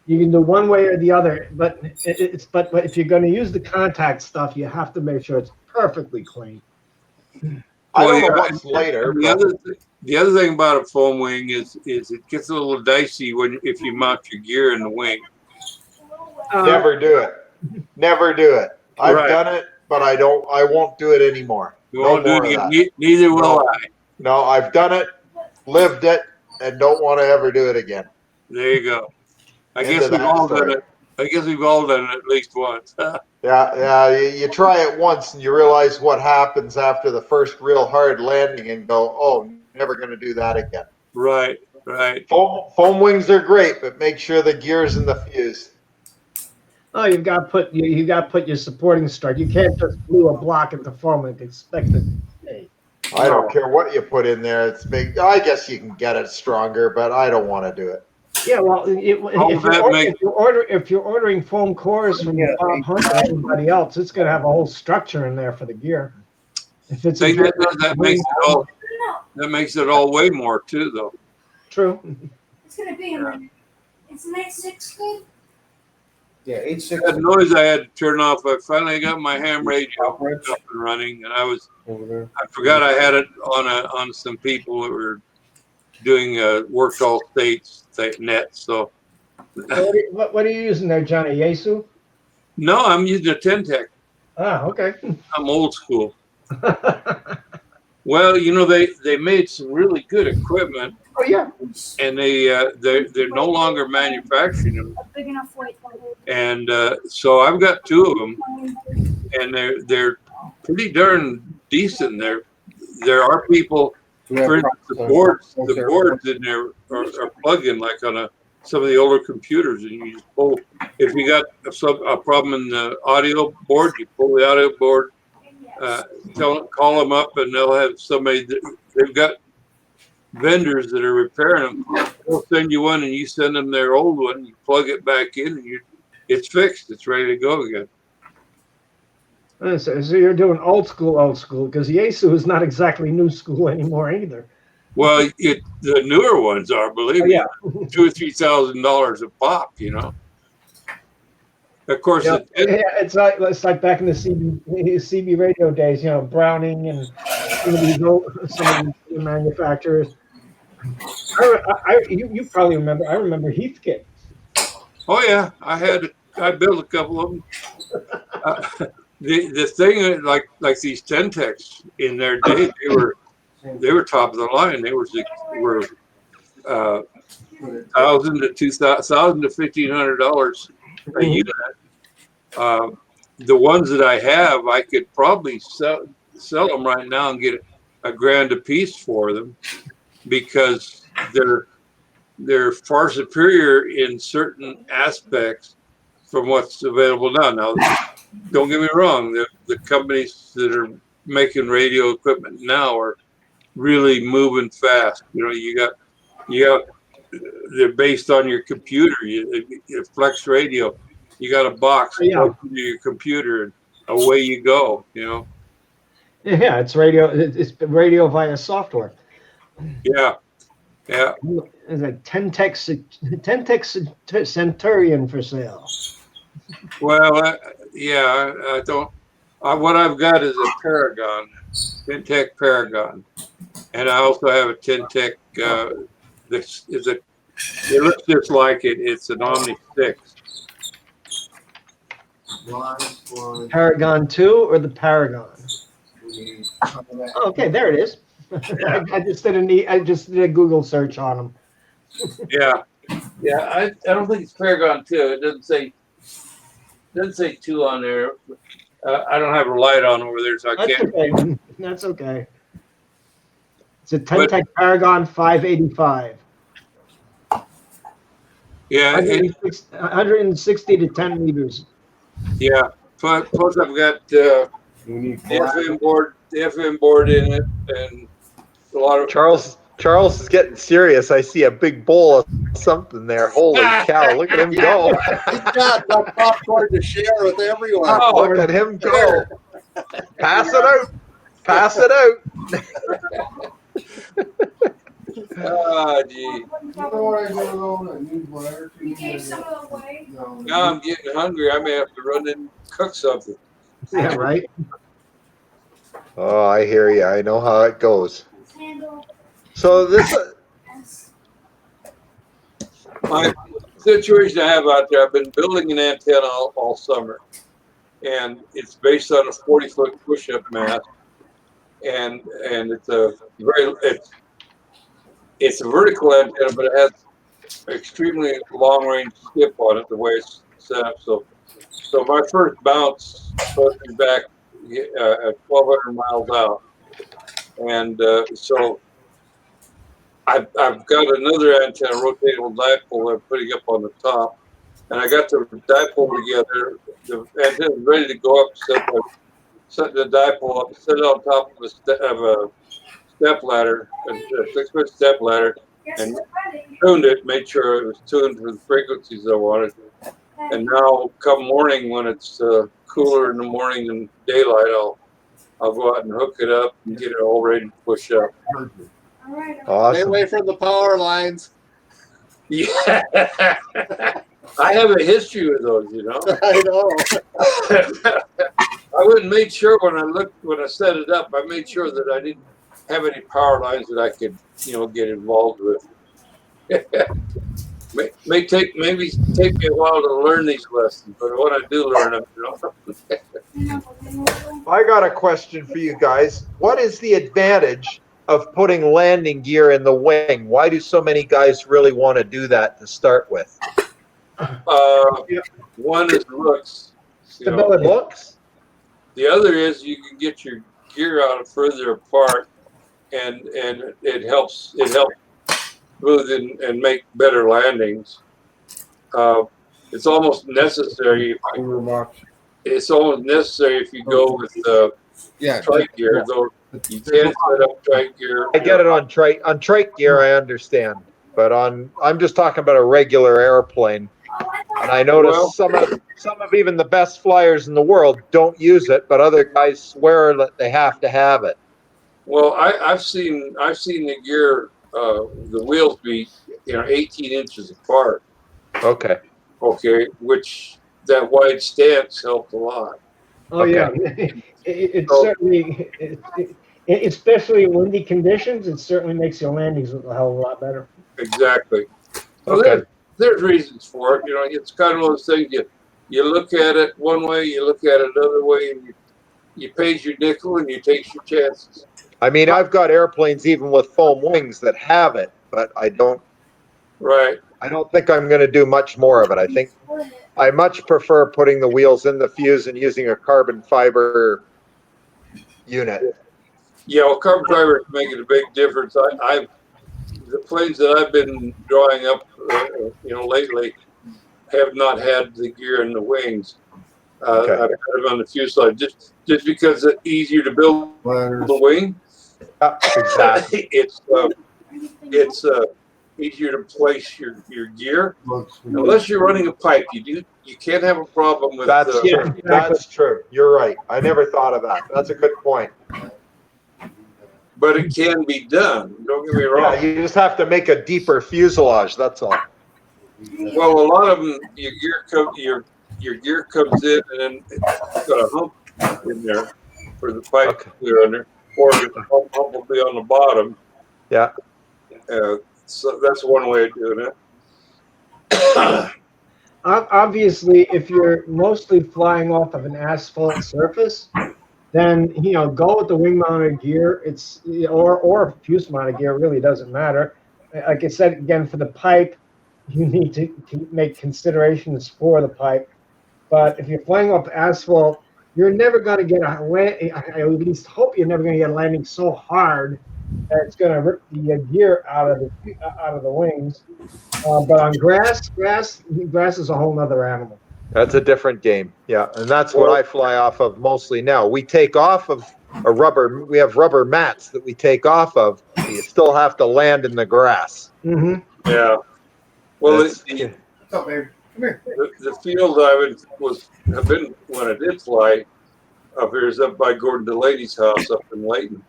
you can do one way or the other, but but if you're going to use the contact stuff, you have to make sure it's perfectly clean. I don't know what's later. The other thing about a foam wing is it gets a little dicey if you mount your gear in the wing. Never do it. Never do it. I've done it, but I won't do it anymore. You won't do it again. Neither will I. No, I've done it, lived it, and don't want to ever do it again. There you go. I guess we've all done it. I guess we've all done it at least once. Yeah. You try it once and you realize what happens after the first real hard landing and go, oh, never going to do that again. Right. Foam wings are great, but make sure the gear's in the fuse. Oh, you've got to put your supporting strut. You can't just glue a block into foam and expect it to stay. I don't care what you put in there. It's big. I guess you can get it stronger, but I don't want to do it. Yeah, well, if you're ordering foam cores from Bob Hunt or anybody else, it's going to have a whole structure in there for the gear. If it's that makes it all way more too, though. True. It's going to be it's an 8.6 good. Yeah, 8.6. That noise I had to turn off. I finally got my ham radio up and running, and I forgot I had it on some people that were doing worked all states net. So what are you using there, Johnny? Yaesu? No, I'm using a Ten-Tech. Ah, okay. I'm old school. Well, they made some really good equipment. Oh yeah. And they're no longer manufacturing them. A big enough weight. And so I've got two of them, and they're pretty darn decent. There are people. For instance, the boards in there are plug-in, like on some of the older computers, and you just pull. If you got a problem in the audio board, you pull the audio board, call them up, and they'll have somebody. They've got vendors that are repairing them. They'll send you one, and you send them their old one. You plug it back in, and it's fixed. It's ready to go again. So you're doing old school, because Yaesu is not exactly new school anymore either. Well, the newer ones are, believe me, $2,000 or $3,000 a pop. Of course, it's like back in the CB radio days. Browning and some of these manufacturers. You probably remember. I remember Heathkit. Oh yeah, I built a couple of them. The thing like these Ten-Techs in their day, they were top of the line. They were $1,000 to $2,000 to $1,500 a unit. The ones that I have, I could probably sell them right now and get $1,000 a piece for them, because they're far superior in certain aspects from what's available now. Now, don't get me wrong, the companies that are making radio equipment now are really moving fast. You know, you got they're based on your computer. You Flex Radio, you got a box plugged into your computer, and away you go. You know. Yeah, it's radio. It's radio via software. Yeah, yeah. It's a Ten-Tech Centurion for sale. Well, yeah, I don't. What I've got is a Paragon, Ten-Tech Paragon, and I also have a Ten-Tech. This is a. It looks just like it. It's an Omni 6. Paragon 2 or the Paragon? Okay, there it is. I just did a Google search on them. Yeah, yeah. I don't think it's Paragon 2. It doesn't say 2 on there. I don't have a light on over there, so I That's can't. okay. That's okay. It's a Ten-Tech Paragon 585. Yeah, 160 to 10 meters. yeah. Plus, I've got the FM board in it, and a lot of Charles is getting serious. I see a big bowl of something there. Holy cow! Look at him go. He's got popcorn to share with everyone. Oh, look at him go. Pass it out. Pass it out. Ah, gee. Take some of the way. Now I'm getting hungry. I may have to run in and cook something. Yeah, right. Oh, I hear you. I know how it goes. So this. My situation I have out there, I've been building an antenna all summer, and it's based on a 40-foot push-up mast, and it's a it's a vertical antenna, but it has extremely long-range skip on it the way it's set up. So my first bounce put me back at 1,200 miles out, and so I've got another antenna, rotatable dipole I'm putting up on the top, and I got the dipole together. The antenna is ready to go up. Set the dipole up, set it on top of a step ladder, a 6-foot step ladder, and tuned it, made sure it was tuned for the frequencies I wanted. And now, come morning, when it's cooler in the morning than daylight, I'll go out and hook it up and get it all ready to push up. Awesome. Stay away from the power lines. Yeah, I have a history with those, you know. I know. I wouldn't make sure when I set it up. I made sure that I didn't have any power lines that I could, get involved with. Maybe take me a while to learn these lessons, but when I do learn them, I got a question for you guys. What is the advantage of putting landing gear in the wing? Why do so many guys really want to do that to start with? One is looks. Looks. The other is you can get your gear out further apart, and it helps smooth and make better landings. It's almost necessary. It's almost necessary if you go with trike gear. Though you can set up trike gear. I get it on trike. On trike gear, I understand, but I'm just talking about a regular airplane. And I notice some of even the best flyers in the world don't use it, but other guys swear that they have to have it. Well, I've seen the gear, the wheels be 18 inches apart. Okay. Okay, which that wide stance helped a lot. Oh yeah, it certainly, especially in windy conditions, it certainly makes your landings look a hell of a lot better. Exactly. Well, Okay. There's reasons for it. It's kind of one of those things you look at it one way, you look at it another way, and you pays your nickel and you take your chances. I mean, I've got airplanes even with foam wings that have it, but I don't think I'm going to do much more of it. I think I much prefer putting the wheels in the fuse and using a carbon fiber unit. Yeah, well, carbon fiber is making a big difference. the planes that I've been drawing up, lately, have not had the gear in the wings. Okay. I've had them on the fuselage just because it's easier to build the wing. Exactly. It's easier to place your gear. Unless you're running a pipe, you can't have a problem with. That's true. exactly. That's true. You're right. I never thought of that. That's a good point. But it can be done. Don't get me wrong. Yeah, you just have to make a deeper fuselage. That's all. Well, a lot of them, your gear comes in, and then it's got a hump in there for the pipe to clear under, or the hump will be on the bottom. Yeah. So that's one way of doing it. Obviously, if you're mostly flying off of an asphalt surface, then go with the wing-mounted gear. It's or fuselage-mounted gear. It really doesn't matter. Like I said again, for the pipe, you need to make considerations for the pipe. But if you're flying off asphalt, you're never going to get a land. I at least hope you're never going to get a landing so hard that it's going to rip the gear out of the wings. But on grass is a whole nother animal. That's a different game. Yeah, and that's what I fly off of mostly now. We take off of we have rubber mats that we take off of. You still have to land in the grass. Mm-hmm. Yeah. Well, What's up, babe? Come here. The field I have been when I did fly up here is up by Gordon Delaney's house up in Layton,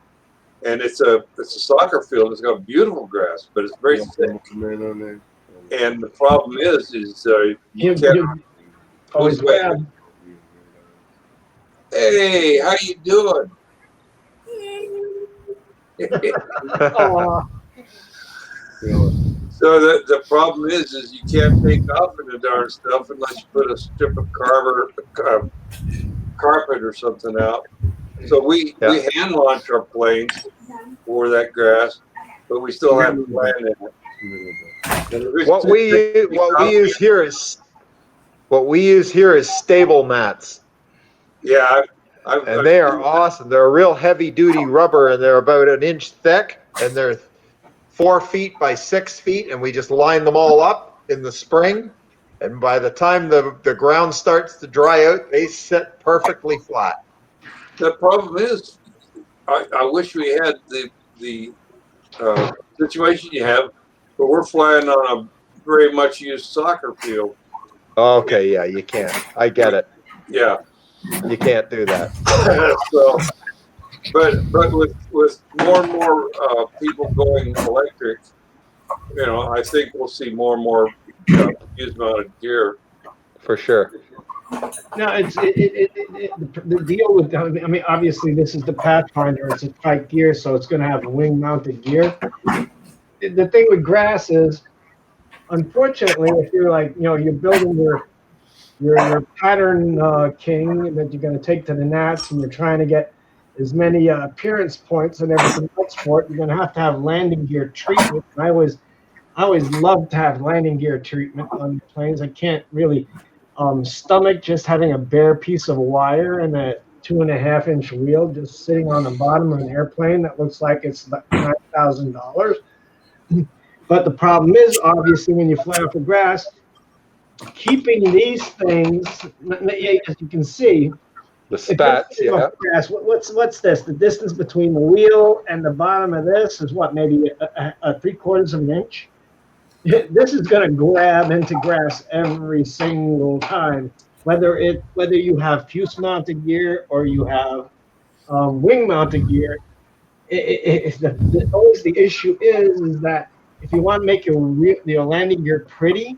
and it's a soccer field. It's got beautiful grass, but it's very thick. And the problem is you can't always grab. Hey, how you doing? So the problem is you can't take off in the darn stuff unless you put a strip of carpet or something out. So we hand launch our planes for that grass, but we still have to land in it. What we use here is stable mats. Yeah, and they are awesome. They're a real heavy duty rubber, and they're about an inch thick, and they're 4 feet by 6 feet, and we just line them all up in the spring. And by the time the ground starts to dry out, they sit perfectly flat. The problem is, I wish we had the situation you have, but we're flying on a very much used soccer field. Okay, yeah, you can't. I get it. Yeah, you can't do that. So, but with more and more people going electric, I think we'll see more and more used mounted gear. For sure. No, the deal with, I mean, obviously this is the Pathfinder. It's a tight gear, so it's going to have wing mounted gear. The thing with grass is, unfortunately, if you're like, you're building your pattern king that you're going to take to the Nats, and you're trying to get as many appearance points and everything else for it, you're going to have landing gear treatment. And I always love to have landing gear treatment on the planes. I can't really stomach just having a bare piece of wire and a 2.5-inch wheel just sitting on the bottom of an airplane that looks like it's $9,000. But the problem is, obviously, when you fly off the grass, keeping these things, as you can see, the spats, yeah. Grass, what's this? The distance between the wheel and the bottom of this is what, maybe a 3/4 of an inch? This is going to grab into grass every single time, whether you have fuse mounted gear or you have wing mounted gear. Always the issue is that if you want to make your landing gear pretty,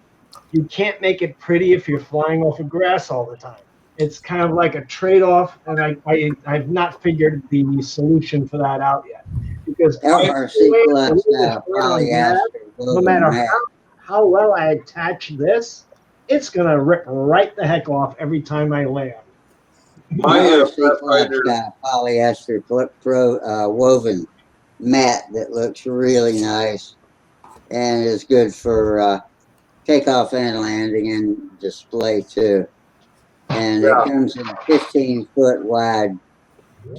you can't make it pretty if you're flying off of grass all the time. It's kind of like a trade-off, and I've not figured the solution for that out yet. Because no matter how well I attach this, it's going to rip right the heck off every time I land. My got polyester woven mat that looks really nice and is good for takeoff and landing and display too. And it comes in 15-foot wide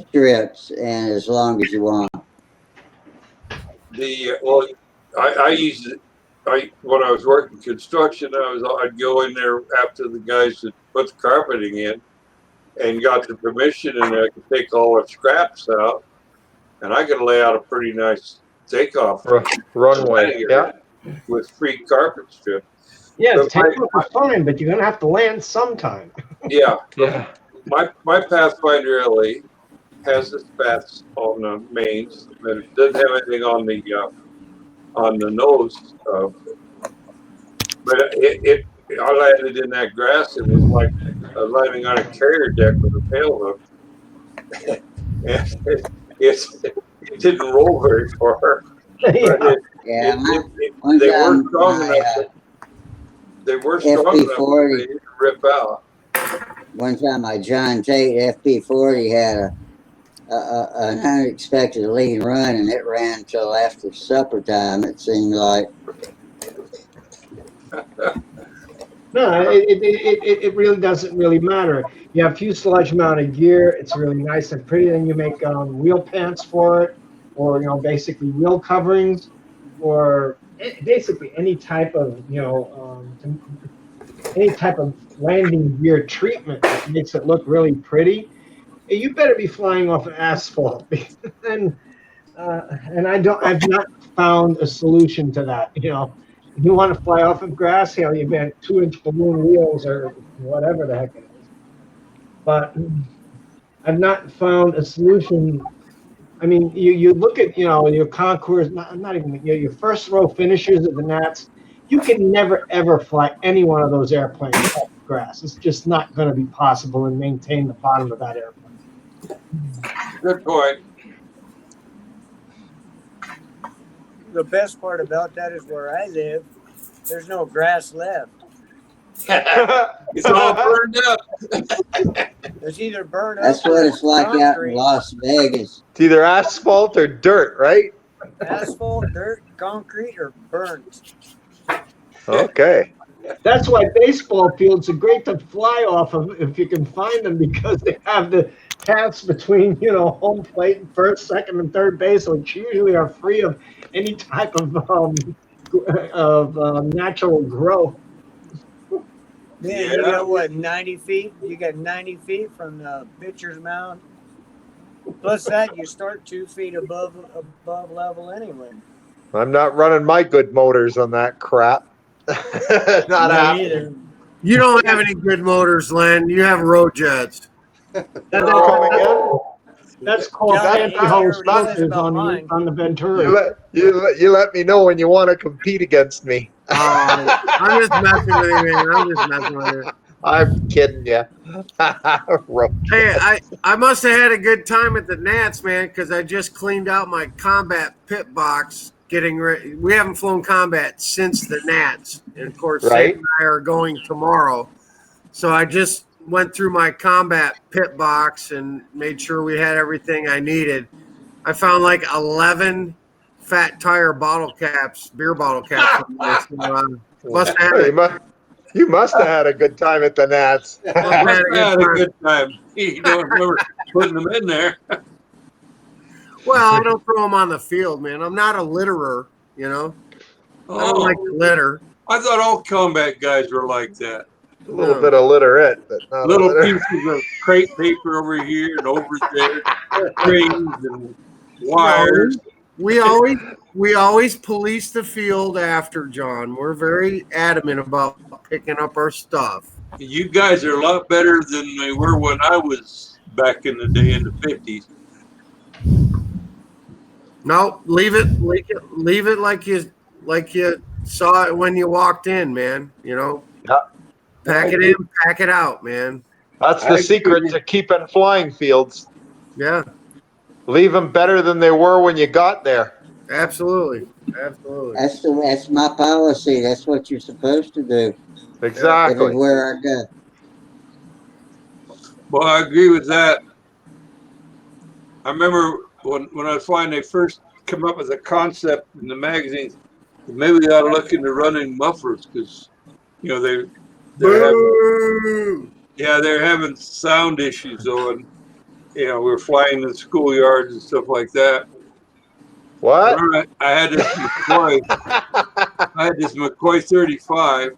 strips and as long as you want. I used it. When I was working construction, I'd go in there after the guys that put the carpeting in, and got the permission, and I could take all the scraps out, and I could lay out a pretty nice takeoff runway. Yeah. with free carpet strip. Yeah, But takeoff is fine, but you're gonna have to land sometime. Yeah. Yeah. My Pathfinder LA has the spats on the mains, but it doesn't have anything on the nose. But I landed in that grass. It was like landing on a carrier deck with a tail hook. And it didn't roll very far. But Yeah, they were strong enough. They were strong enough that they didn't rip out. One time my John Tate FP40 had an unexpected lean run, and it ran till after supper time, it seemed like. No, it really doesn't really matter. You have fuselage mounted gear. It's really nice and pretty. Then you make wheel pants for it, or basically wheel coverings, or basically any type of any type of landing gear treatment that makes it look really pretty. You better be flying off of asphalt, and I've not found a solution to that. You want to fly off of grass, you bet 2-inch balloon wheels or whatever the heck it is. But I've not found a solution. I mean, you look at your concours, not even your first row finishers of the Nats. You can never ever fly any one of those airplanes off the grass. It's just not going to be possible and maintain the bottom of that airplane. Good point. The best part about that is where I live, there's no grass left. It's all burned up. It's either burned up. That's what it's like out in concrete. Las Vegas. It's either asphalt or dirt, right? Asphalt, dirt, concrete, or burnt. Okay. That's why baseball fields are great to fly off of if you can find them, because they have the paths between home plate and first, second, and third base, which usually are free of any type of natural growth. Man, you got what, 90 feet? You got 90 feet from the pitcher's mound. Plus that, you start 2 feet above level anyway. I'm not running my good motors on that crap. Not either. You don't have any good motors, Len. You have road jets. That's called anti-hole structures on the Venturi. You let me know when you want to compete against me. I'm just messing with you, man. I'm just messing with you. I'm kidding you. Hey, I must have had a good time at the Nats, man, because I just cleaned out my combat pit box. Getting ready. We haven't flown combat since the Nats, and of course, Sam and I are going tomorrow. So I just went through my combat pit box and made sure we had everything I needed. I found like 11 fat tire bottle caps, beer bottle caps. You must have had a good time at the Nats. I had a good time. You don't remember putting them in there. Well, I don't throw them on the field, man. I'm not a litterer, I don't like to litter. I thought all combat guys were like that. A little bit of litterette, but not little pieces of crepe paper over here and over there, strings and wires. We always police the field after, John. We're very adamant about picking up our stuff. You guys are a lot better than they were when I was back in the day in the 50s. No, leave it like you saw it when you walked in, man. Pack it in, pack it out, man. That's the secret to keeping flying fields. Yeah, leave them better than they were when you got there. Absolutely. That's my policy. That's what you're supposed to do. Exactly. This is where I go. Well, I agree with that. I remember when I was flying, they first come up with a concept in the magazines. Maybe we ought to look into running mufflers because, they're having sound issues on. We're flying in schoolyards and stuff like that. What? All right, I had this McCoy. I had this McCoy 35,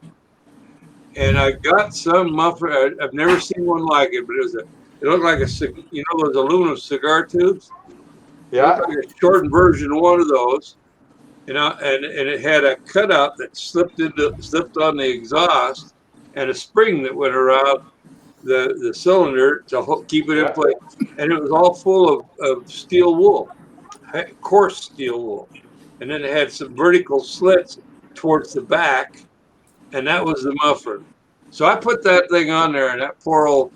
and I got some muffler. I've never seen one like it, but it looked like those aluminum cigar tubes. It Yeah. looked like a shortened version of one of those, and it had a cutout that slipped on the exhaust, and a spring that went around the cylinder to keep it in place, and it was all full of steel wool, coarse steel wool, and then it had some vertical slits towards the back, and that was the muffler. So I put that thing on there, and that poor old,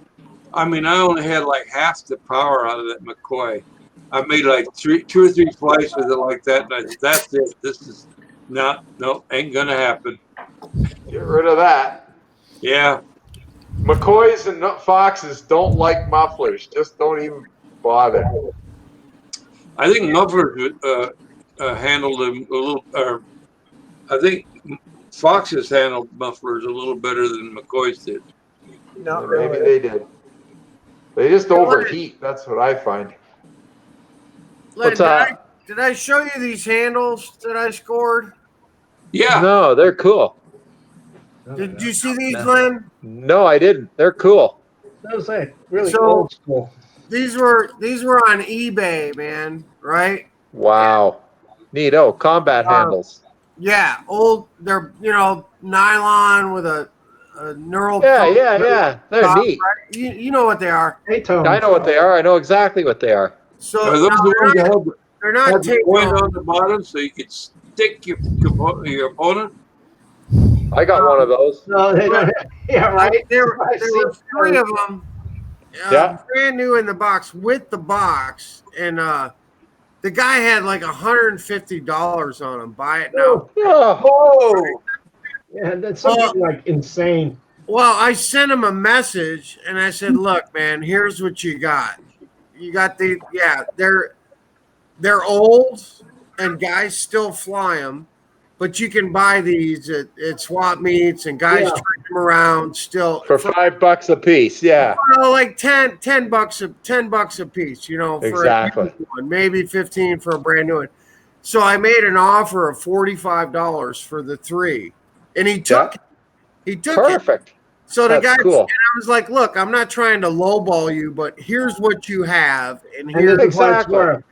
I only had like half the power out of that McCoy. I made like 2 or 3 flights with it like that, and I said, that's it. This is ain't gonna happen. Get rid of that. Yeah. McCoys and Foxes don't like mufflers. Just don't even bother. I think mufflers handled them a little, I think Foxes handled mufflers a little better than McCoys did. Not Maybe really. they did. They just overheat. That's what I find. What's up? Did I show you these handles that I scored? Yeah. No, they're cool. Did you see these, Len? No, I didn't. They're cool. That was like really So- old school. These were on eBay, man. Right? Wow. Neato. Combat handles. Yeah, old. They're nylon with a neural. Yeah. They're top, neat. right? You know what they are. Hey-tone. I know what they are. I know exactly what they are. So Are those no, the ones that have they're not the taped point on. on the bottom so you could stick your opponent? I got one of those. No, they don't. Yeah, right. There I see were 3 of them. Yeah. Brand new in the box with the box, and the guy had like $150 on him. Buy it now. Oh. Yeah, that's something like insane. Well, I sent him a message and I said, "Look, man, here's what you got. You got they're old and guys still fly them, but you can buy these at swap meets and guys trade them around still For $5 a piece. Yeah. well, like 10 bucks a piece, for Exactly. a used one, maybe 15 for a brand new one. So I made an offer of $45 for the 3, and he took it. Perfect. So the That's guy, cool. and I was like, "Look, I'm not trying to lowball you, but here's what you have, and And here's this is what it's worth.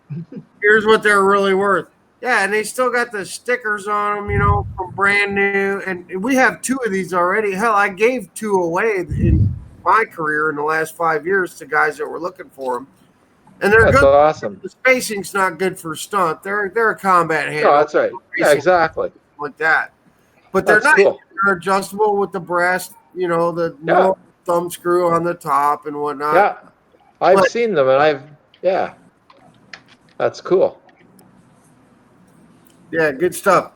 here's what they're really worth." Yeah, and they still got the stickers on them, from brand new. And we have 2 of these already. Hell, I gave 2 away in my career in the last 5 years to guys that were looking for them. And they're That's good. awesome. The spacing's not good for stunt. They're a combat handle. No, that's right. Yeah, exactly. Like that. But they're That's not. cool. They're adjustable with the brass, the little thumb screw on the top and whatnot. Yeah. I've But- seen them and that's cool. Yeah, good stuff.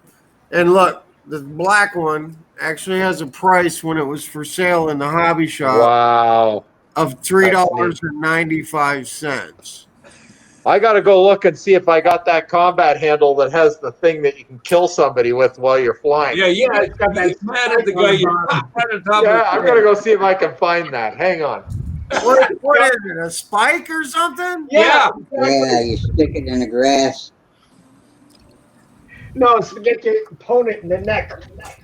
And look, the black one actually has a price when it was for sale in the hobby shop Wow. of $3.95. I got to go look and see if I got that combat handle that has the thing that you can kill somebody with while you're flying. Yeah. It's got that It's mad at the guy you pop right on top Yeah, of I'm going to go see if I can find that. Hang on. What is it? A spike or something? Yeah. Yeah, you stick it in the grass. No, it's to get your opponent in the neck.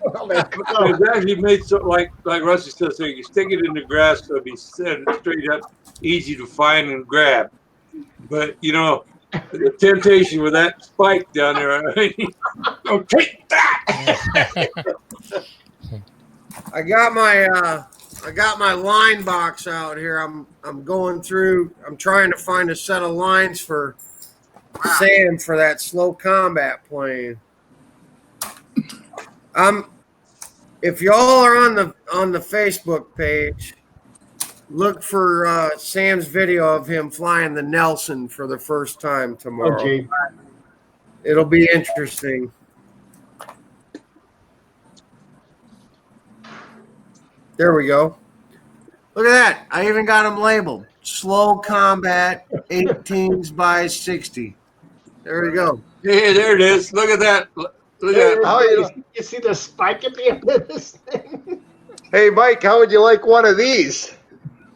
Well, they come out. It's actually made so like Rusty says, so you can stick it in the grass so it'll be straight up, easy to find and grab. But the temptation with that spike down there, don't take that. I got my line box out here. I'm going through. I'm trying to find a set of lines for Sam for that slow combat plane. If y'all are on the Facebook page, look for Sam's video of him flying the Nelson for the first time tomorrow. Oh, gee. It'll be interesting. There we go. Look at that. I even got them labeled. Slow combat 18s by 60. There we go. Hey, there it is. Look at that. Look at that. How You see the spike at the end of this thing? Hey, Mike, how would you like one of these?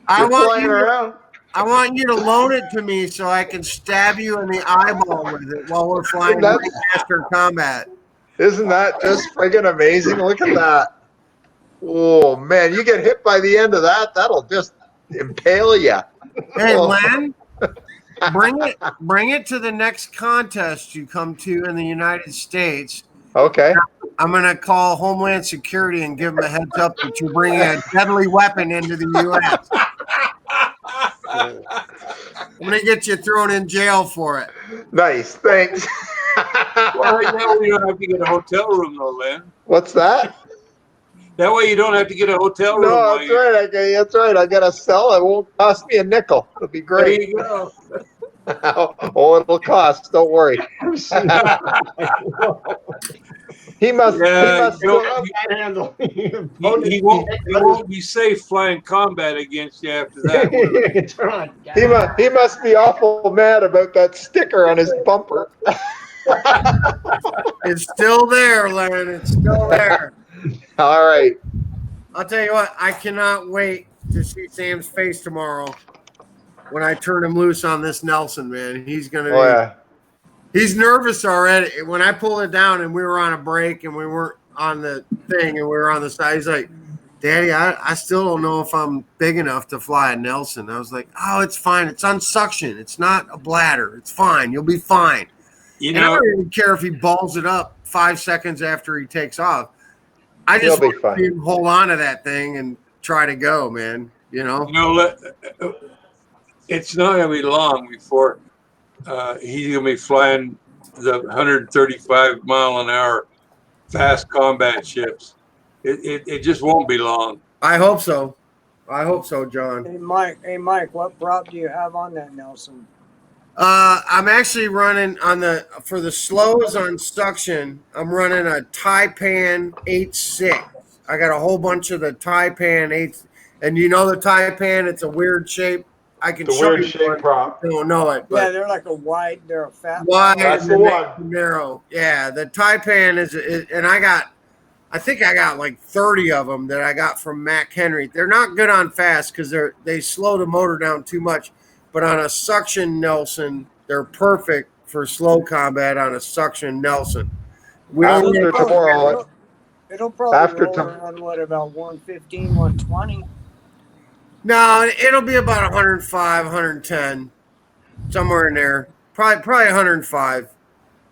I You're want flying you to- around. I want you to loan it to me so I can stab you in the eyeball with it while we're flying That's- master combat. Isn't that just friggin' amazing? Look at that. Oh, man, you get hit by the end of that, that'll just impale you. Hey, Len, bring it to the next contest you come to in the United States. Okay. I'm going to call Homeland Security and give them a heads up that you're bringing a deadly weapon into the U.S. I'm going to get you thrown in jail for it. Nice, thanks. Well, right now we don't have to get a hotel room, though, Len. What's that? That way you don't have to get a hotel room. No, that's right. That's right. I got a cell. It won't cost me a nickel. It'll be There great. you go. Oh, it'll cost. Don't worry. He must. Yeah, he must. Handle. He won't be safe flying combat against you after that. He must be awful mad about that sticker on his bumper. It's still there, Len. It's still there. All right. I'll tell you what, I cannot wait to see Sam's face tomorrow when I turn him loose on this Nelson, man. He's going to Oh, yeah. He's nervous already. When I pulled it down and we were on a break and we weren't on the thing and we were on the side, he's like, Daddy, I still don't know if I'm big enough to fly a Nelson. I was like, oh, it's fine. It's on suction. It's not a bladder. It's fine. You'll be fine. You and know, I don't even care if he balls it up 5 seconds after he takes off. I just He'll be want fine. him to hold on to that thing and try to go, man. You know? It's not going to be long before he's going to be flying the 135 mile an hour fast combat ships. It just won't be long. I hope so. I hope so, John. Hey Mike, what prop do you have on that Nelson? I'm actually running for the slows on suction. I'm running a Taipan 8.6. I got a whole bunch of the Taipan 8, and you know the Taipan. It's a weird shape. I can The show weird you shape one. prop. You don't know it, Yeah, but they're like they're a fat wide That's and the then one. narrow. Yeah, the Taipan is, and I think I got like 30 of them that I got from Mac Henry. They're not good on fast because they slow the motor down too much. But on a suction Nelson, they're perfect for slow combat on a suction Nelson. After tomorrow. It'll probably After roll around about 115, 120. No, it'll be about 105, 110, somewhere in there. Probably 105.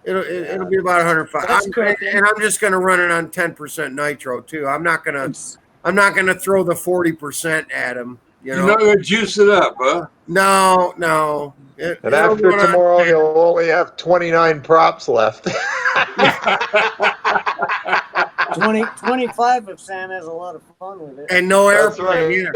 It'll be about 105. And I'm just going to run it on 10% nitro too. I'm not going to throw the 40% at him. You're not going to juice it up, huh? No. And after tomorrow, he'll only have 29 props left. 25 if Sam has a lot of fun with it. And no That's airplane right.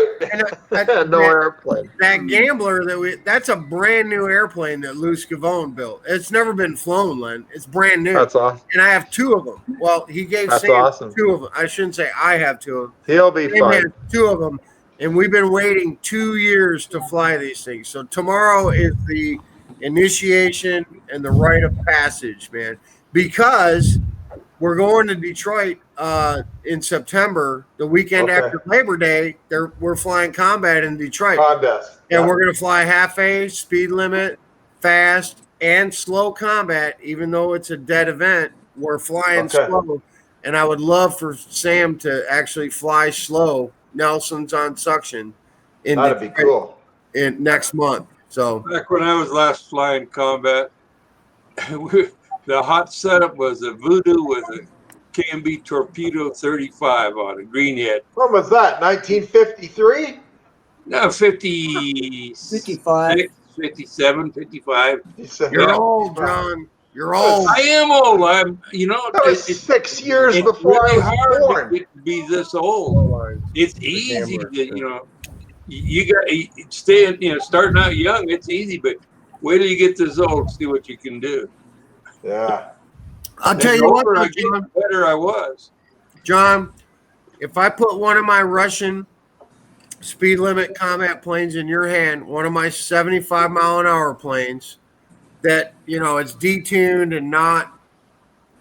either. No airplane. That Gambler that's a brand new airplane that Lou Scavone built. It's never been flown, Len. It's brand new. That's awesome. And I have 2 of them. Well, he gave That's Sam awesome. 2 of them. I shouldn't say I have 2 of them. He'll be Sam fine. has 2 of them. And we've been waiting 2 years to fly these things. So tomorrow is the initiation and the rite of passage, man. Because we're going to Detroit in September, the weekend after Labor Day. We're flying combat in Detroit. Contest. And we're going to fly half A, speed limit, fast, and slow combat, even though it's a dead event. We're flying slow. And I would love for Sam to actually fly slow. Nelson's on suction. That'd be cool. In next month. So back when I was last flying combat, the hot setup was a Voodoo with a KMB Torpedo 35 on it, greenhead. When was that? 1953? No, 50, 55, 57, 55. You're old, John. You're old. I am old. That was 6 years it's before really I was hard born. to be this old. It's easy to, you got stay, starting out young, it's easy, but wait till you get this old, see what you can do. Yeah. I'll tell you what, I though, get, John. the better I was. John, if I put one of my Russian speed limit combat planes in your hand, one of my 75 mile an hour planes that, it's detuned and not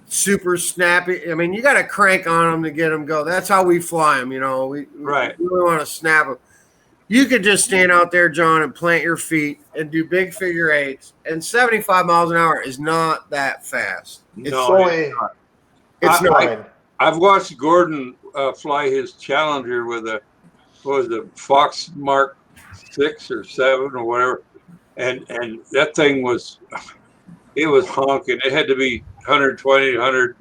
super snappy. I mean, you got to crank on them to get them go. That's how we fly them, we really want to snap them. You could just stand out there, John, and plant your feet and do big figure eights. And 75 miles an hour is not that fast. It's No, only It's not. fine. I've watched Gordon fly his Challenger with a, what was it, Fox Mark 6 or 7 or whatever, and that thing was, it was honking. It had to be 120, 100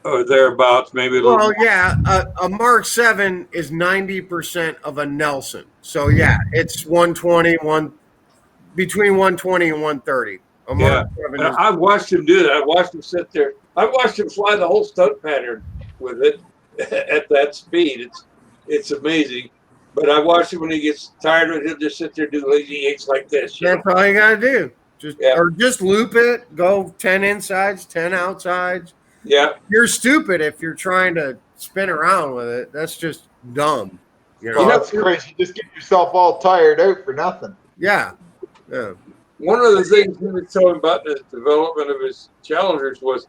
or thereabouts, maybe a little Well, more. yeah, a Mark 7 is 90% of a Nelson. So, yeah, it's 120, between 120 and 130. A Mark 7 And is. I watched him do that. I watched him sit there. I watched him fly the whole stunt pattern with it at that speed. It's amazing. But I watched him when he gets tired of it, he'll just sit there and do lazy eights like this. That's all you got to do. Just loop it, go 10 insides, 10 outsides. Yeah. You're stupid if you're trying to spin around with it. That's just dumb. You know? Oh, that's crazy. You just get yourself all tired out for nothing. Yeah. Yeah. One of the things he was telling about the development of his Challengers was,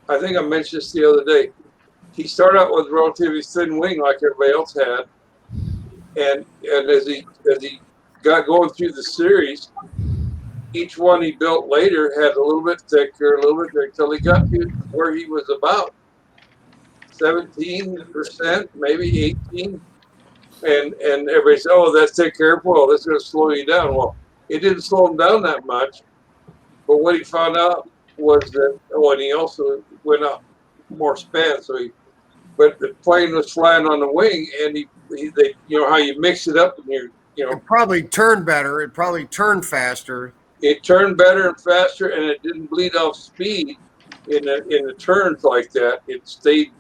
I think I mentioned this the other day, he started out with a relatively thin wing like everybody else had. And as he got going through the series, each one he built later had a little bit thicker, until he got to where he was about 17%, maybe 18. And everybody said, "Oh, that's thick airfoil. That's going to slow you down." Well, it didn't slow him down that much. But what he found out was that, and he also went up more span. But the plane was flying on the wing, and they, you know how you mix it up, and it probably turned better. It probably turned faster. It turned better and faster, and it didn't bleed off speed in the turns like that. It stayed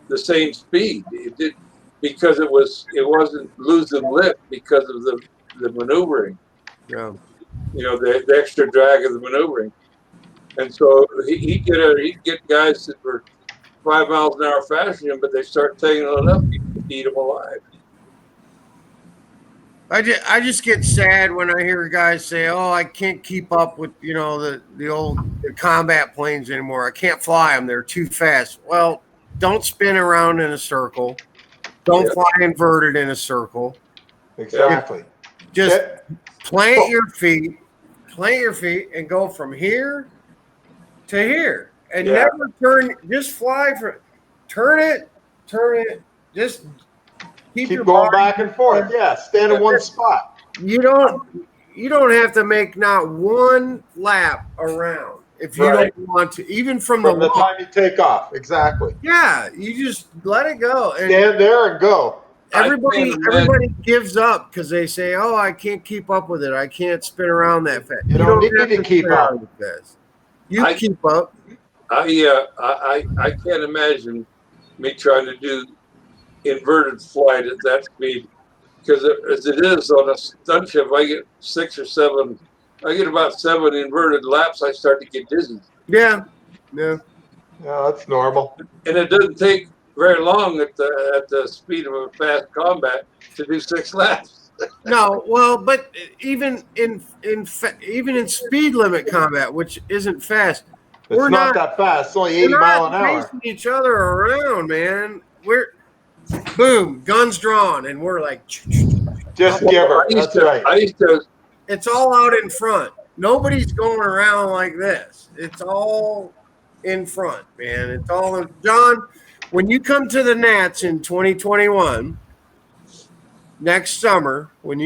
the same speed. It did because it wasn't losing lift because of the maneuvering. Yeah. You know, the extra drag of the maneuvering, and so he'd get guys that were 5 miles an hour faster than him, but they start taking it up, he'd eat them alive. I just get sad when I hear guys say, "Oh, I can't keep up with the combat planes anymore. I can't fly them; they're too fast." Well, don't spin around in a circle. Don't fly inverted in a circle. Exactly. Just plant your feet, and go from here to here, and never turn. Just fly turn it. Just keep your going body back and forth. Yeah, stand in one spot. You don't have to make not one lap around if you don't want to, even from the time you take off. Exactly. Yeah, you just let it go. And stand there and go. Everybody gives up because they say, "Oh, I can't keep up with it. I can't spin around that fast." You don't need to keep up. You keep up. I can't imagine me trying to do inverted flight at that speed, because as it is on a stunt ship, I get 6 or 7. I get about 7 inverted laps. I start to get dizzy. Yeah. That's normal. And it doesn't take very long at the speed of a fast combat to do 6 laps. No, well, but even in speed limit combat, which isn't fast, we're not that fast. It's only 80 miles an hour. Chasing each other around, man. We're boom, guns drawn, and we're like, just give her. That's right. I used to. It's all out in front. Nobody's going around like this. It's all in front, man. It's all John. When you come to the Nats in 2021, next summer, and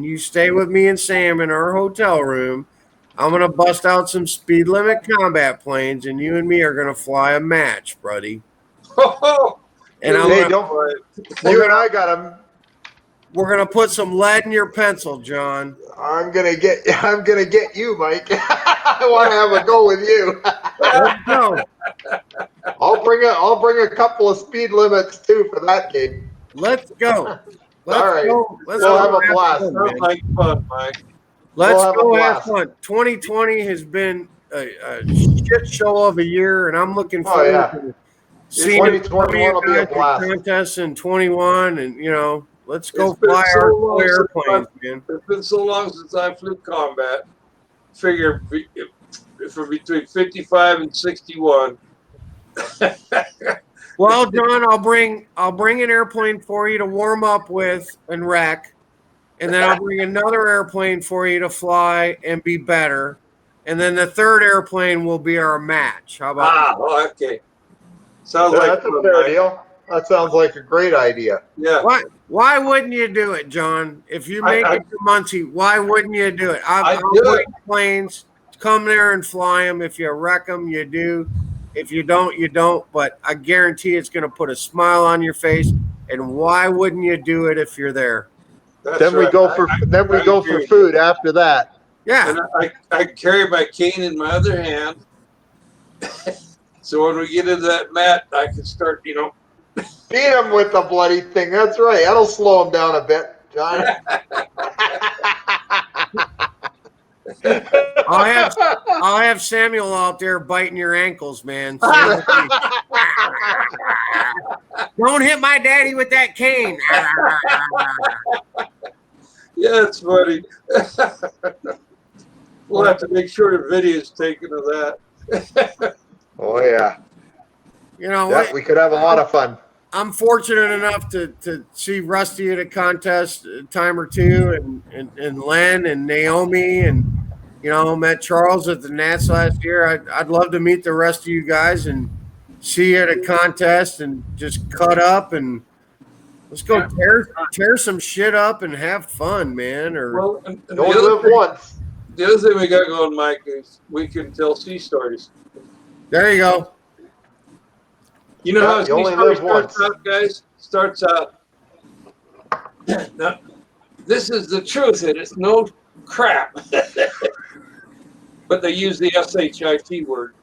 you stay with me and Sam in our hotel room, I'm going to bust out some speed limit combat planes, and you and me are going to fly a match, buddy. And you and I got them. We're going to put some lead in your pencil, John. I'm going to get you, Mike. I want to have a go with you. Let's go. I'll bring a couple of speed limits too for that game. Let's go. All right. Let's have a blast. Sounds like fun, Mike. Let's go have fun. 2020 has been a shit show of a year, and I'm looking forward to seeing 2021 will be a blast. Contests in 21, and let's go fly our airplanes, man. It's been so long since I flew combat. Figure for between 55 and 61. Well, John, I'll bring an airplane for you to warm up with and wreck, and then I'll bring another airplane for you to fly and be better, and then the third airplane will be our match. How about that? Okay. Sounds like That's a fun, fair Mike. deal. That sounds like a great idea. Yeah. Why wouldn't you do it, John? If you make it to Muncie, why wouldn't you do it? I'll do bring it. planes, come there and fly them. If you wreck them, you do. If you don't, you don't. But I guarantee it's going to put a smile on your face. And why wouldn't you do it if you're there? That's Then we right. go for I agree. food after that. Yeah. And I carry my cane in my other hand. So when we get into that mat, I can start, Beat him with the bloody thing. That's right. That'll slow him down a bit, John. I'll have Samuel out there biting your ankles, man. Don't hit my daddy with that cane. Yeah, it's funny. We'll have to make sure the video is taken of that. Oh yeah. We could have a lot of fun. I'm fortunate enough to see Rusty at a contest a time or two, and Len and Naomi, and met Charles at the Nats last year. I'd love to meet the rest of you guys and see you at a contest and just cut up and let's go tear some shit up and have fun, man. Well, and you only live once. The other thing we got going, Mike, is we can tell sea stories. There you go. You know how a you sea only story live starts once. out, guys? Starts out. Now, this is the truth, and it's no crap. But they use the SHIT word.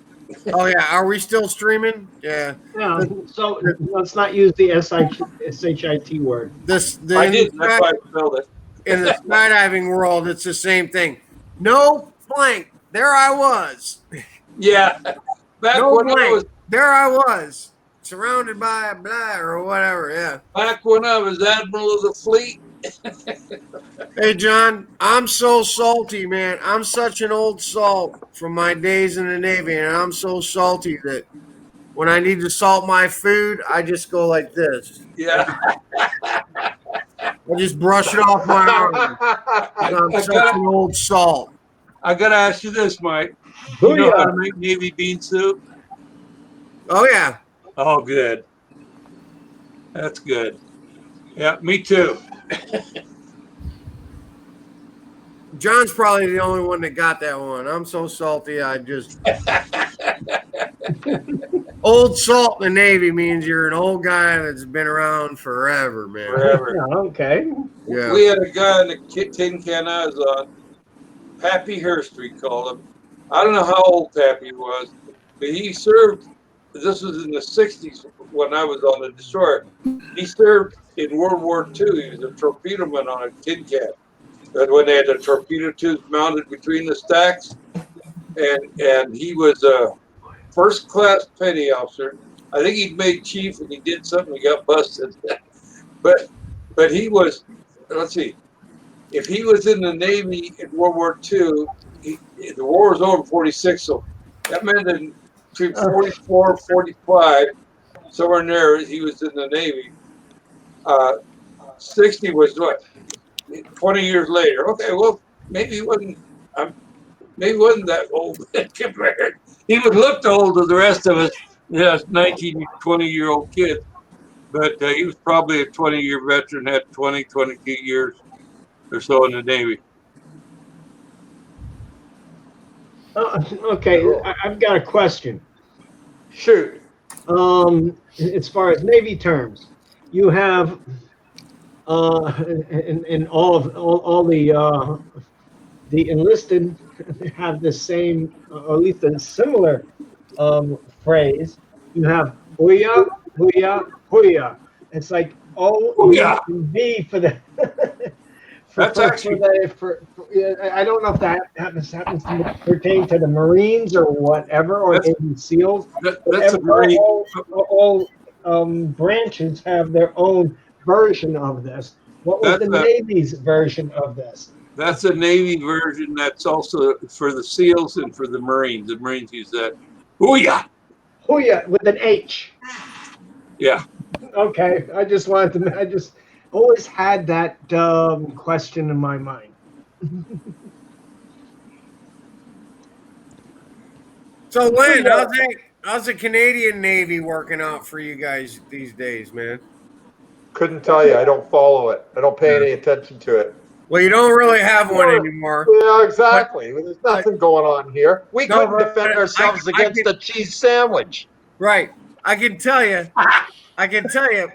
Oh yeah, are we still streaming? Yeah. Yeah. So let's not use the SHIT word. I did. That's why I spelled it. In the skydiving world, it's the same thing. No blank. There I was. Yeah. Back no when blank. I was there I was, surrounded by a blah or whatever. Yeah. back when I was admiral of the fleet. Hey John, I'm so salty, man. I'm such an old salt from my days in the Navy, and I'm so salty that when I need to salt my food, I just go like this. Yeah. I just brush it off my arm. I'm such an old salt. I gotta ask you this, Mike. You know how to make Navy bean soup? Oh yeah. Oh, good. That's good. Yeah, me too. John's probably the only one that got that one. I'm so salty. I just old salt in the Navy means you're an old guy that's been around forever, man. Forever. Yeah, okay. Yeah. We had a guy in the tin can I was on, Pappy Hurst, we called him. I don't know how old Pappy was, but he served. This was in the 60s when I was on the destroyer. He served in World War II. He was a torpedo man on a tin can. And when they had the torpedo tubes mounted between the stacks, and he was a first-class petty officer. I think he'd made chief, and he did something. He got busted. but he was. Let's see. If he was in the Navy in World War II, the war was over in 46, so that meant that between 44, 45, somewhere in there, he was in the Navy. 60 was what? 20 years later. Okay, well, maybe he wasn't that old compared. He would look old to the rest of us, 19, 20-year-old kids. But he was probably a 20-year veteran, had 20, 22 years or so in the Navy. Okay, I've got a question. Shoot. As far as Navy terms, you have in all the enlisted have the same, or at least a similar phrase. You have huya, huya, huya. It's like O and V for the. That's actually. I don't know if that happens to pertain to the Marines or whatever, or Navy SEALs. That's a Marine. All branches have their own version of this. What was the Navy's version of this? That's a Navy version. That's also for the SEALs and for the Marines. The Marines use that. Hooyah! Hooyah with an H. Yeah. Okay, I just wanted to. I just always had that question in my mind. So, Lynn, how's the Canadian Navy working out for you guys these days, man? Couldn't tell you. I don't follow it. I don't pay any attention to it. Well, you don't really have one anymore. Yeah, exactly. There's nothing going on here. We No, couldn't but defend ourselves against a cheese sandwich. Right. I can tell you.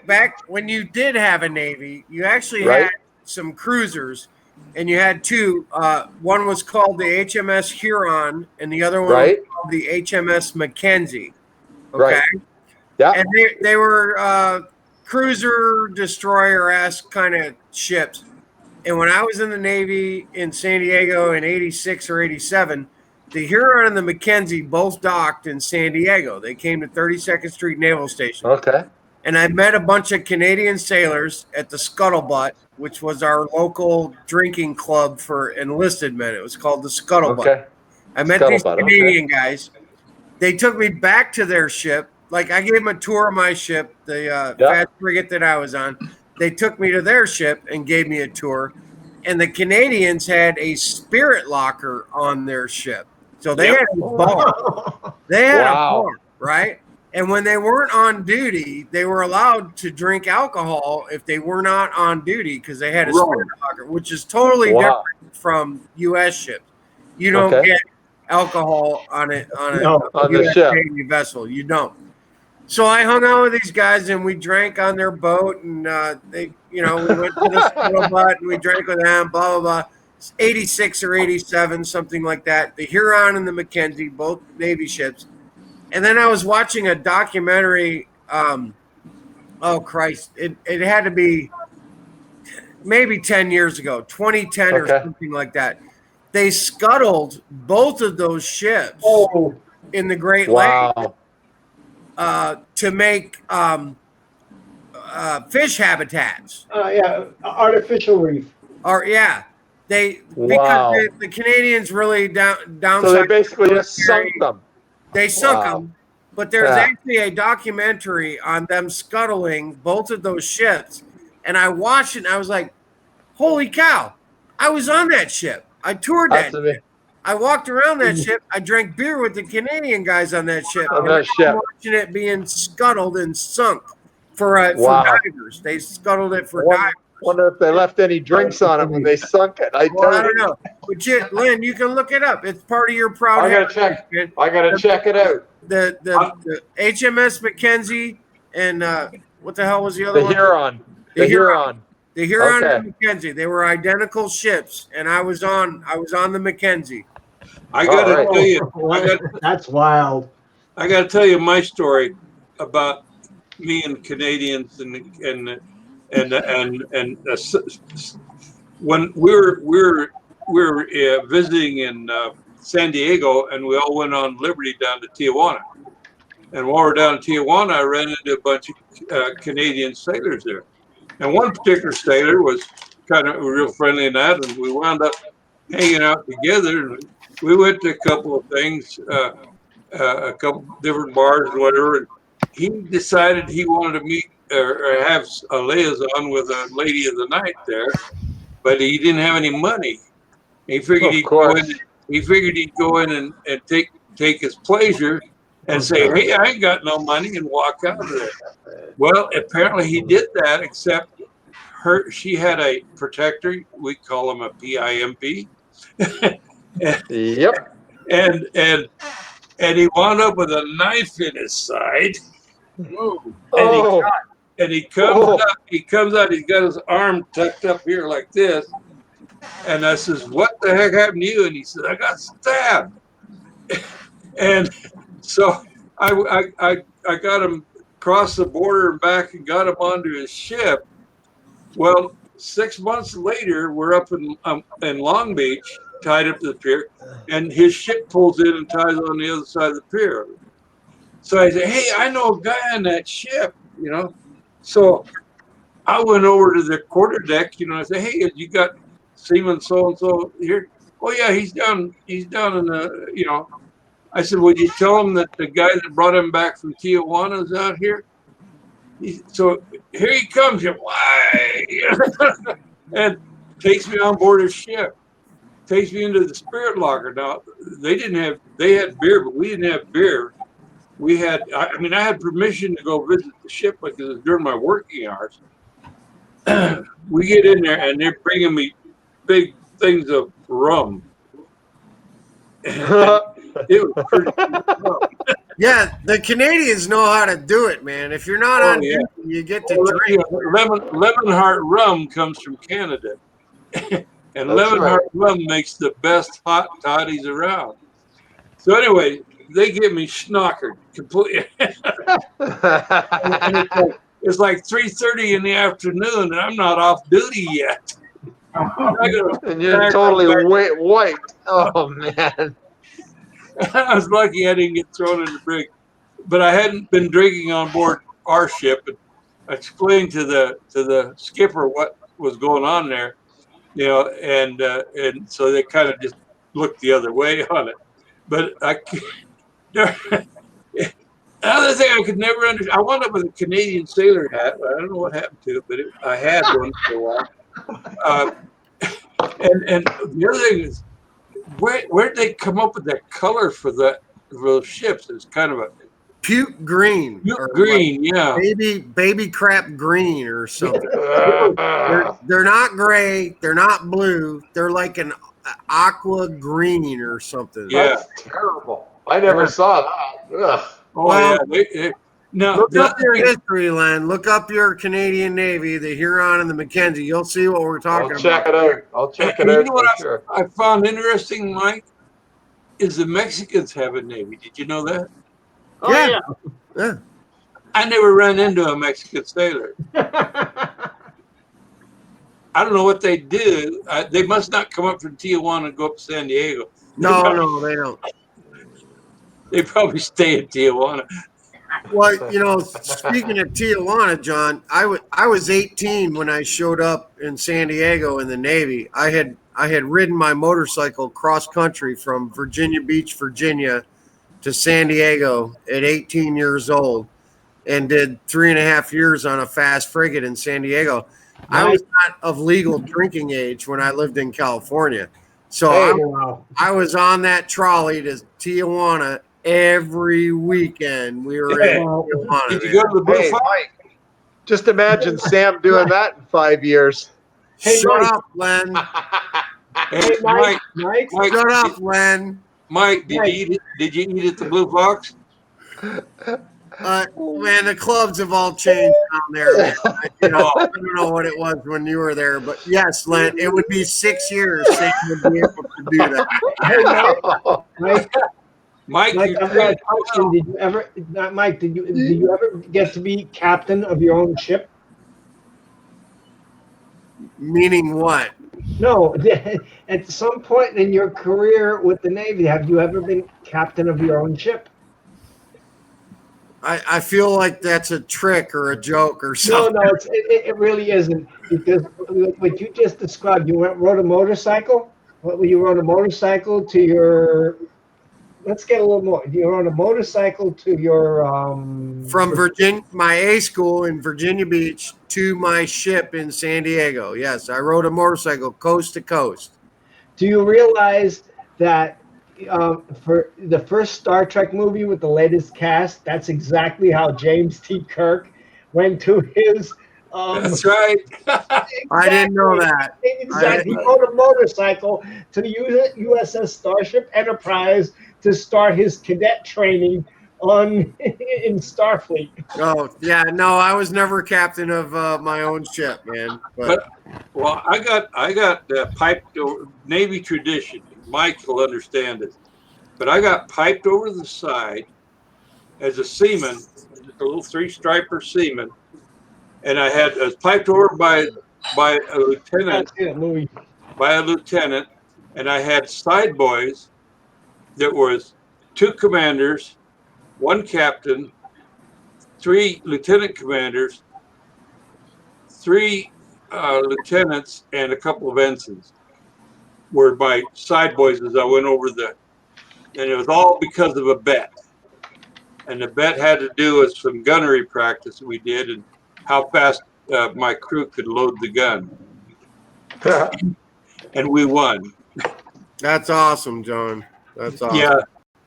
Back when you did have a Navy, you actually Right. had some cruisers, and you had two. One was called the HMS Huron, and the other one Right. was called the HMS Mackenzie. Okay. Right. Yeah. And they were cruiser destroyer-esque kind of ships. And when I was in the Navy in San Diego in 86 or 87, the Huron and the Mackenzie both docked in San Diego. They came to 32nd Street Naval Station. Okay. And I met a bunch of Canadian sailors at the Scuttlebutt, which was our local drinking club for enlisted men. It was called the Scuttlebutt. Okay. I met these Scuttlebutt, Canadian guys. They took me back to their ship. Like, I gave them a tour of my ship, the fast frigate that I was on. They took me to their ship and gave me a tour. And the Canadians had a spirit locker on their ship. So they had a bar. They had a bar, right? And when they weren't on duty, they were allowed to drink alcohol if they were not on duty because they had a spirit locker, which is totally different from U.S. ships. You don't get alcohol on a US ship. Navy vessel. You don't. So I hung out with these guys and we drank on their boat, and they, we went to the Scuttlebutt and we drank with them, blah, blah, blah. 86 or 87, something like that. The Huron and the Mackenzie, both Navy ships. And then I was watching a documentary. Oh, Christ. It had to be maybe 10 years ago, 2010 or something like that. They scuttled both of those ships in the Great Lakes to make fish habitats. Artificial reef. Because the Canadians really downsized. So they basically just sunk them. They sunk them. But there's actually a documentary on them scuttling both of those ships. And I watched it and I was like, holy cow, I was on that ship. I toured that ship. I walked around that ship. I drank beer with the Canadian guys on that ship. On that ship. Watching it being scuttled and sunk for divers. They scuttled it for divers. Wonder if they left any drinks on it when they sunk it. I don't know. But Lynn, you can look it up. It's part of your proud. I gotta check it out. The HMS Mackenzie and what the hell was the other one? Huron. The Huron. The Huron and the Mackenzie. They were identical ships, and I was on the Mackenzie. I gotta tell you, that's wild. I gotta tell you my story about me and Canadians and when we were visiting in San Diego, and we all went on Liberty down to Tijuana. And while we're down in Tijuana, I ran into a bunch of Canadian sailors there. And one particular sailor was kind of real friendly in that, and we wound up hanging out together. And we went to a couple of things, a couple different bars and whatever. And he decided he wanted to meet or have a liaison with a lady of the night there, but he didn't have any money. He figured he'd go in and take his pleasure and say, hey, I ain't got no money, and walk out of there. Well, apparently he did that, except she had a protector. We call him a PIMP. Yep. And he wound up with a knife in his side. And he comes out, he's got his arm tucked up here like this. And I says, what the heck happened to you? And he said, I got stabbed. And so I got him across the border and back and got him onto his ship. Well, 6 months later, we're up in Long Beach, tied up to the pier, and his ship pulls in and ties on the other side of the pier. So I said, hey, I know a guy on that ship, So I went over to the quarterdeck, I said, hey, you got Seaman so-and-so here? Oh, yeah, he's down in the, I said, would you tell him that the guy that brought him back from Tijuana is out here? So here he comes, why? And takes me on board his ship. Takes me into the spirit locker. Now they had beer, but we didn't have beer. We had, I mean, I had permission to go visit the ship because it was during my working hours. We get in there and they're bringing me big things of rum. It was pretty tough. Yeah, the Canadians know how to do it, man. If you're not on duty, you get to drink. Lemon Heart rum comes from Canada. And That's Lemon right. Heart rum makes the best hot toddies around. So anyway, they get me schnockered completely. It's like 3:30 in the afternoon, and I'm not off duty yet. And you're totally wiped. Oh, man. I was lucky I didn't get thrown in the brig, but I hadn't been drinking on board our ship. And I explained to the skipper what was going on there, you know, and so they kind of just looked the other way on it. But another thing I could never understand, I wound up with a Canadian sailor hat. I don't know what happened to it, but I had one for a while. And the other thing is, where'd they come up with that color for those ships? It's kind of a puke green. Puke green, yeah. Baby crap green or something. They're not gray. They're not blue. They're like an aqua green or something. Yeah. That's terrible. I never saw that. Ugh. Oh, Well, yeah. Now, look up your history, Len. Look up your Canadian Navy, the Huron and the Mackenzie. You'll see what we're talking I'll check about. it out. I'll check it You out know what for sure. I found interesting, Mike, is the Mexicans have a Navy. Did you know that? Oh, yeah. Yeah. I never ran into a Mexican sailor. I don't know what they do. They must not come up from Tijuana and go up to San Diego. No, they don't. They probably stay in Tijuana. Well, you know, speaking of Tijuana, John, I was 18 when I showed up in San Diego in the Navy. I had ridden my motorcycle cross country from Virginia Beach, Virginia, to San Diego at 18 years old, and did 3.5 years on a fast frigate in San Diego. I was not of legal drinking age when I lived in California, so I was on that trolley to Tijuana every weekend. We were in Tijuana. Did you go to the Blue Hey, Fox? Mike, just imagine Sam doing that in 5 years. Hey, shut up, Len. Hey, Mike, Shut up, Len. Mike, did you eat at the Blue Fox? Man, the clubs have all changed down there. I don't know what it was when you were there, but yes, Len, it would be 6 years Sam would be able to do that. Hey, Mike, I've got a question. Did you ever, not Mike, did you ever get to be captain of your own ship? Meaning what? No, at some point in your career with the Navy, have you ever been captain of your own ship? I feel like that's a trick or a joke or something. No, it really isn't, because what you just described, you rode a motorcycle? You rode a motorcycle to your... Let's get a little more. You're on a motorcycle to your from Virginia, my A school in Virginia Beach, to my ship in San Diego. Yes, I rode a motorcycle coast to coast. Do you realize that for the first Star Trek movie with the latest cast, that's exactly how James T. Kirk went to his. That's right. Exactly. I didn't know that. Exactly. He rode a motorcycle to the USS Starship Enterprise to start his cadet training in Starfleet. Oh yeah, no, I was never captain of my own ship, man. But well, I got piped over, Navy tradition. Mike will understand it, but I got piped over the side as a seaman, just a little three-striper seaman, and I was piped over by a lieutenant. And I had side boys that was 2 commanders, 1 captain, 3 lieutenant commanders, 3 lieutenants, and a couple of ensigns were my side boys as I went over and it was all because of a bet. and the bet had to do with some gunnery practice we did and how fast my crew could load the gun. And we won. That's awesome, John. That's awesome. Yeah,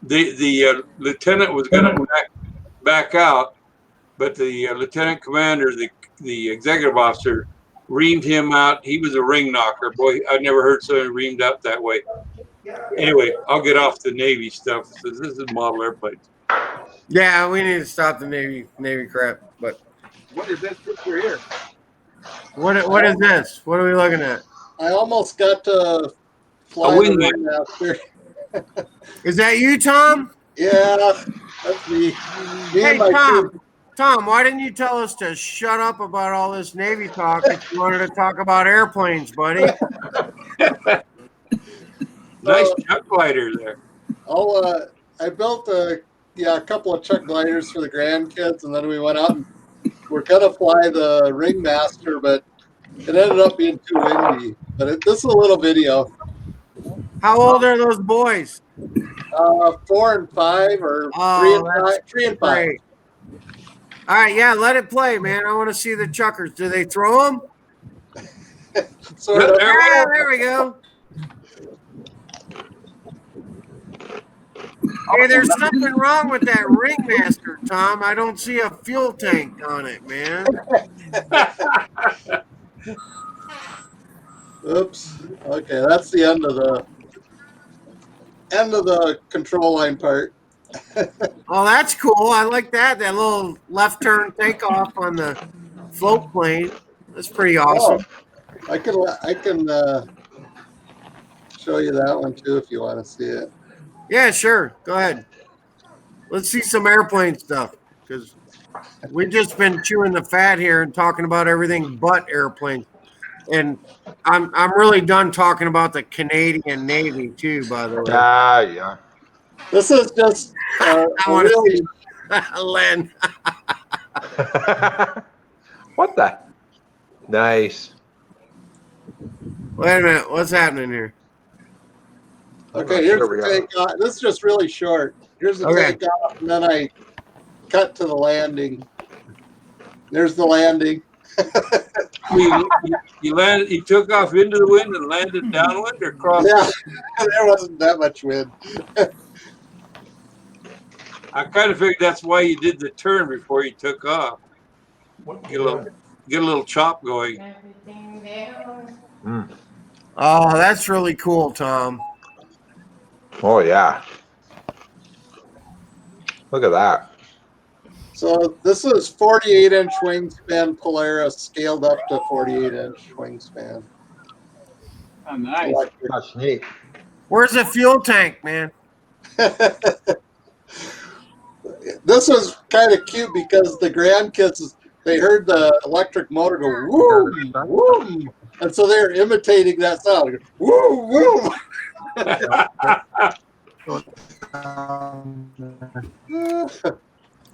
the lieutenant was going to back out, but the lieutenant commander, the executive officer, reamed him out. He was a ring knocker. Boy, I've never heard somebody reamed out that way. Anyway, I'll get off the Navy stuff. This is model airplanes. Yeah, we need to stop the Navy crap. But What is this picture here? what is this? What are we looking at? I almost got to fly A the wingman. Ringmaster. Is that you, Tom? Yeah, that's me. Me Hey, and my Tom. crew. Tom, why didn't you tell us to shut up about all this Navy talk if you wanted to talk about airplanes, buddy? Nice chuck glider there. I built a couple of chuck gliders for the grandkids, and then we went out and we're gonna fly the Ringmaster, but it ended up being too windy. But this is a little video. How old are those boys? 4 and 5, or Oh, 3 and 5. Great. All right, yeah, let it play, man. I want to see the chuckers. Do they throw them? Sort of. Yeah, there we go. Hey, there's something wrong with that Ringmaster, Tom. I don't see a fuel tank on it, man. Oops. Okay, that's the end of the control line part. Oh, that's cool. I like that. That little left turn takeoff on the float plane. That's pretty awesome. Oh, I can show you that one too if you want to see it. Yeah, sure. Go ahead. Let's see some airplane stuff because we've just been chewing the fat here and talking about everything but airplanes. And I'm really done talking about the Canadian Navy too, by the way. Yeah. This is just I want to really see Len. What the? Nice. Wait a minute. What's happening here? okay. Here's There we the go. takeoff. This is just really short. Here's the Okay. takeoff, and then I cut to the landing. There's the landing. You landed. You took off into the wind and landed downwind or cross. Yeah, there wasn't that much wind. I kind of figured that's why you did the turn before you took off. Get a little chop going. Oh, that's really cool, Tom. Oh yeah. Look at that. So this is 48-inch wingspan Polaris scaled up to 48-inch wingspan. Oh, nice. That's neat. Where's the fuel tank, man? This was kind of cute because the grandkids, they heard the electric motor go woo, woo, and so they're imitating that sound. Woo, woo.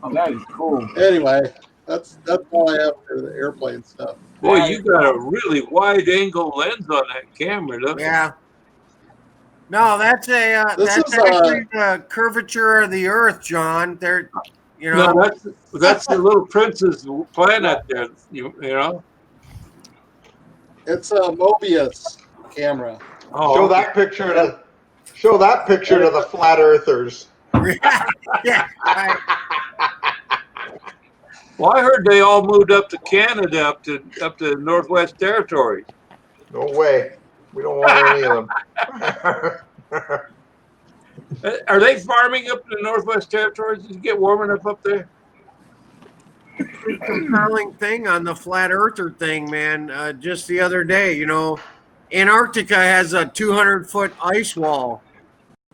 Oh, that is cool. Anyway, that's all I have for the airplane stuff. Boy, you got a really wide angle lens on that camera, don't you? Yeah. No, that's This that's is, actually the curvature of the Earth, John. There, you know. No, that's the little Princess planet there. You know. It's a Mobius camera. Oh, Show okay. that picture to the flat earthers. Yeah. Right. Well, I heard they all moved up to Canada, up to Northwest Territories. No way. We don't want any of them. Are they farming up in the Northwest Territories? Does it get warm enough up there? Pretty compelling thing on the flat earther thing, man. Just the other day, you know, Antarctica has a 200-foot ice wall,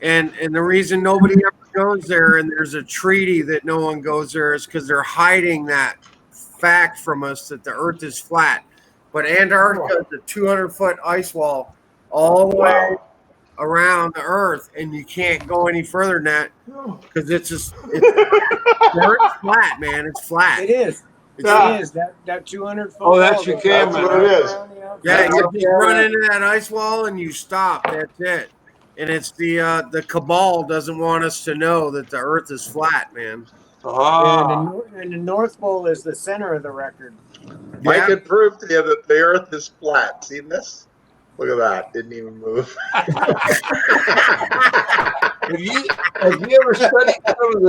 and the reason nobody ever goes there, and there's a treaty that no one goes there, is because they're hiding that fact from us that the Earth is flat. But Antarctica is a 200-foot ice wall all the way around the Earth, and you can't go any further than that because it's the Earth's flat, man. It's flat. It is. Yeah. It is. That 200 foot. Oh, that's wall your goes camera. That's what it is. around the outside. Yeah, That's you a just run into that ice wall and you stop. That's it. And it's the cabal doesn't want us to know that the Earth is flat, man. And the North Pole is the center of the record. Mike had proved to you that the Earth is flat. See this? Look at that. Didn't even move. Have you ever studied some of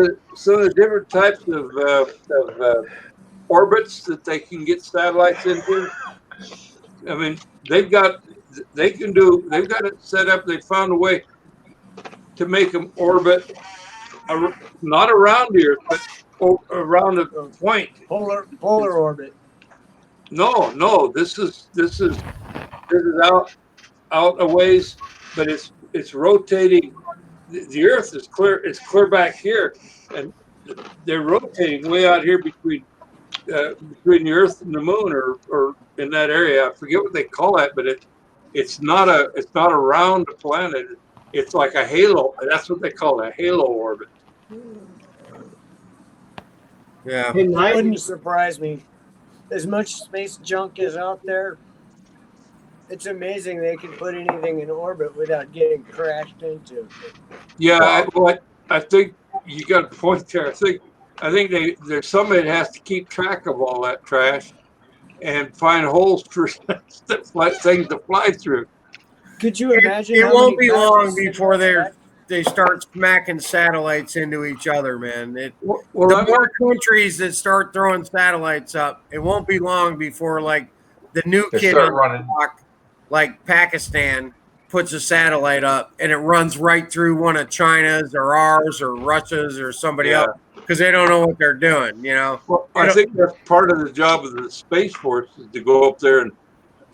the different types of orbits that they can get satellites into? I mean, they've got it set up. They found a way to make them orbit not around the Earth, but around a point. Polar orbit. No. This is out a ways, but it's rotating. The Earth is clear. It's clear back here, and they're rotating way out here between the Earth and the Moon, or in that area. I forget what they call that, but it's not around the planet. It's like a halo. That's what they call it, a halo orbit. Yeah. Hey, It Mike, wouldn't surprise me. As much space junk is out there, it's amazing they can put anything in orbit without getting crashed into. Yeah, I think you got a point there. I think there's somebody that has to keep track of all that trash and find holes for things to fly through. Could you imagine? It how won't many be long patches before sit they start smacking satellites into each other, man. The Well, more countries that start throwing satellites up, it won't be long before like the new They kid start on the running. block, like Pakistan, puts a satellite up and it runs right through one of China's or ours or Russia's or somebody Yeah. else because they don't know what they're doing, you know. Well, I think that's part of the job of the Space Force is to go up there and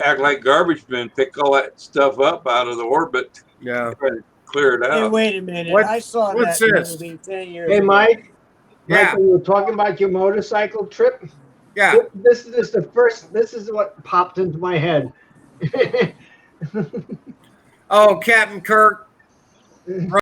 act like garbage men, pick all that stuff up out of the orbit, Yeah. try to clear it Hey, out. wait a minute. What- I saw what's that this? movie 10 years hey, ago. Mike. Yeah. Mike, when you were talking about your motorcycle trip, Yeah. this is just the first. This is what popped into my head. Oh, Captain Kirk